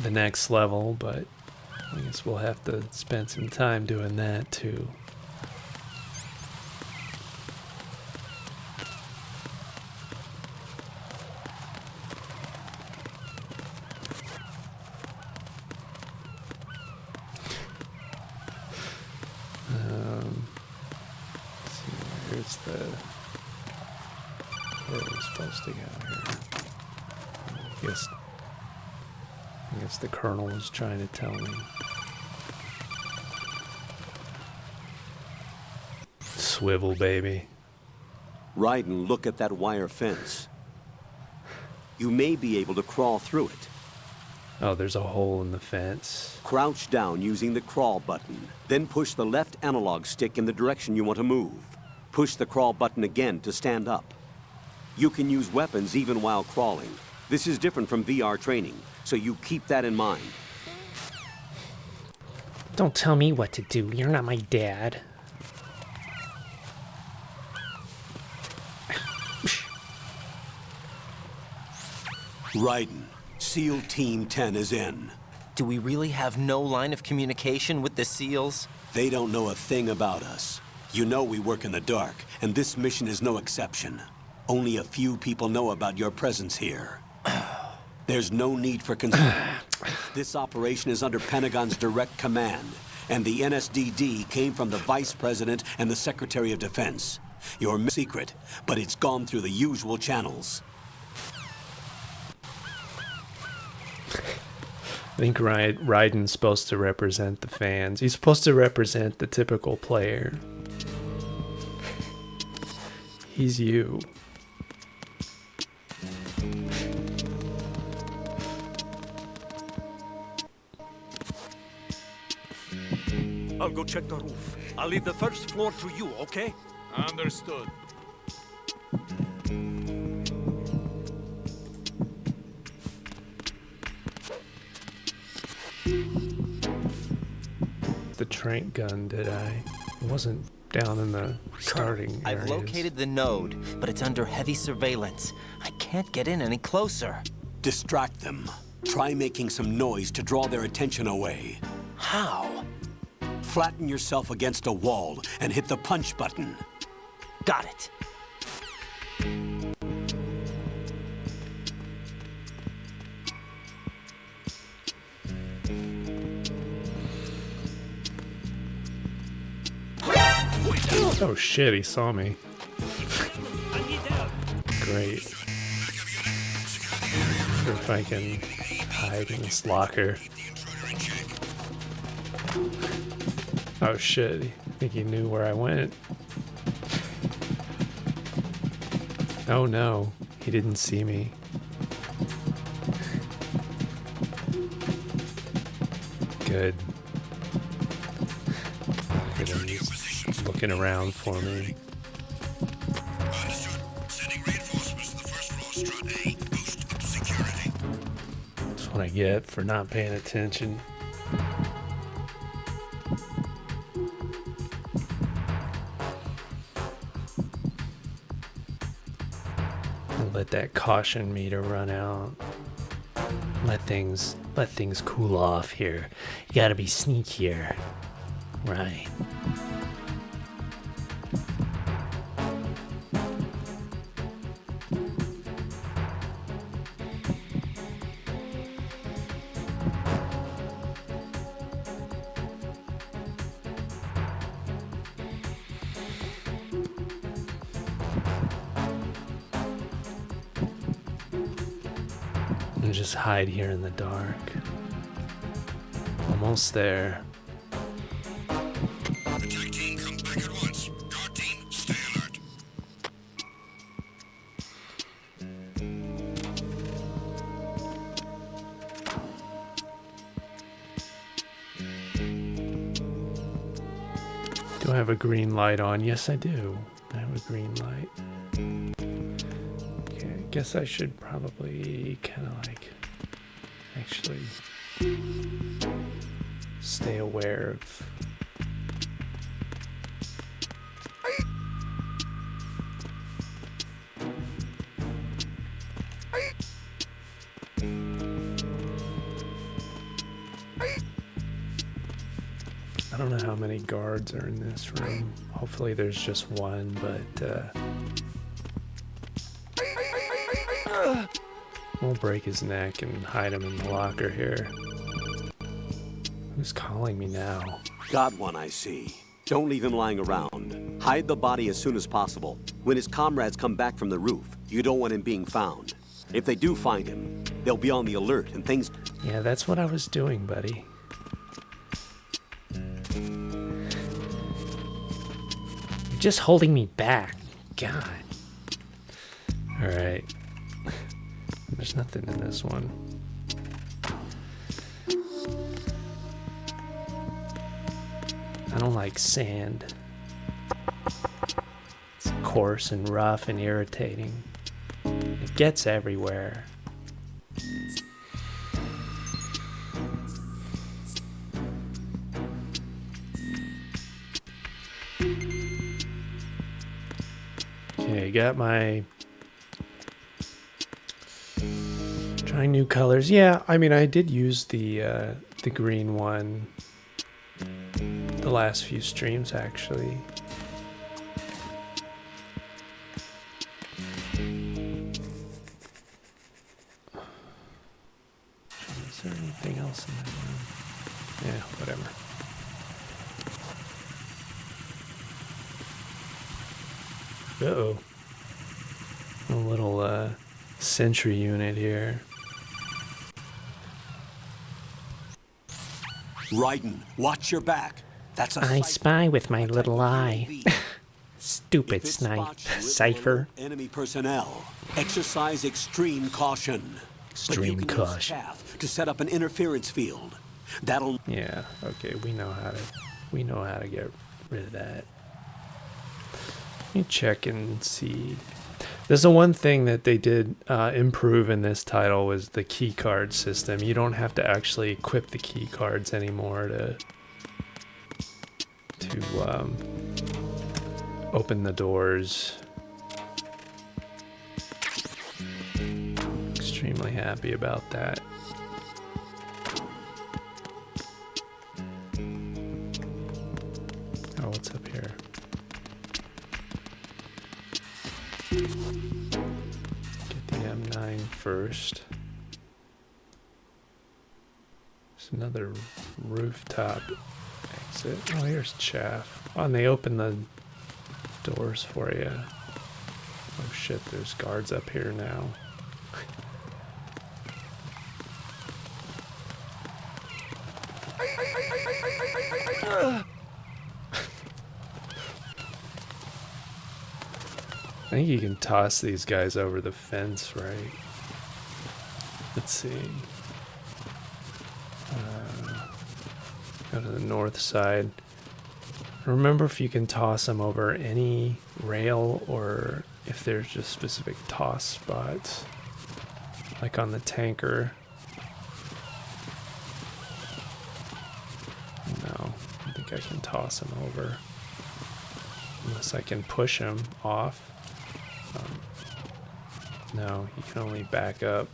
the next level, but I guess we'll have to spend some time doing that too. Let's see, where's where are we supposed to go here? I guess the colonel was trying to tell me. Swivel, baby. Raiden, look at that wire fence. You may be able to crawl through it. Oh, there's a hole in the fence. Crouch down using the crawl button. Then push the left analog stick in the direction you want to move. Push the crawl button again to stand up. You can use weapons even while crawling. This is different from VR training, so you keep that in mind. Don't tell me what to do. You're not my dad. Raiden, SEAL Team 10 is in. Do we really have no line of communication with the SEALs? They don't know a thing about us. You know we work in the dark, and this mission is no exception. Only a few people know about your presence here. There's no need for concern. This operation is under Pentagon's direct command, and the NSDD came from the Vice President and the Secretary of Defense. Your secret, but it's gone through the usual channels. I think Raiden's supposed to represent the fans. He's supposed to represent the typical player. He's you. I'll go check the roof. I'll leave the first floor to you, okay? Understood. The trank gun, did I? It wasn't down in the starting areas. I've located the node, but it's under heavy surveillance. I can't get in any closer. Distract them. Try making some noise to draw their attention away. How? Flatten yourself against a wall and hit the punch button. Got it. Oh shit, he saw me. Great. Wonder if I can hide in this locker. Oh shit, I think he knew where I went. Oh no, he didn't see me. Good. Good, he's looking around for me. That's what I get for not paying attention. Let that caution meter run out. Let things cool off here. You gotta be sneakier. Right. And just hide here in the dark. Almost there. Attack team, come back at once. Guard team, stay alert. Do I have a green light on? Yes, I do. I have a green light. Okay, I guess I should probably kind of like actually stay aware of. I don't know how many guards are in this room. Hopefully there's just one, but we'll break his neck and hide him in the locker here. Who's calling me now? Got one, I see. Don't leave him lying around. Hide the body as soon as possible. When his comrades come back from the roof, you don't want him being found. If they do find him, they'll be on the alert and things... Yeah, that's what I was doing, buddy. You're just holding me back. God. Alright. There's nothing in this one. I don't like sand. It's coarse and rough and irritating. It gets everywhere. Okay, got my... Trying new colors. Yeah, I mean, I did use the green one the last few streams, actually. Is there anything else in that room? Yeah, whatever. Uh-oh. A little sentry unit here. Raiden, watch your back. That's a I spy with my little eye. Stupid cipher. Enemy personnel. Exercise extreme caution. Extreme caution. To set up an interference field. That'll... Yeah, okay, we know how to get rid of that. Let me check and see. There's the one thing that they did improve in this title was the key card system. You don't have to actually equip the key cards anymore to open the doors. Extremely happy about that. Oh, what's up here? Get the M9 first. There's another rooftop exit. Oh, here's chaff. Oh, and they open the doors for you. Oh shit, there's guards up here now. I think you can toss these guys over the fence, right? Let's see. Go to the north side. Remember if you can toss them over any rail or if there's just specific toss spots. Like on the tanker. No, I think I can toss them over. Unless I can push them off. No, you can only back up.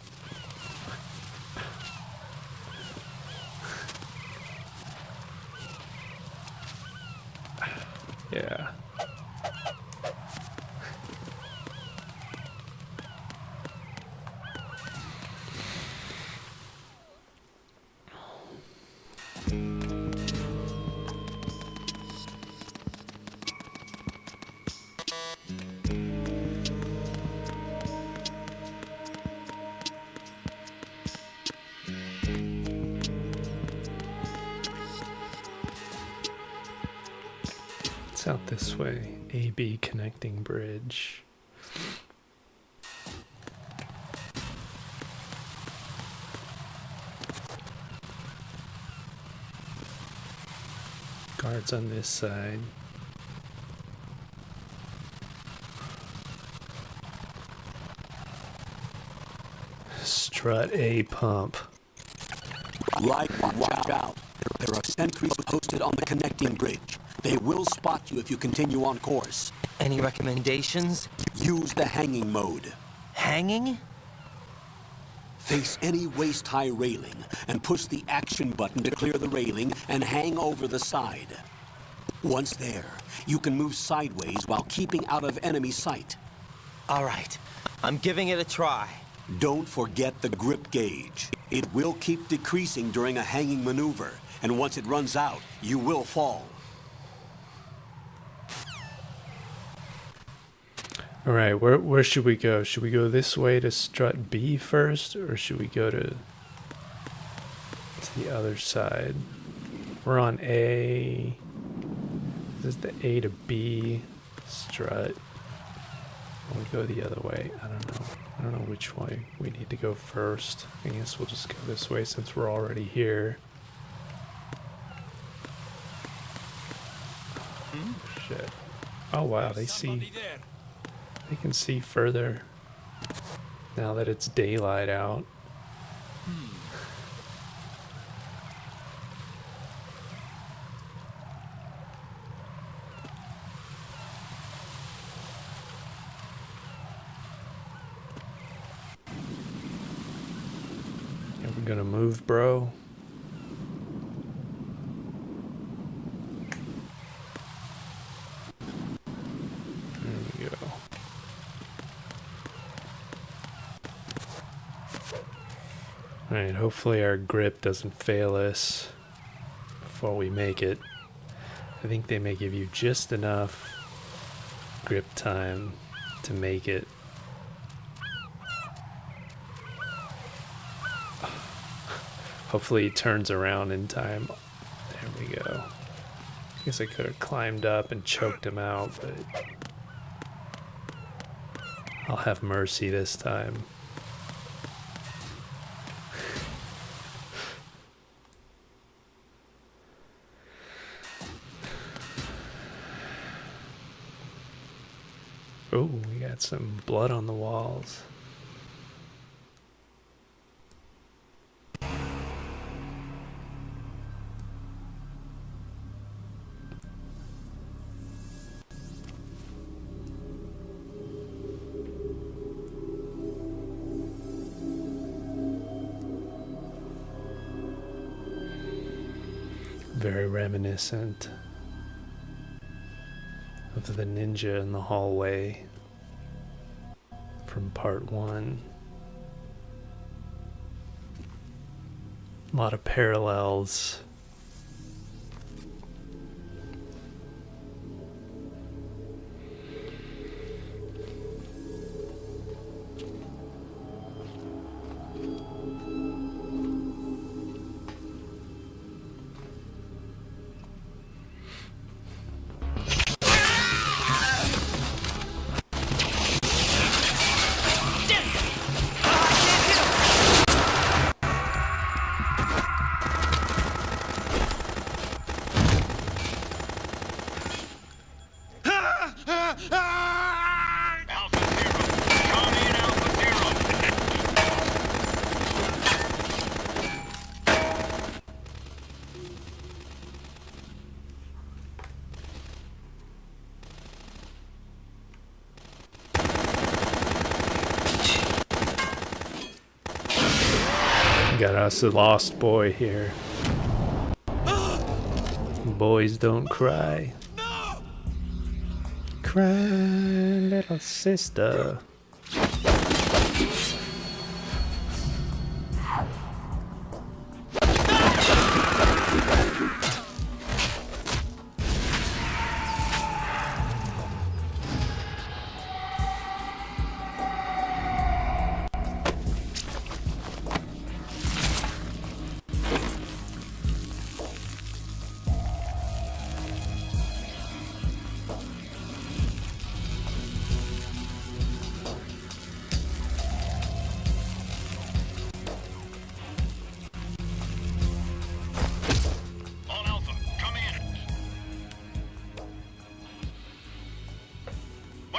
Yeah. It's out this way. AB connecting bridge. Guards on this side. Strut A pump. Right, watch out. There are sentries posted on the connecting bridge. They will spot you if you continue on course. Any recommendations? Use the hanging mode. Hanging? Face any waist-high railing and push the action button to clear the railing and hang over the side. Once there, you can move sideways while keeping out of enemy sight. All right, I'm giving it a try. Don't forget the grip gauge. It will keep decreasing during a hanging maneuver, and once it runs out, you will fall. All right, where should we go? Should we go this way to strut B first, or should we go to the other side? We're on A. This is the A to B strut. We'll go the other way. I don't know which way we need to go first. I guess we'll just go this way since we're already here. Shit. Oh wow, they see. They can see further now that it's daylight out. Yeah, we're gonna move, bro. There we go. Alright, hopefully our grip doesn't fail us before we make it. I think they may give you just enough grip time to make it. Hopefully he turns around in time. There we go. I guess I could have climbed up and choked him out, but I'll have mercy this time. Oh, we got some blood on the walls. Very reminiscent of the ninja in the hallway from part 1. A lot of parallels. Got us a lost boy here. Boys don't cry. Cry, little sister.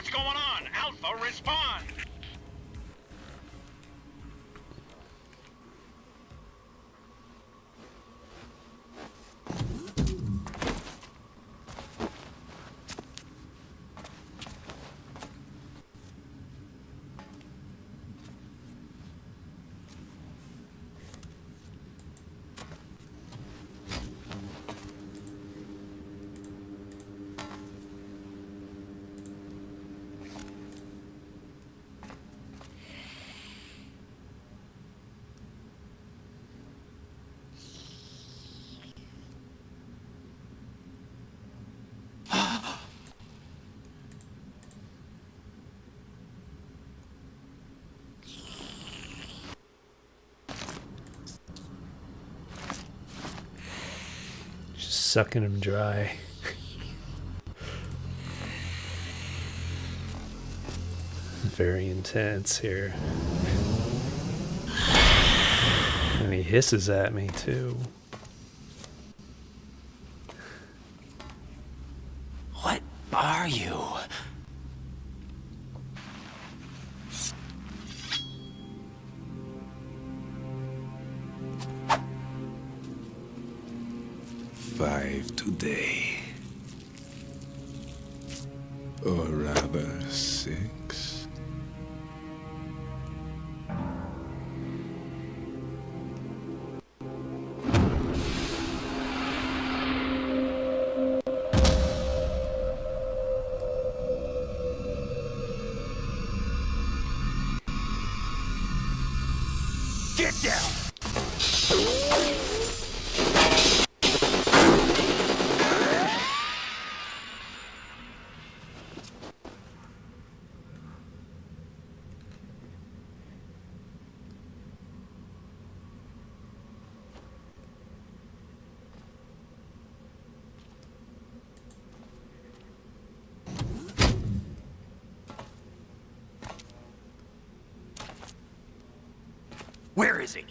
What's going on? Alpha, respond! Just sucking him dry. Very intense here. And he hisses at me too. What are you? Five today. Or rather, 6. Get down! Where is he?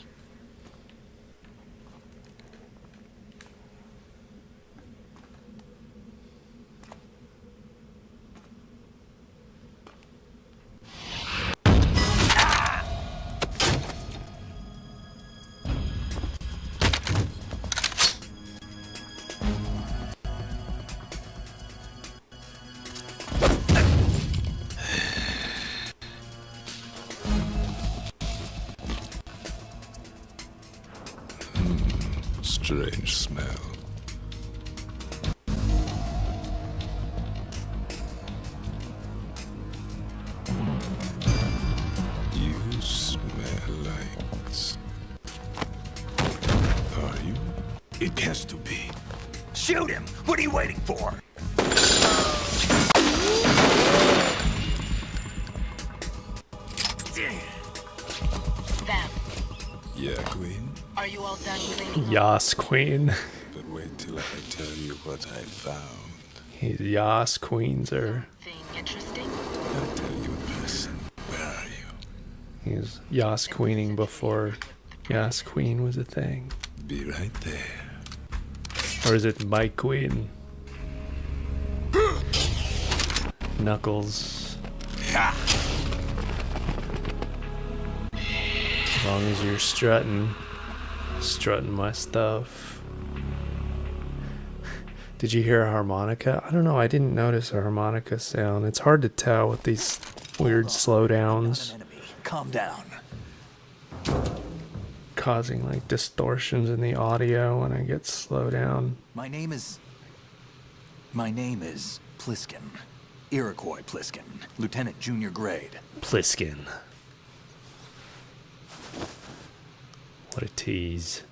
Strange smell. You smell like... Are you? It has to be. Shoot him! What are you waiting for? Them. Yeah, Queen? Are you all done cleaning? Yas Queen. But wait till I tell you what I found. He's Yas Queenser. Interesting. I'll tell you in person. Where are you? He's Yas Queening before Yas Queen was a thing. Be right there. Or is it Mike Queen? Knuckles. As long as you're strutting my stuff. Did you hear a harmonica? I don't know, I didn't notice a harmonica sound. It's hard to tell with these weird slowdowns. Calm down. Causing like distortions in the audio when I get slow down. My name is Pliskin. Iroquois Pliskin. Lieutenant Junior Grade. Pliskin. What a tease.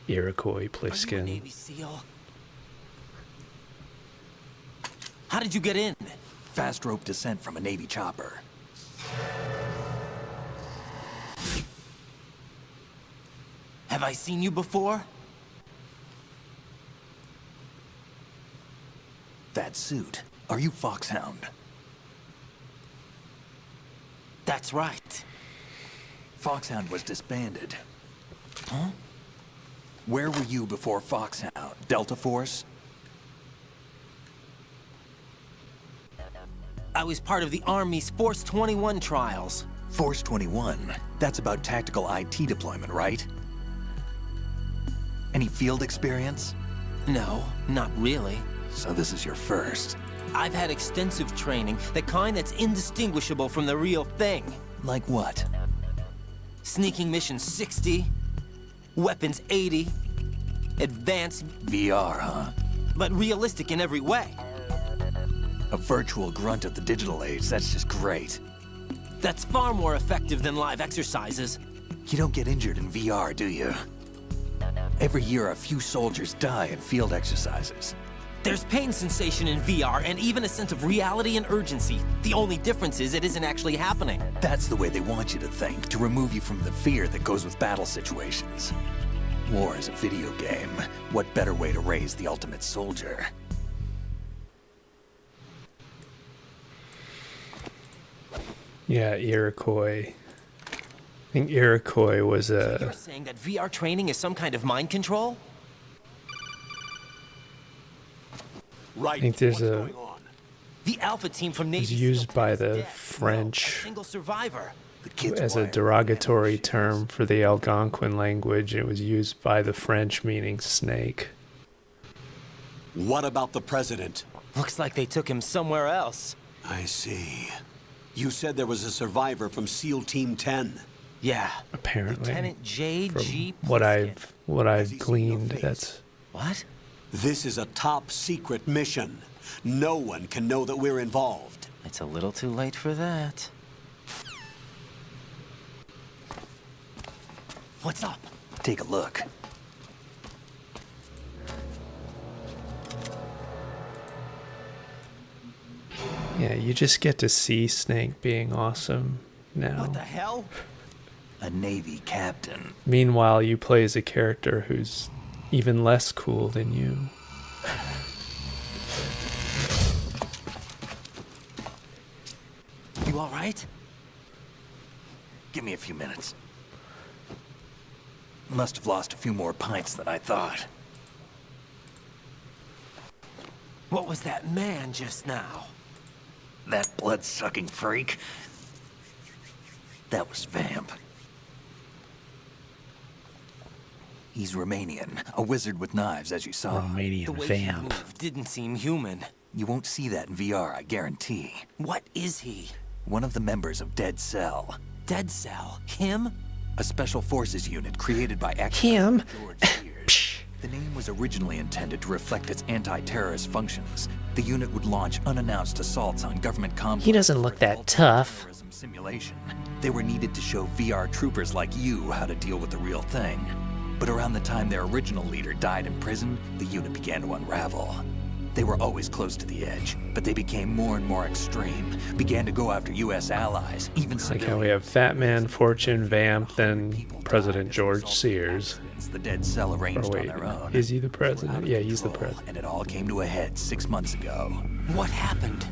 Iroquois Pliskin. Navy SEAL? How did you get in? Fast rope descent from a Navy chopper. Have I seen you before? That suit. Are you Foxhound? That's right. Foxhound was disbanded. Huh? Where were you before Foxhound? Delta Force? I was part of the Army's Force 21 trials. Force 21? That's about tactical IT deployment, right? Any field experience? No, not really. So this is your first. I've had extensive training, the kind that's indistinguishable from the real thing. Like what? Sneaking mission 60, weapons 80, advanced... VR, huh? But realistic in every way. A virtual grunt of the digital age, that's just great. That's far more effective than live exercises. You don't get injured in VR, do you? Every year, a few soldiers die in field exercises. There's pain sensation in VR and even a sense of reality and urgency. The only difference is it isn't actually happening. That's the way they want you to think, to remove you from the fear that goes with battle situations. War is a video game. What better way to raise the ultimate soldier? Yeah, Iroquois. I think Iroquois was a... You're saying that VR training is some kind of mind control? I think there's a... The Alpha team from Navy was used by the dead. French No, a single survivor. as a derogatory term for the Algonquin language. It was used by the French meaning snake. What about the president? Looks like they took him somewhere else. I see. You said there was a survivor from SEAL Team 10. Yeah. Apparently. Lieutenant J.G. From what I've gleaned, that's... What? This is a top secret mission. No one can know that we're involved. It's a little too late for that. What's up? Take a look. Yeah, you just get to see Snake being awesome now. What the hell? A Navy captain. Meanwhile, you play as a character who's even less cool than you. You all right? Give me a few minutes. Must have lost a few more pints than I thought. What was that man just now? That blood-sucking freak? That was Vamp. He's Romanian, a wizard with knives, as you saw. Romanian The way vamp. he moved didn't seem human. You won't see that in VR, I guarantee. What is he? One of the members of Dead Cell. Dead Cell? Him? A special forces unit created by Akira Him? George Sears. The name was originally intended to reflect its anti-terrorist functions. The unit would launch unannounced assaults on government complexes. He doesn't look that tough. Terrorism simulation. They were needed to show VR troopers like you how to deal with the real thing. But around the time their original leader died in prison, the unit began to unravel. They were always close to the edge, but they became more and more extreme, began to go after U.S. allies, even Like how we have Fat Man, Fortune, Vamp, then President George Sears. The Dead Cell arranged Or on wait, their own. is he the president? Yeah, he's the Control, president. And it all came to a head 6 months ago. What happened?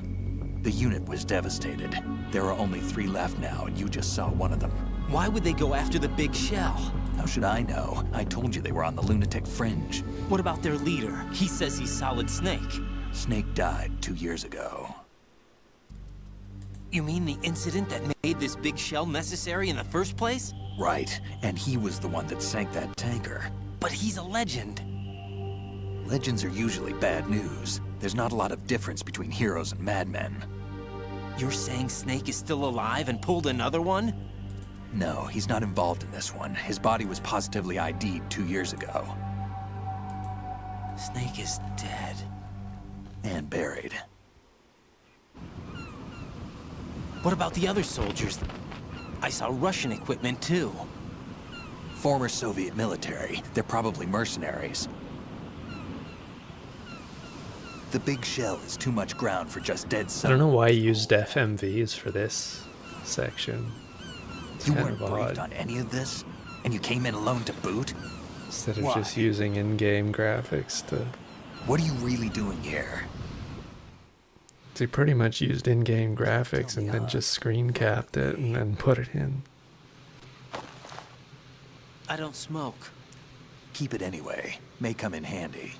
The unit was devastated. There are only 3 left now, and you just saw one of them. Why would they go after the big shell? How should I know? I told you they were on the lunatic fringe. What about their leader? He says he's Solid Snake. Snake died 2 years ago. You mean the incident that made this big shell necessary in the first place? Right, and he was the one that sank that tanker. But he's a legend. Legends are usually bad news. There's not a lot of difference between heroes and madmen. You're saying Snake is still alive and pulled another one? No, he's not involved in this one. His body was positively ID'd 2 years ago. Snake is dead. And buried. What about the other soldiers? I saw Russian equipment too. Former Soviet military. They're probably mercenaries. The big shell is too much ground for just Dead I Cell. don't know why you used FMVs for this section. It's You kind weren't of briefed odd. on any of this? And you came in alone to boot? Instead of Why? just using in-game graphics to... What are you really doing here? They pretty much used in-game graphics and then just screen capped it and then put it in. I don't smoke. Keep it anyway. May come in handy.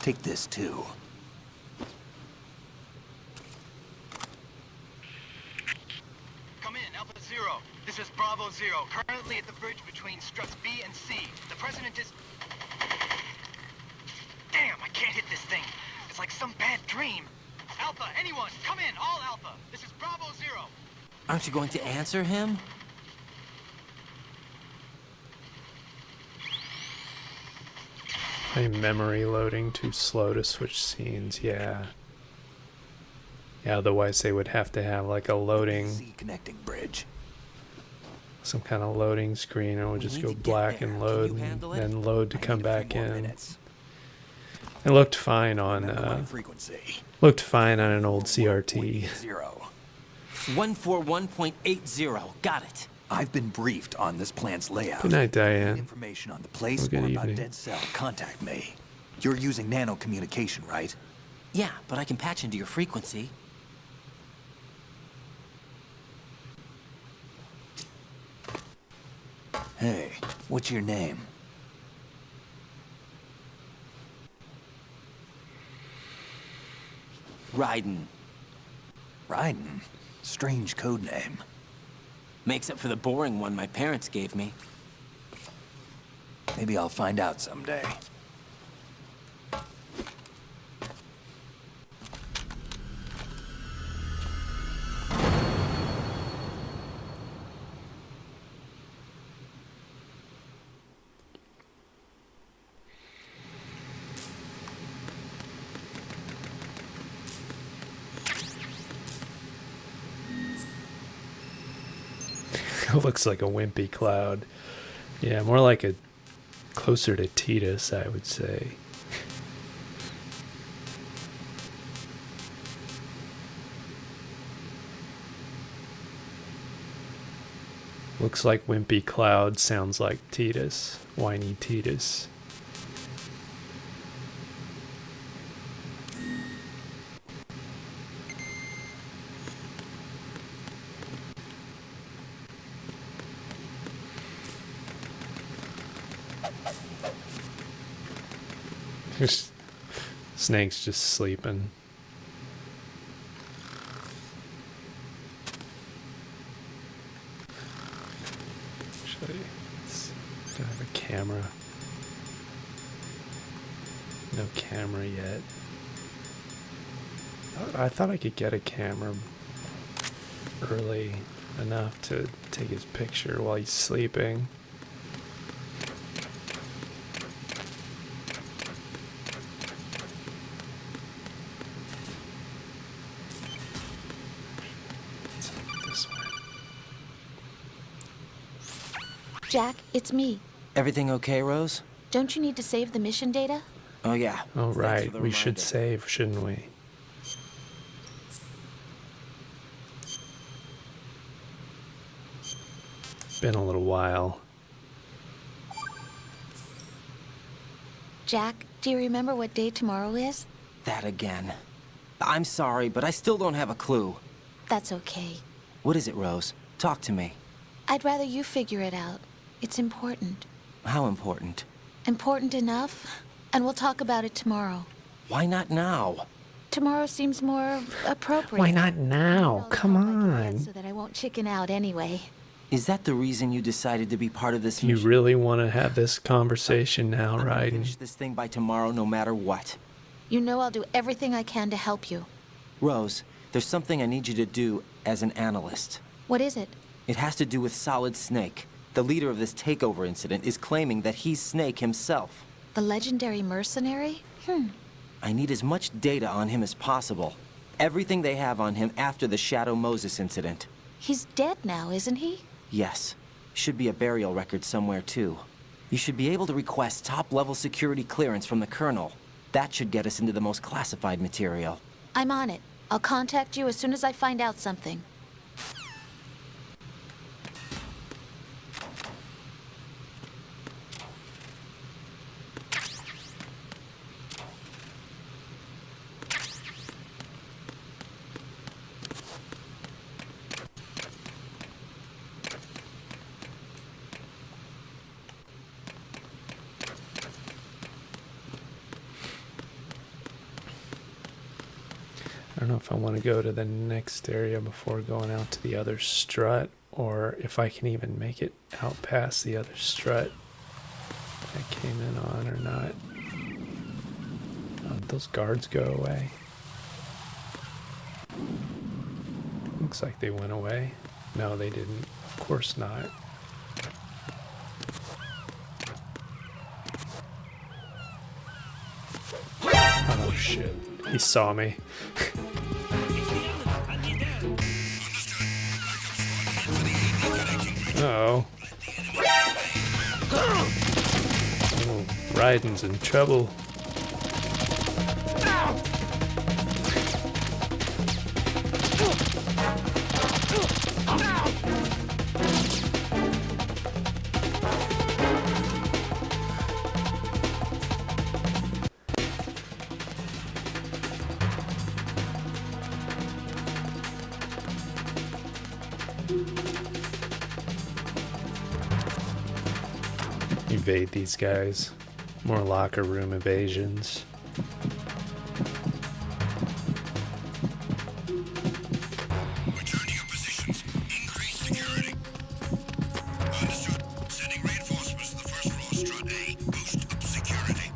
Take this too. Come in, Alpha Zero. This is Bravo Zero, currently at the bridge between struts B and C. The President is... Damn, I can't hit this thing. It's like some bad dream. Alpha, anyone, come in, all Alpha. This is Bravo Zero. Aren't you going to answer him? My memory loading too slow to switch scenes, yeah. Yeah, otherwise they would have to have like a loading... connecting bridge. Some kind of loading screen, and it would just go black and load, and then load to come back in. It looked fine on looked fine on an old CRT. 141.80. Got it. I've been briefed on this plant's layout. Good night, Diane. Information on the place Well, good or about evening. dead cell, contact me. You're using nano communication, right? Yeah, but I can patch into your frequency. Hey, what's your name? Raiden. Raiden? Strange code name. Makes up for the boring one my parents gave me. Maybe I'll find out someday. It looks like a wimpy cloud. Yeah, more like a closer to Titus, I would say. Looks like wimpy cloud, sounds like Titus, whiny Titus. Snake's just sleeping. Don't have a camera. No camera yet. I thought I could get a camera early enough to take his picture while he's sleeping. Jack, it's me. Everything okay, Rose? Don't you need to save the mission data? Oh, yeah. Oh, Thanks right. for the We should reminder. save, shouldn't we? Been a little while. Jack, do you remember what day tomorrow is? That again. I'm sorry, but I still don't have a clue. That's okay. What is it, Rose? Talk to me. I'd rather you figure it out. It's important. How important? Important enough? And we'll talk about it tomorrow. Why not now? Tomorrow seems more appropriate. Why not now? Come on. So that I won't chicken out anyway. Is that the reason you decided to be part of this Do you mission? really want to have this conversation now, I'm gonna Raiden? finish this thing by tomorrow, no matter what. You know I'll do everything I can to help you. Rose, there's something I need you to do as an analyst. What is it? It has to do with Solid Snake. The leader of this takeover incident is claiming that he's Snake himself. The legendary mercenary? I need as much data on him as possible. Everything they have on him after the Shadow Moses incident. He's dead now, isn't he? Yes. Should be a burial record somewhere, too. You should be able to request top-level security clearance from the Colonel. That should get us into the most classified material. I'm on it. I'll contact you as soon as I find out something. I don't know if I want to go to the next area before going out to the other strut, or if I can even make it out past the other strut I came in on or not. Did those guards go away? Looks like they went away. No, they didn't. Of course not. Oh shit. He saw me. Uh-oh. Oh, Raiden's in trouble. Evade these guys. More locker room evasions. Return to your positions. Increase security. Understood. Sending reinforcements to the first floor, strut A. Boost up security.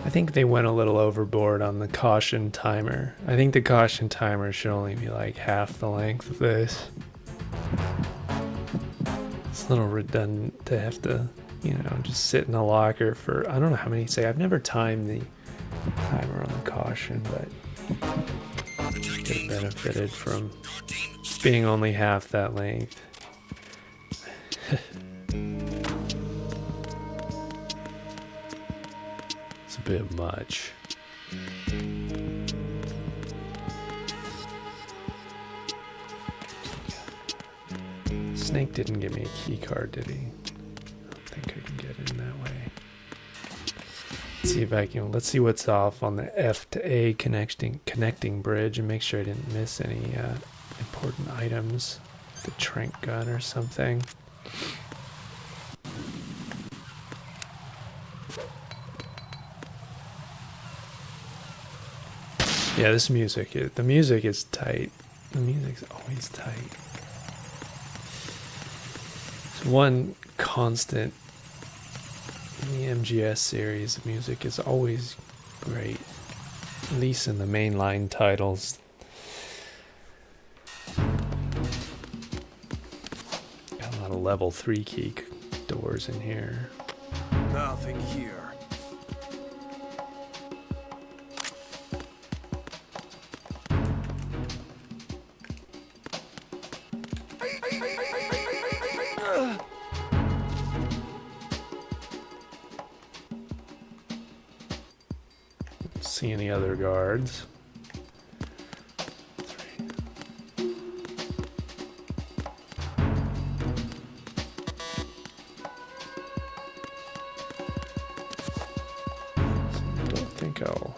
I think they went a little overboard on the caution timer. I think the caution timer should only be like half the length of this. It's a little redundant to have to, you know, just sit in a locker for, I don't know how many say. I've never timed the timer on the caution, but could have benefited from being only half that length. It's a bit much. Snake didn't give me a key card, did he? I don't think I can get in that way. Let's see if I can. Let's see what's off on the F to A connecting bridge and make sure I didn't miss any important items. The trank gun or something. Yeah, this music, the music is tight. The music's always tight. It's one constant in the MGS series. The music is always great, at least in the mainline titles. Got a lot of level 3 key doors in here. Nothing here. See any other guards? I don't think I'll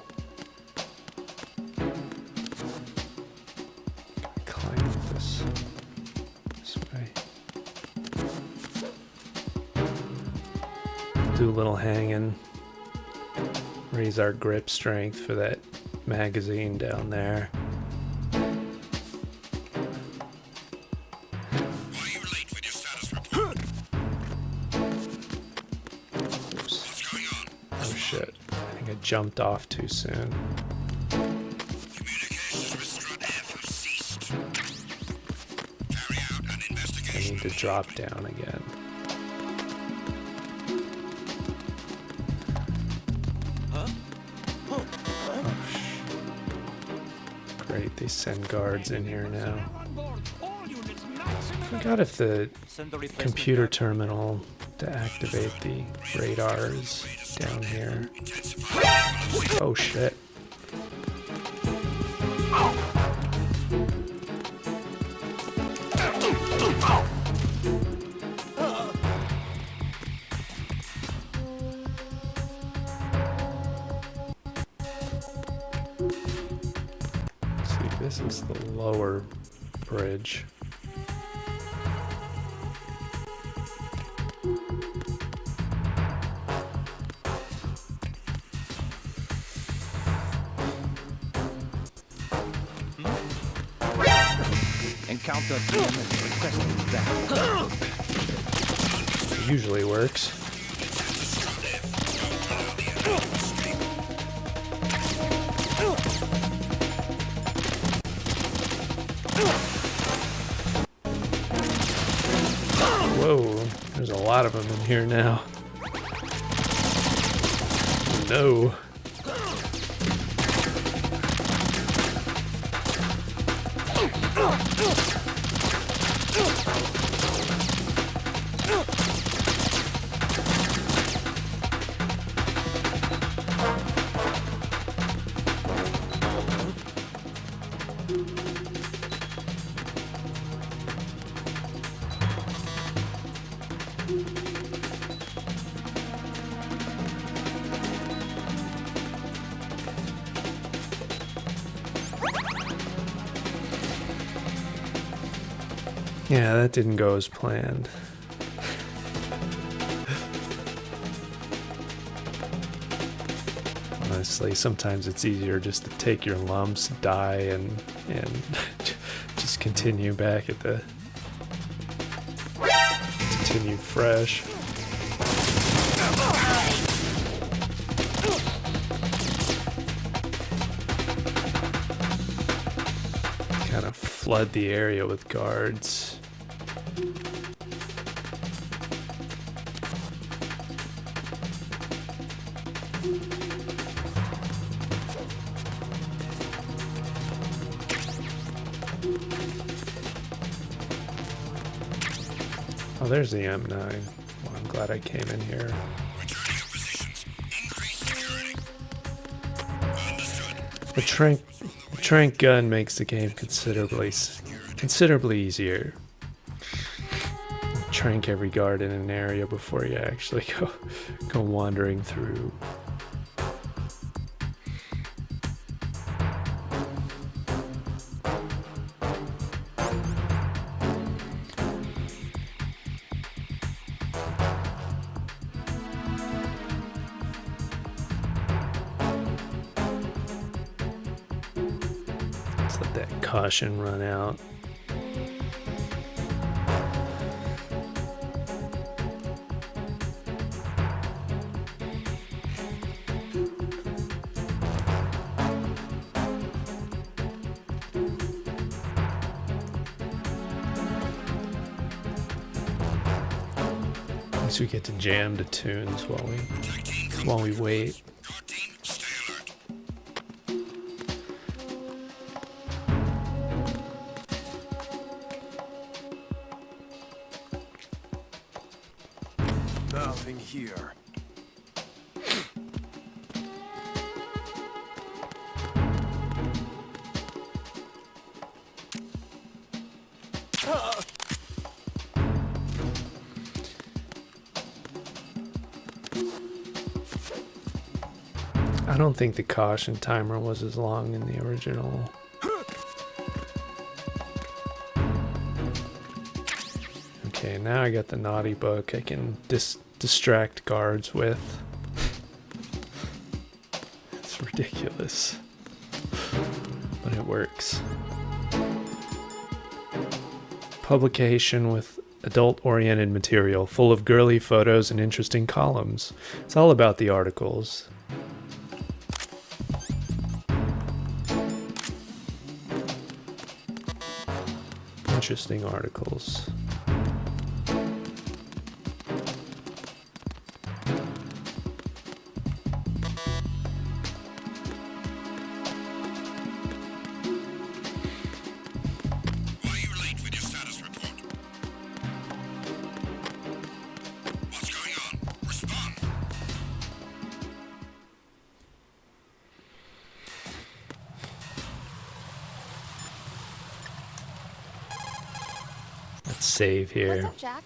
climb up this way. Do a little hanging. Raise our grip strength for that magazine down there. Oops. Oh shit. I think I jumped off too soon. I need to drop down again. Great, they send guards in here now. I forgot if the computer terminal to activate the radar is down here. Oh shit. See, this is the lower bridge. Encounter TMS requesting that. It usually works. Whoa, there's a lot of them in here now. No. Yeah, that didn't go as planned. Honestly, sometimes it's easier just to take your lumps, die, and just continue back at the continue fresh. Kind of flood the area with guards. Oh, there's the M9. Well, I'm glad I came in here. The trank gun makes the game considerably easier. Trank every guard in an area before you actually go wandering through. Caution run out. At least we get to jam to tunes while we wait. Nothing here. I don't think the caution timer was as long in the original. Okay, now I got the naughty book I can distract guards with. It's ridiculous, but it works. Publication with adult-oriented material, full of girly photos and interesting columns. It's all about the articles. Interesting articles. Let's save here. What's up, Jack?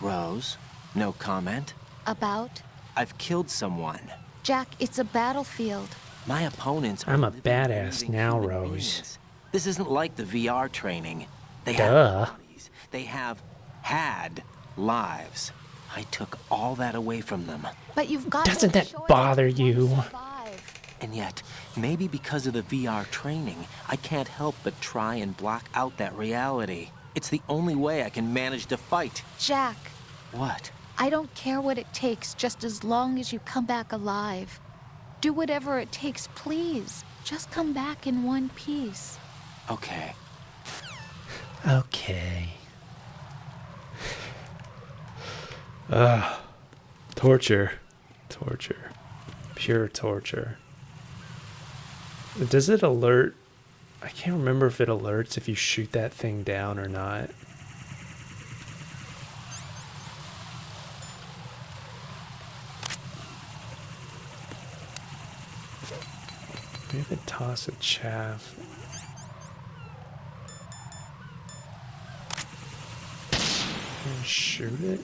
Rose, no comment? About? I've killed someone. Jack, it's a battlefield. My opponents are I'm a living, badass breathing now, human Rose. beings. This isn't like the VR training. They Duh. have bodies. They have had lives. I took all that away from them. But you've got Doesn't to that show bother everyone you? to survive. And yet, maybe because of the VR training, I can't help but try and block out that reality. It's the only way I can manage to fight. Jack, What? I don't care what it takes, just as long as you come back alive. Do whatever it takes, please. Just come back in one piece. Okay. Okay. Torture. Torture. Pure torture. Does it alert? I can't remember if it alerts if you shoot that thing down or not. Maybe I toss a chaff. And shoot it?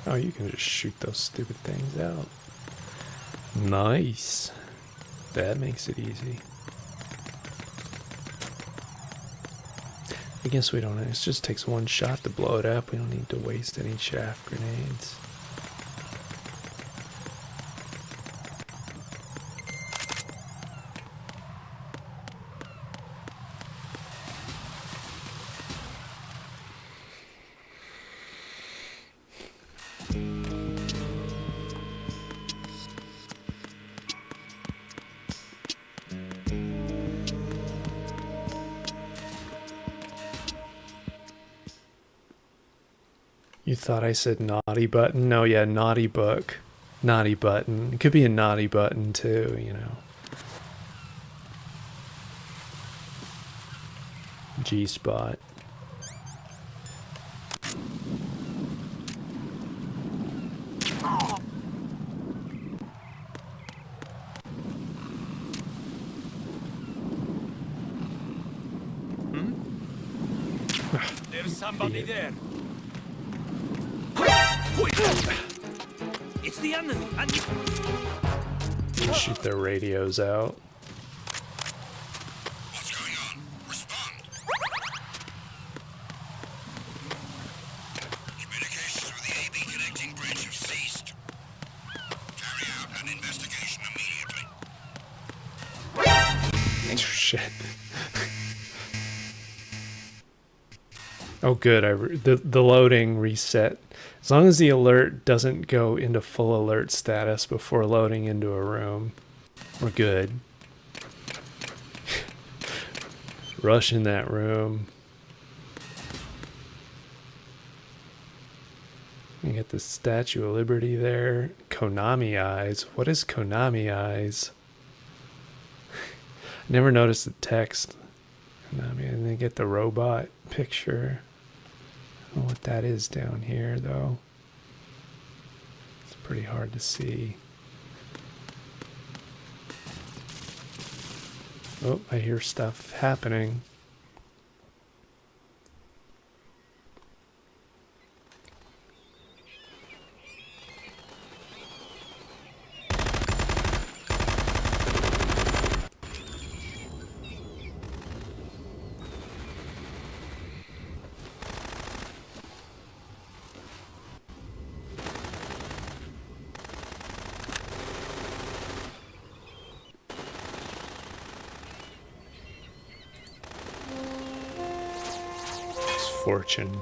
Oh, you can just shoot those stupid things out. Nice. That makes it easy. I guess we don't. It just takes one shot to blow it up. We don't need to waste any chaff grenades. You thought I said naughty button? No, yeah, naughty book. Naughty button. It could be a naughty button too, you know. G-spot. There's somebody there. It's the enemy. Shoot their radios out. What's going on? Respond. Communications with the AB connecting bridge have ceased. Carry out an investigation immediately. Shit. Oh, good. The loading reset. As long as the alert doesn't go into full alert status before loading into a room, we're good. Rush in that room. You get the Statue of Liberty there. Konami eyes. What is Konami eyes? Never noticed the text. Konami, and then get the robot picture. I don't know what that is down here, though. It's pretty hard to see. Oh, I hear stuff happening. Fortune.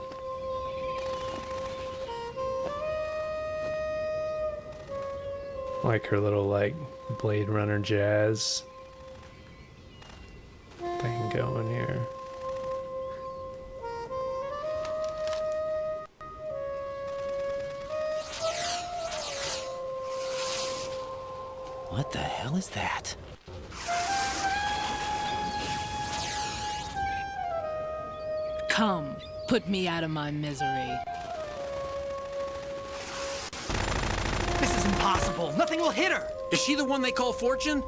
Like her little, like, Blade Runner jazz thing going here. What the hell is that? Come, put me out of my misery. This is impossible. Nothing will hit her. Is she the one they call Fortune?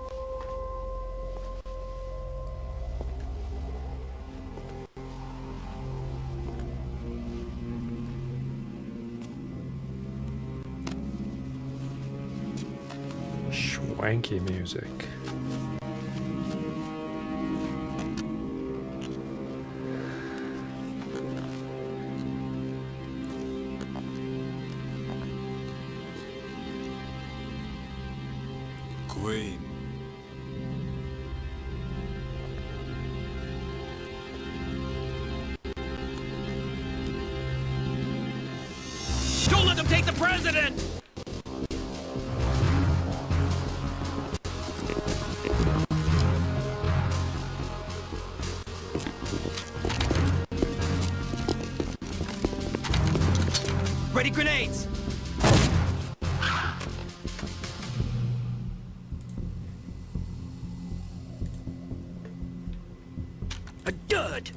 Swanky music. Queen. Don't let them take the president! Ready grenades! A dud!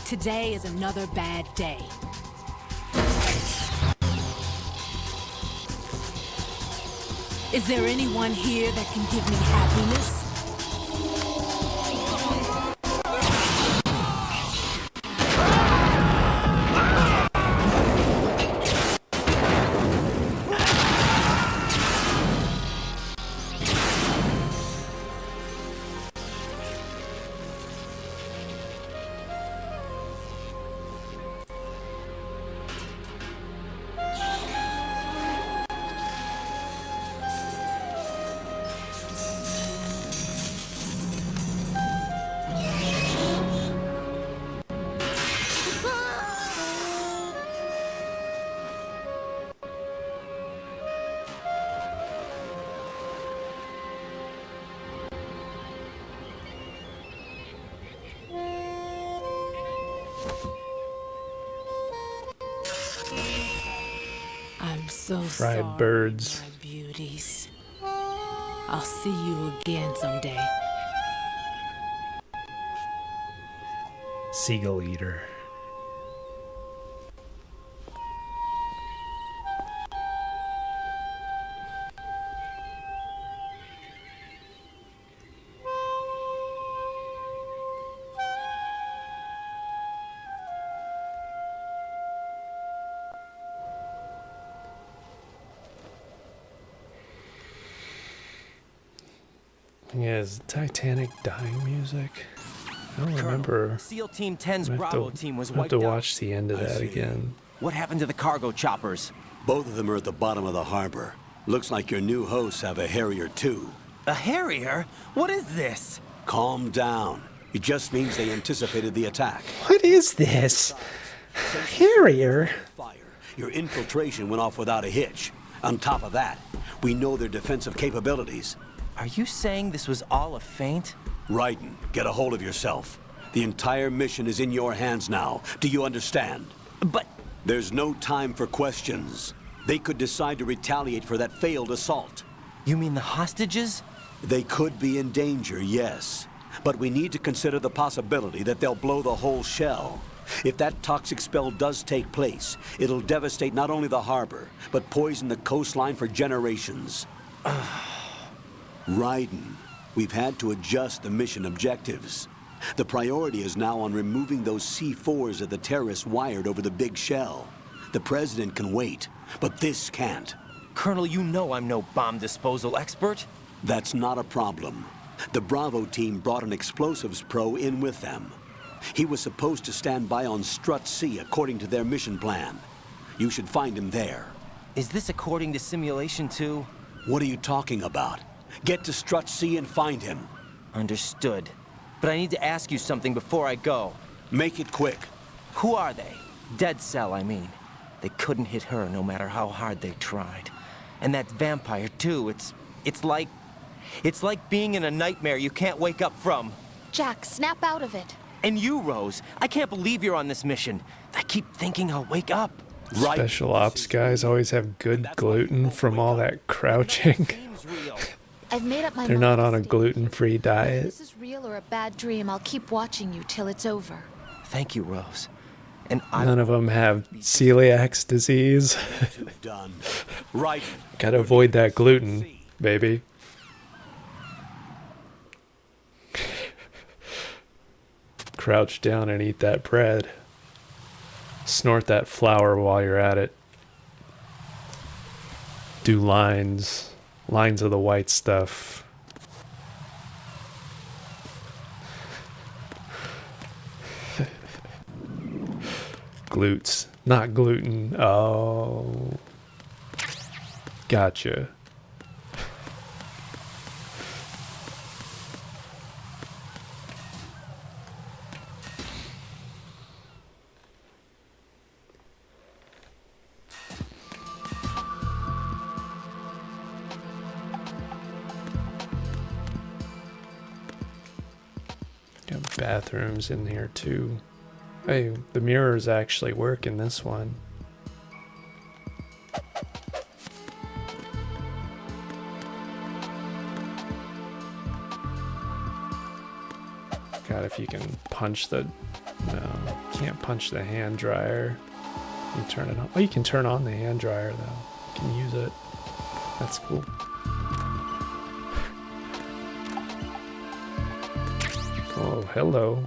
Today is another bad day. Is there anyone here that can give me happiness? I'm so sorry, Fried birds. my beauties. I'll see you again someday. Seagull eater. Yeah, is Titanic dying music? I don't remember. SEAL Team 10's I Bravo team was have wiped to out. watch the end of that again. What happened to the cargo choppers? Both of them are at the bottom of the harbor. Looks like your new hosts have a Harrier too. A Harrier? What is this? Calm down. It just means they anticipated the attack. What is this? Harrier? Your infiltration went off without a hitch. On top of that, we know their defensive capabilities. Are you saying this was all a feint? Raiden, get a hold of yourself. The entire mission is in your hands now. Do you understand? But... There's no time for questions. They could decide to retaliate for that failed assault. You mean the hostages? They could be in danger, yes. But we need to consider the possibility that they'll blow the whole shell. If that toxic spell does take place, it'll devastate not only the harbor, but poison the coastline for generations. Raiden, we've had to adjust the mission objectives. The priority is now on removing those C4s that the terrorists wired over the big shell. The president can wait, but this can't. Colonel, you know I'm no bomb disposal expert. That's not a problem. The Bravo team brought an explosives pro in with them. He was supposed to stand by on Strut C according to their mission plan. You should find him there. Is this according to simulation too? What are you talking about? Get to Strut C and find him. Understood. But I need to ask you something before I go. Make it quick. Who are they? Dead Cell, I mean. They couldn't hit her no matter how hard they tried. And that vampire too, it's like... It's like being in a nightmare you can't wake up from. Jack, snap out of it. And you, Rose, I can't believe you're on this mission. I keep thinking I'll wake up. Special ops guys always have good gluten from all that crouching. I've made up my They're mind. not on a gluten-free If diet. this is real or a bad dream, I'll keep watching you till it's over. Thank you, Rose. And None of them have celiac disease. Done. Right. Gotta avoid that gluten, baby. Crouch down and eat that bread. Snort that flour while you're at it. Do lines of the white stuff. Glutes, not gluten. Oh, gotcha. Got bathrooms in here too. Hey, the mirrors actually work in this one. God, if you can punch the... No, can't punch the hand dryer. You turn it on. Oh, you can turn on the hand dryer though. You can use it. That's cool. Oh, hello.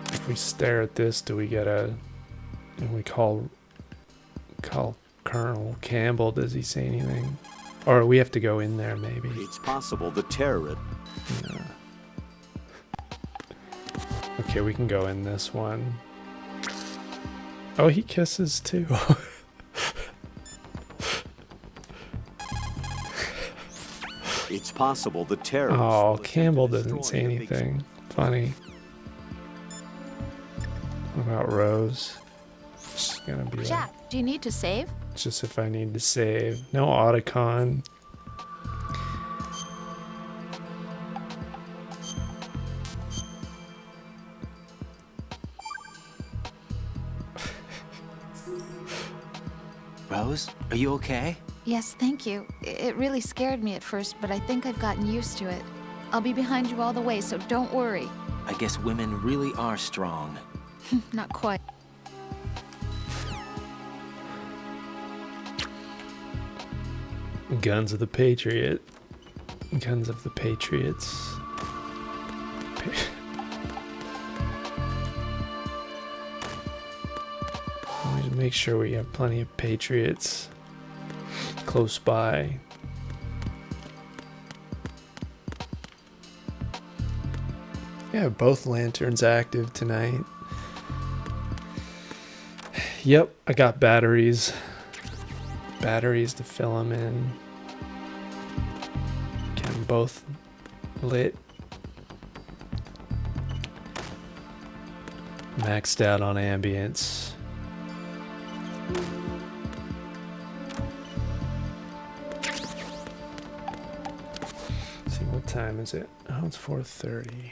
If we stare at this, do we get a... And we call Colonel Campbell, does he say anything? Or we have to go in there, maybe. It's possible the terrorist... Yeah. Okay, we can go in this one. Oh, he kisses too. It's possible the terrorists... Oh, Campbell doesn't say anything. Funny. What about Rose? She's gonna be like... Jack, do you need to save? Just if I need to save. No autocon. Rose, are you okay? Yes, thank you. It really scared me at first, but I think I've gotten used to it. I'll be behind you all the way, so don't worry. I guess women really are strong. Not quite. Guns of the Patriot. Guns of the Patriots. Always make sure we have plenty of Patriots close by. Yeah, both lanterns active tonight. Yep, I got batteries. Batteries to fill them in. Get them both lit. Maxed out on ambience. Let's see, what time is it? Oh, it's 4:30.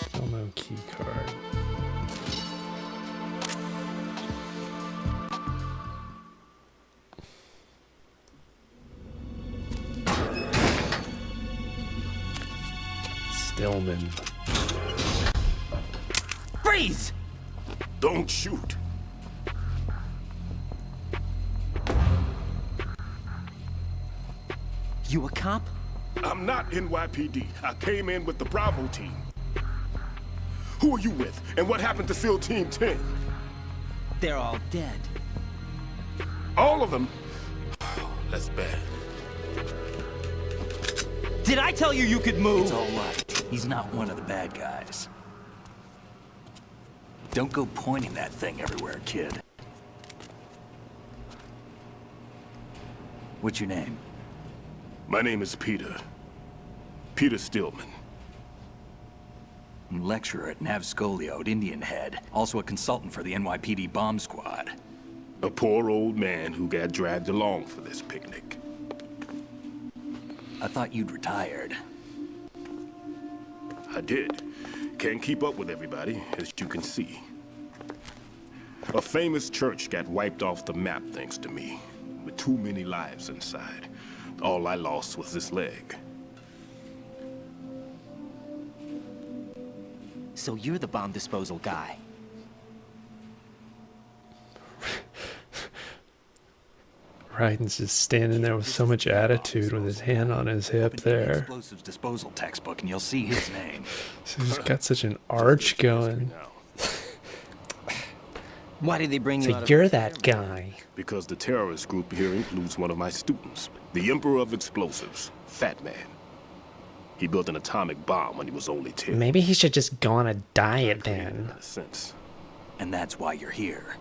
Still no key card. Stillman. Freeze! Don't shoot. You a cop? I'm not NYPD. I came in with the Bravo team. Who are you with? And what happened to SEAL Team 10? They're all dead. All of them? Oh, that's bad. Did I tell you you could move? It's all right. He's not one of the bad guys. Don't go pointing that thing everywhere, kid. What's your name? My name is Peter. Peter Stillman. Lecturer at Navscolio at Indian Head. Also a consultant for the NYPD bomb squad. A poor old man who got dragged along for this picnic. I thought you'd retired. I did. Can't keep up with everybody, as you can see. A famous church got wiped off the map thanks to me, with too many lives inside. All I lost was this leg. So you're the bomb disposal guy. Raiden's just standing there with so much attitude with his hand on his hip there. Explosives disposal textbook, and you'll see his name. So he's got such an arch going. Why did they bring you So out of... you're that guy. Because the terrorist group here includes one of my students, the Emperor of Explosives, Fat Man. He built an atomic bomb when he was only 10. Maybe he should just go on a diet then. Sense. And that's why you're here.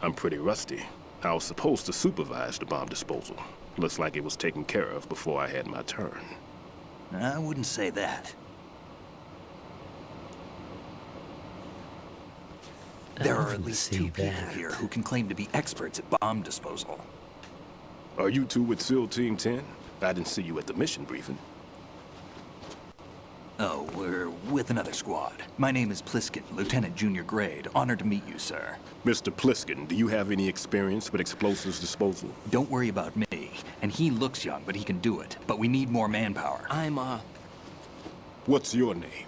I'm pretty rusty. I was supposed to supervise the bomb disposal. Looks like it was taken care of before I had my turn. I wouldn't say that. There are at least two people here who can claim to be experts at bomb disposal. Are you two with SEAL Team 10? I didn't see you at the mission briefing. Oh, we're with another squad. My name is Pliskin, Lieutenant Junior Grade. Honored to meet you, sir. Mr. Pliskin, do you have any experience with explosives disposal? Don't worry about me. And he looks young, but he can do it. But we need more manpower. I'm, What's your name?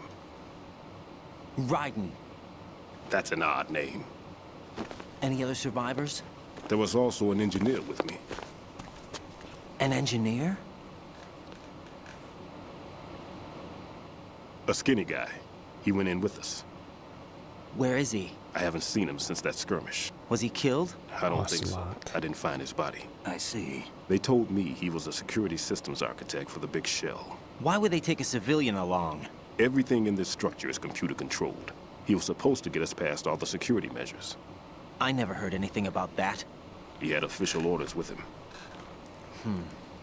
Raiden. That's an odd name. Any other survivors? There was also an engineer with me. An engineer? A skinny guy. He went in with us. Where is he? I haven't seen him since that skirmish. Was he killed? I don't think so. I didn't find his body. I see. They told me he was a security systems architect for the big shell. Why would they take a civilian along? Everything in this structure is computer controlled. He was supposed to get us past all the security measures. I never heard anything about that. He had official orders with him.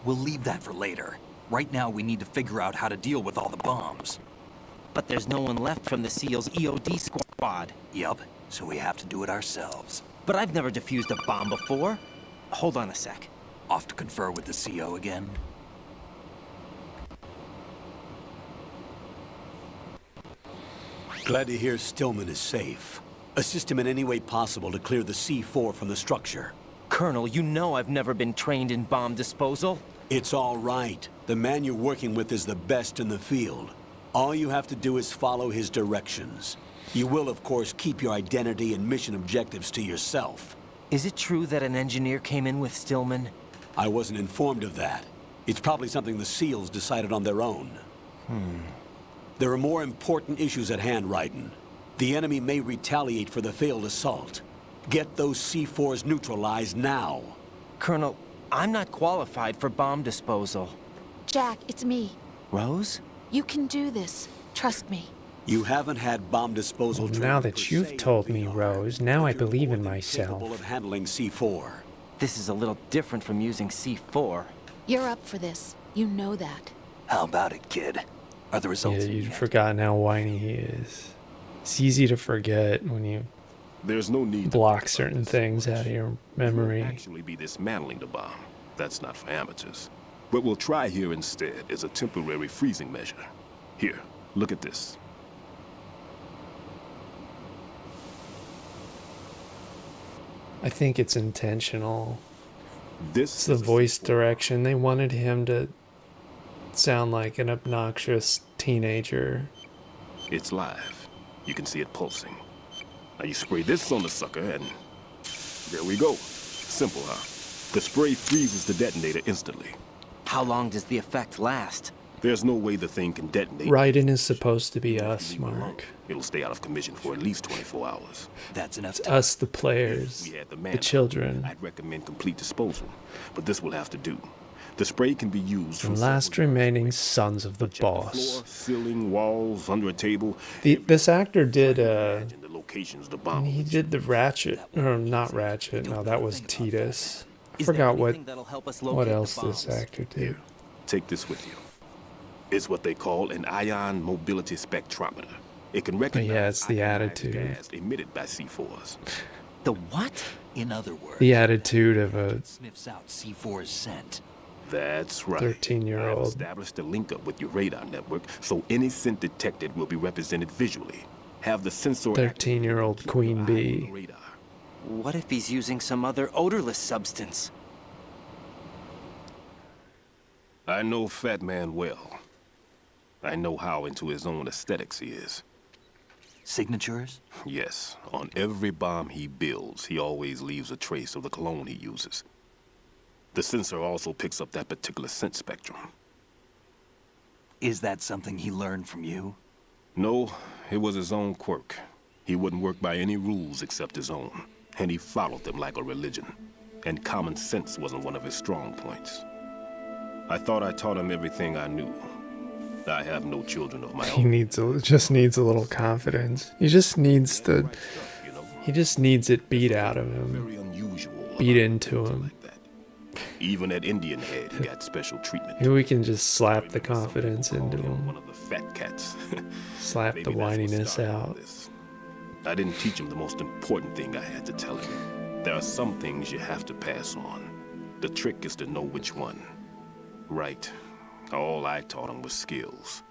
We'll leave that for later. Right now, we need to figure out how to deal with all the bombs. But there's no one left from the SEAL's EOD squad. Yup, so we have to do it ourselves. But I've never defused a bomb before. Hold on a sec. Off to confer with the CO again? Glad to hear Stillman is safe. Assist him in any way possible to clear the C4 from the structure. Colonel, you know I've never been trained in bomb disposal. It's all right. The man you're working with is the best in the field. All you have to do is follow his directions. You will, of course, keep your identity and mission objectives to yourself. Is it true that an engineer came in with Stillman? I wasn't informed of that. It's probably something the SEALs decided on their own. There are more important issues at hand, Raiden. The enemy may retaliate for the failed assault. Get those C4s neutralized now. Colonel, I'm not qualified for bomb disposal. Jack, it's me. Rose? You can do this. Trust me. You haven't had bomb disposal Well, training now per that you've se told in me, VR, Rose, now but I you're believe more in than myself. capable of handling C4. This is a little different from using C4. You're up for this. You know that. How about it, kid? Are the results Yeah, in you've yet? forgotten how whiny he is. It's easy to forget when you There's no need block certain things out of your memory. actually be dismantling the bomb. That's not for amateurs. What we'll try here instead is a temporary freezing measure. Here, look at this. I think it's intentional. This It's the voice direction. They wanted him to sound like an obnoxious teenager. It's live. You can see it pulsing. Now you spray this on the sucker and there we go. Simple, huh? The spray freezes the detonator instantly. How long does the effect last? There's no way the thing can detonate. Raiden is supposed to be us, Mark. It'll stay out of commission for at least 24 hours. That's enough It's time. us, the players, We had the the manpower. children. I'd recommend complete disposal, but this will have to do. The spray can be used The from last remaining sons of the floor, boss. ceiling, walls, under a table. This actor did The locations the bomb. he did the Ratchet, or not Ratchet, no, that was Titus. Forgot what anything that'll help us what locate the else this bombs? actor did. Take this with you. It's what they call an ion mobility spectrometer. It can recognize yeah, it's the ionized attitude. gas emitted by C4s. The what? In other words, The attitude of a sniffs out C4's scent. That's right. 13-year-old. I've established a link up with your radar network, so any scent detected will be represented visually. Have the sensor 13-year-old queen bee. radar. What if he's using some other odorless substance? I know Fat Man well. I know how into his own aesthetics he is. Signatures? Yes, on every bomb he builds, he always leaves a trace of the cologne he uses. The sensor also picks up that particular scent spectrum. Is that something he learned from you? No, it was his own quirk. He wouldn't work by any rules except his own, and he followed them like a religion. And common sense wasn't one of his strong points. I thought I taught him everything I knew. I have no children of my He own. just needs a little confidence. He just needs it beat out of him. Very unusual. Beat into him. Even at Indian Head, he got special treatment. Maybe we can just slap the confidence into him. One of the fat cats. Slap the whininess out. I didn't teach him the most important thing I had to tell him. There are some things you have to pass on. The trick is to know which one. Right. All I taught him was skills.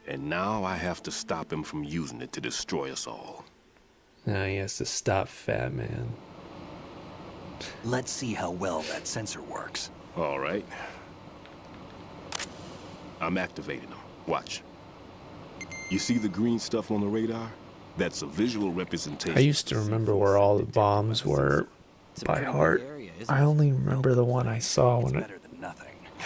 And now I have to stop him from using it to destroy us all. Now he has to stop Fat Man. Let's see how well that sensor works. All right. I'm activating them. Watch. You see the green stuff on the radar? That's a visual representation. I used to remember where all the bombs were by heart. I only remember the one I saw when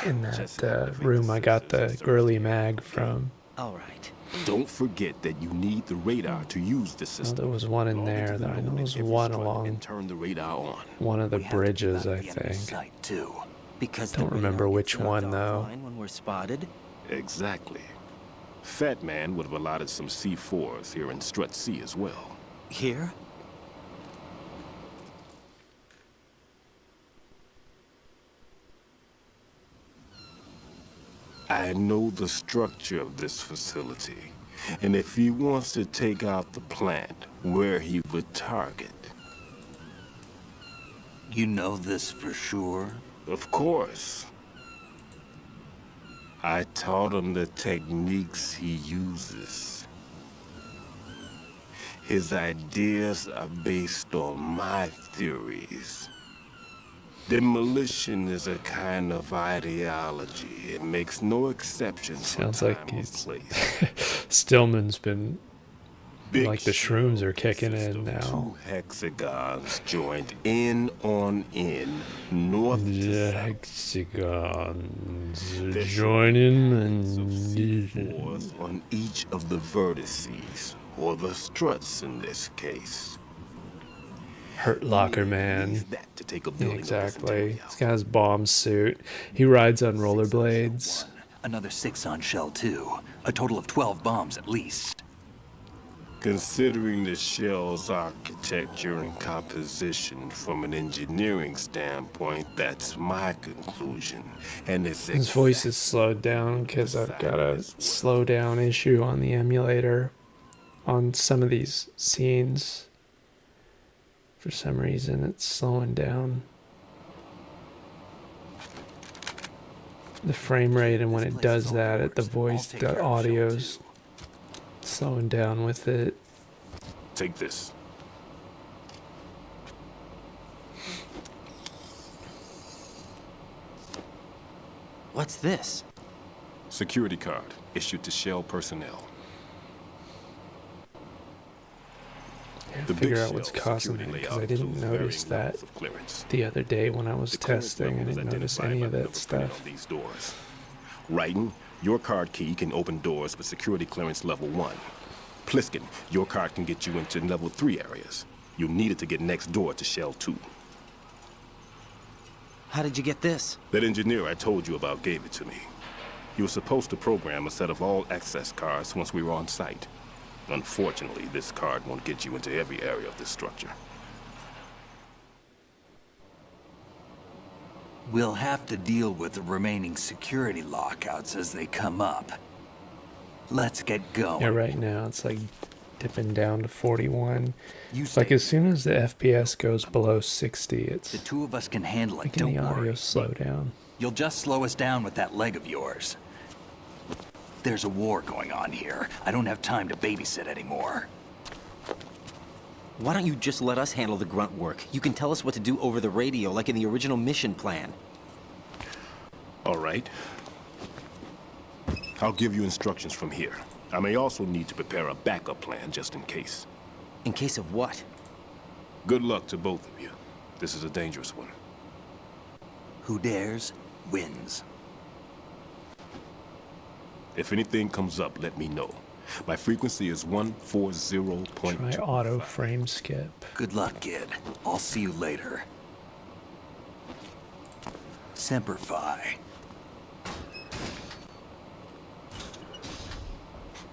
in that room I got the girly mag from. All right. Don't forget that you need the radar to use the system. There was one in there that I know there was one along turn the radar on. one of the bridges, I think. Because Don't remember which one though. When we're spotted. Exactly. Fat Man would have allotted some C4s here in Strut C as well. Here? I know the structure of this facility, and if he wants to take out the plant, where he would target. You know this for sure? Of course. I taught him the techniques he uses. His ideas are based on my theories. Demolition is a kind of ideology. It makes no exceptions. Sounds like Stillman's been like the shrooms are kicking in now. Two hexagons joined in on in, north The hexagons joining and on each of the vertices, or the struts in this case. Hurt Locker Man. To take a building Exactly. He's got his bomb suit. He rides on rollerblades. Another 6 on Shell 2. A total of 12 bombs at least. Considering the shell's architecture and composition from an engineering standpoint, that's my conclusion. And it's His voice is slowed down because I've got a slow down issue on the emulator on some of these scenes. For some reason, it's slowing down the frame rate, and when it does that, the voice, the audio's slowing down with it. Take this. What's this? Security card issued to Shell personnel. To figure out what's causing it, because I didn't notice that the other day when I was testing. I didn't notice any of that stuff. These doors. Writing, your card key can open doors with security clearance level 1. Pliskin, your card can get you into level 3 areas. You'll need it to get next door to Shell 2. How did you get this? That engineer I told you about gave it to me. He was supposed to program a set of all access cards once we were on site. Unfortunately, this card won't get you into every area of this structure. We'll have to deal with the remaining security lockouts as they come up. Let's get going. Yeah, right now it's like dipping down to 41. You It's like as soon as the FPS goes below 60, it's The two of us can handle it, making don't the audio worry. slow down. You'll just slow us down with that leg of yours. There's a war going on here. I don't have time to babysit anymore. Why don't you just let us handle the grunt work? You can tell us what to do over the radio, like in the original mission plan. All right. I'll give you instructions from here. I may also need to prepare a backup plan just in case. In case of what? Good luck to both of you. This is a dangerous one. Who dares, wins. If anything comes up, let me know. My frequency is 140.2. Try auto frame skip. Good luck, kid. I'll see you later. Semper Fi.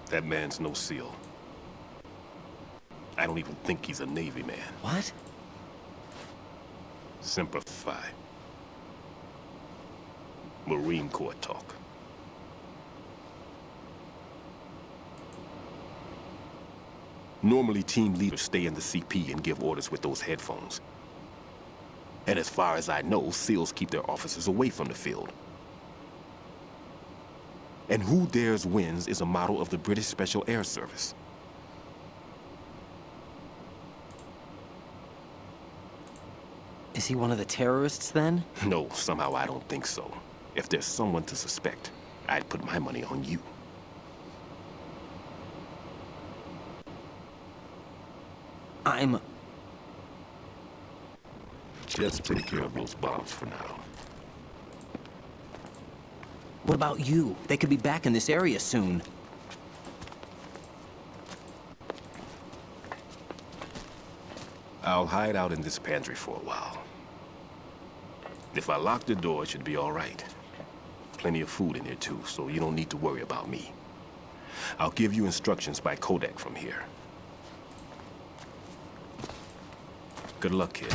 That man's no SEAL. I don't even think he's a Navy man. What? Semper Fi. Marine Corps talk. Normally, team leaders stay in the CP and give orders with those headphones. And as far as I know, SEALs keep their officers away from the field. And Who Dares Wins is a model of the British Special Air Service. Is he one of the terrorists, then? No, somehow I don't think so. If there's someone to suspect, I'd put my money on you. I'm... Just take care of those bombs for now. What about you? They could be back in this area soon. I'll hide out in this pantry for a while. If I lock the door, it should be all right. Plenty of food in here too, so you don't need to worry about me. I'll give you instructions by Kodak from here. Good luck, kid.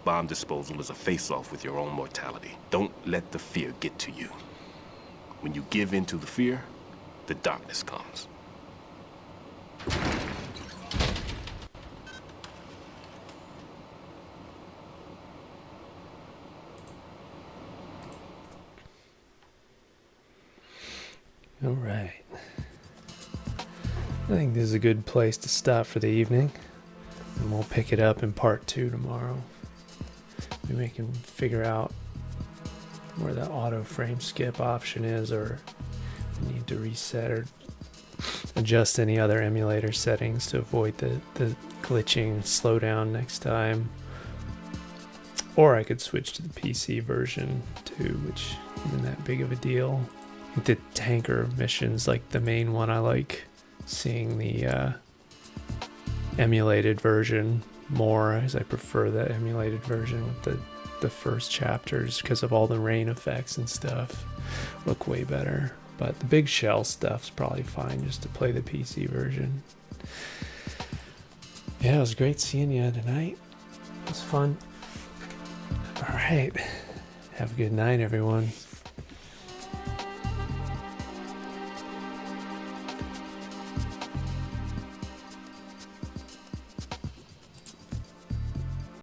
Bomb disposal is a face-off with your own mortality. Don't let the fear get to you. When you give in to the fear, the darkness comes. All right. I think this is a good place to stop for the evening. And we'll pick it up in part 2 tomorrow. Maybe we can figure out where the auto frame skip option is, or we need to reset or adjust any other emulator settings to avoid the glitching slowdown next time. Or I could switch to the PC version too, which isn't that big of a deal. I think the tanker mission's like the main one. I like seeing the emulated version more, as I prefer the emulated version with the first chapters because of all the rain effects and stuff. Look way better. But the big shell stuff's probably fine just to play the PC version. Yeah, it was great seeing you tonight. It was fun. All right. Have a good night, everyone.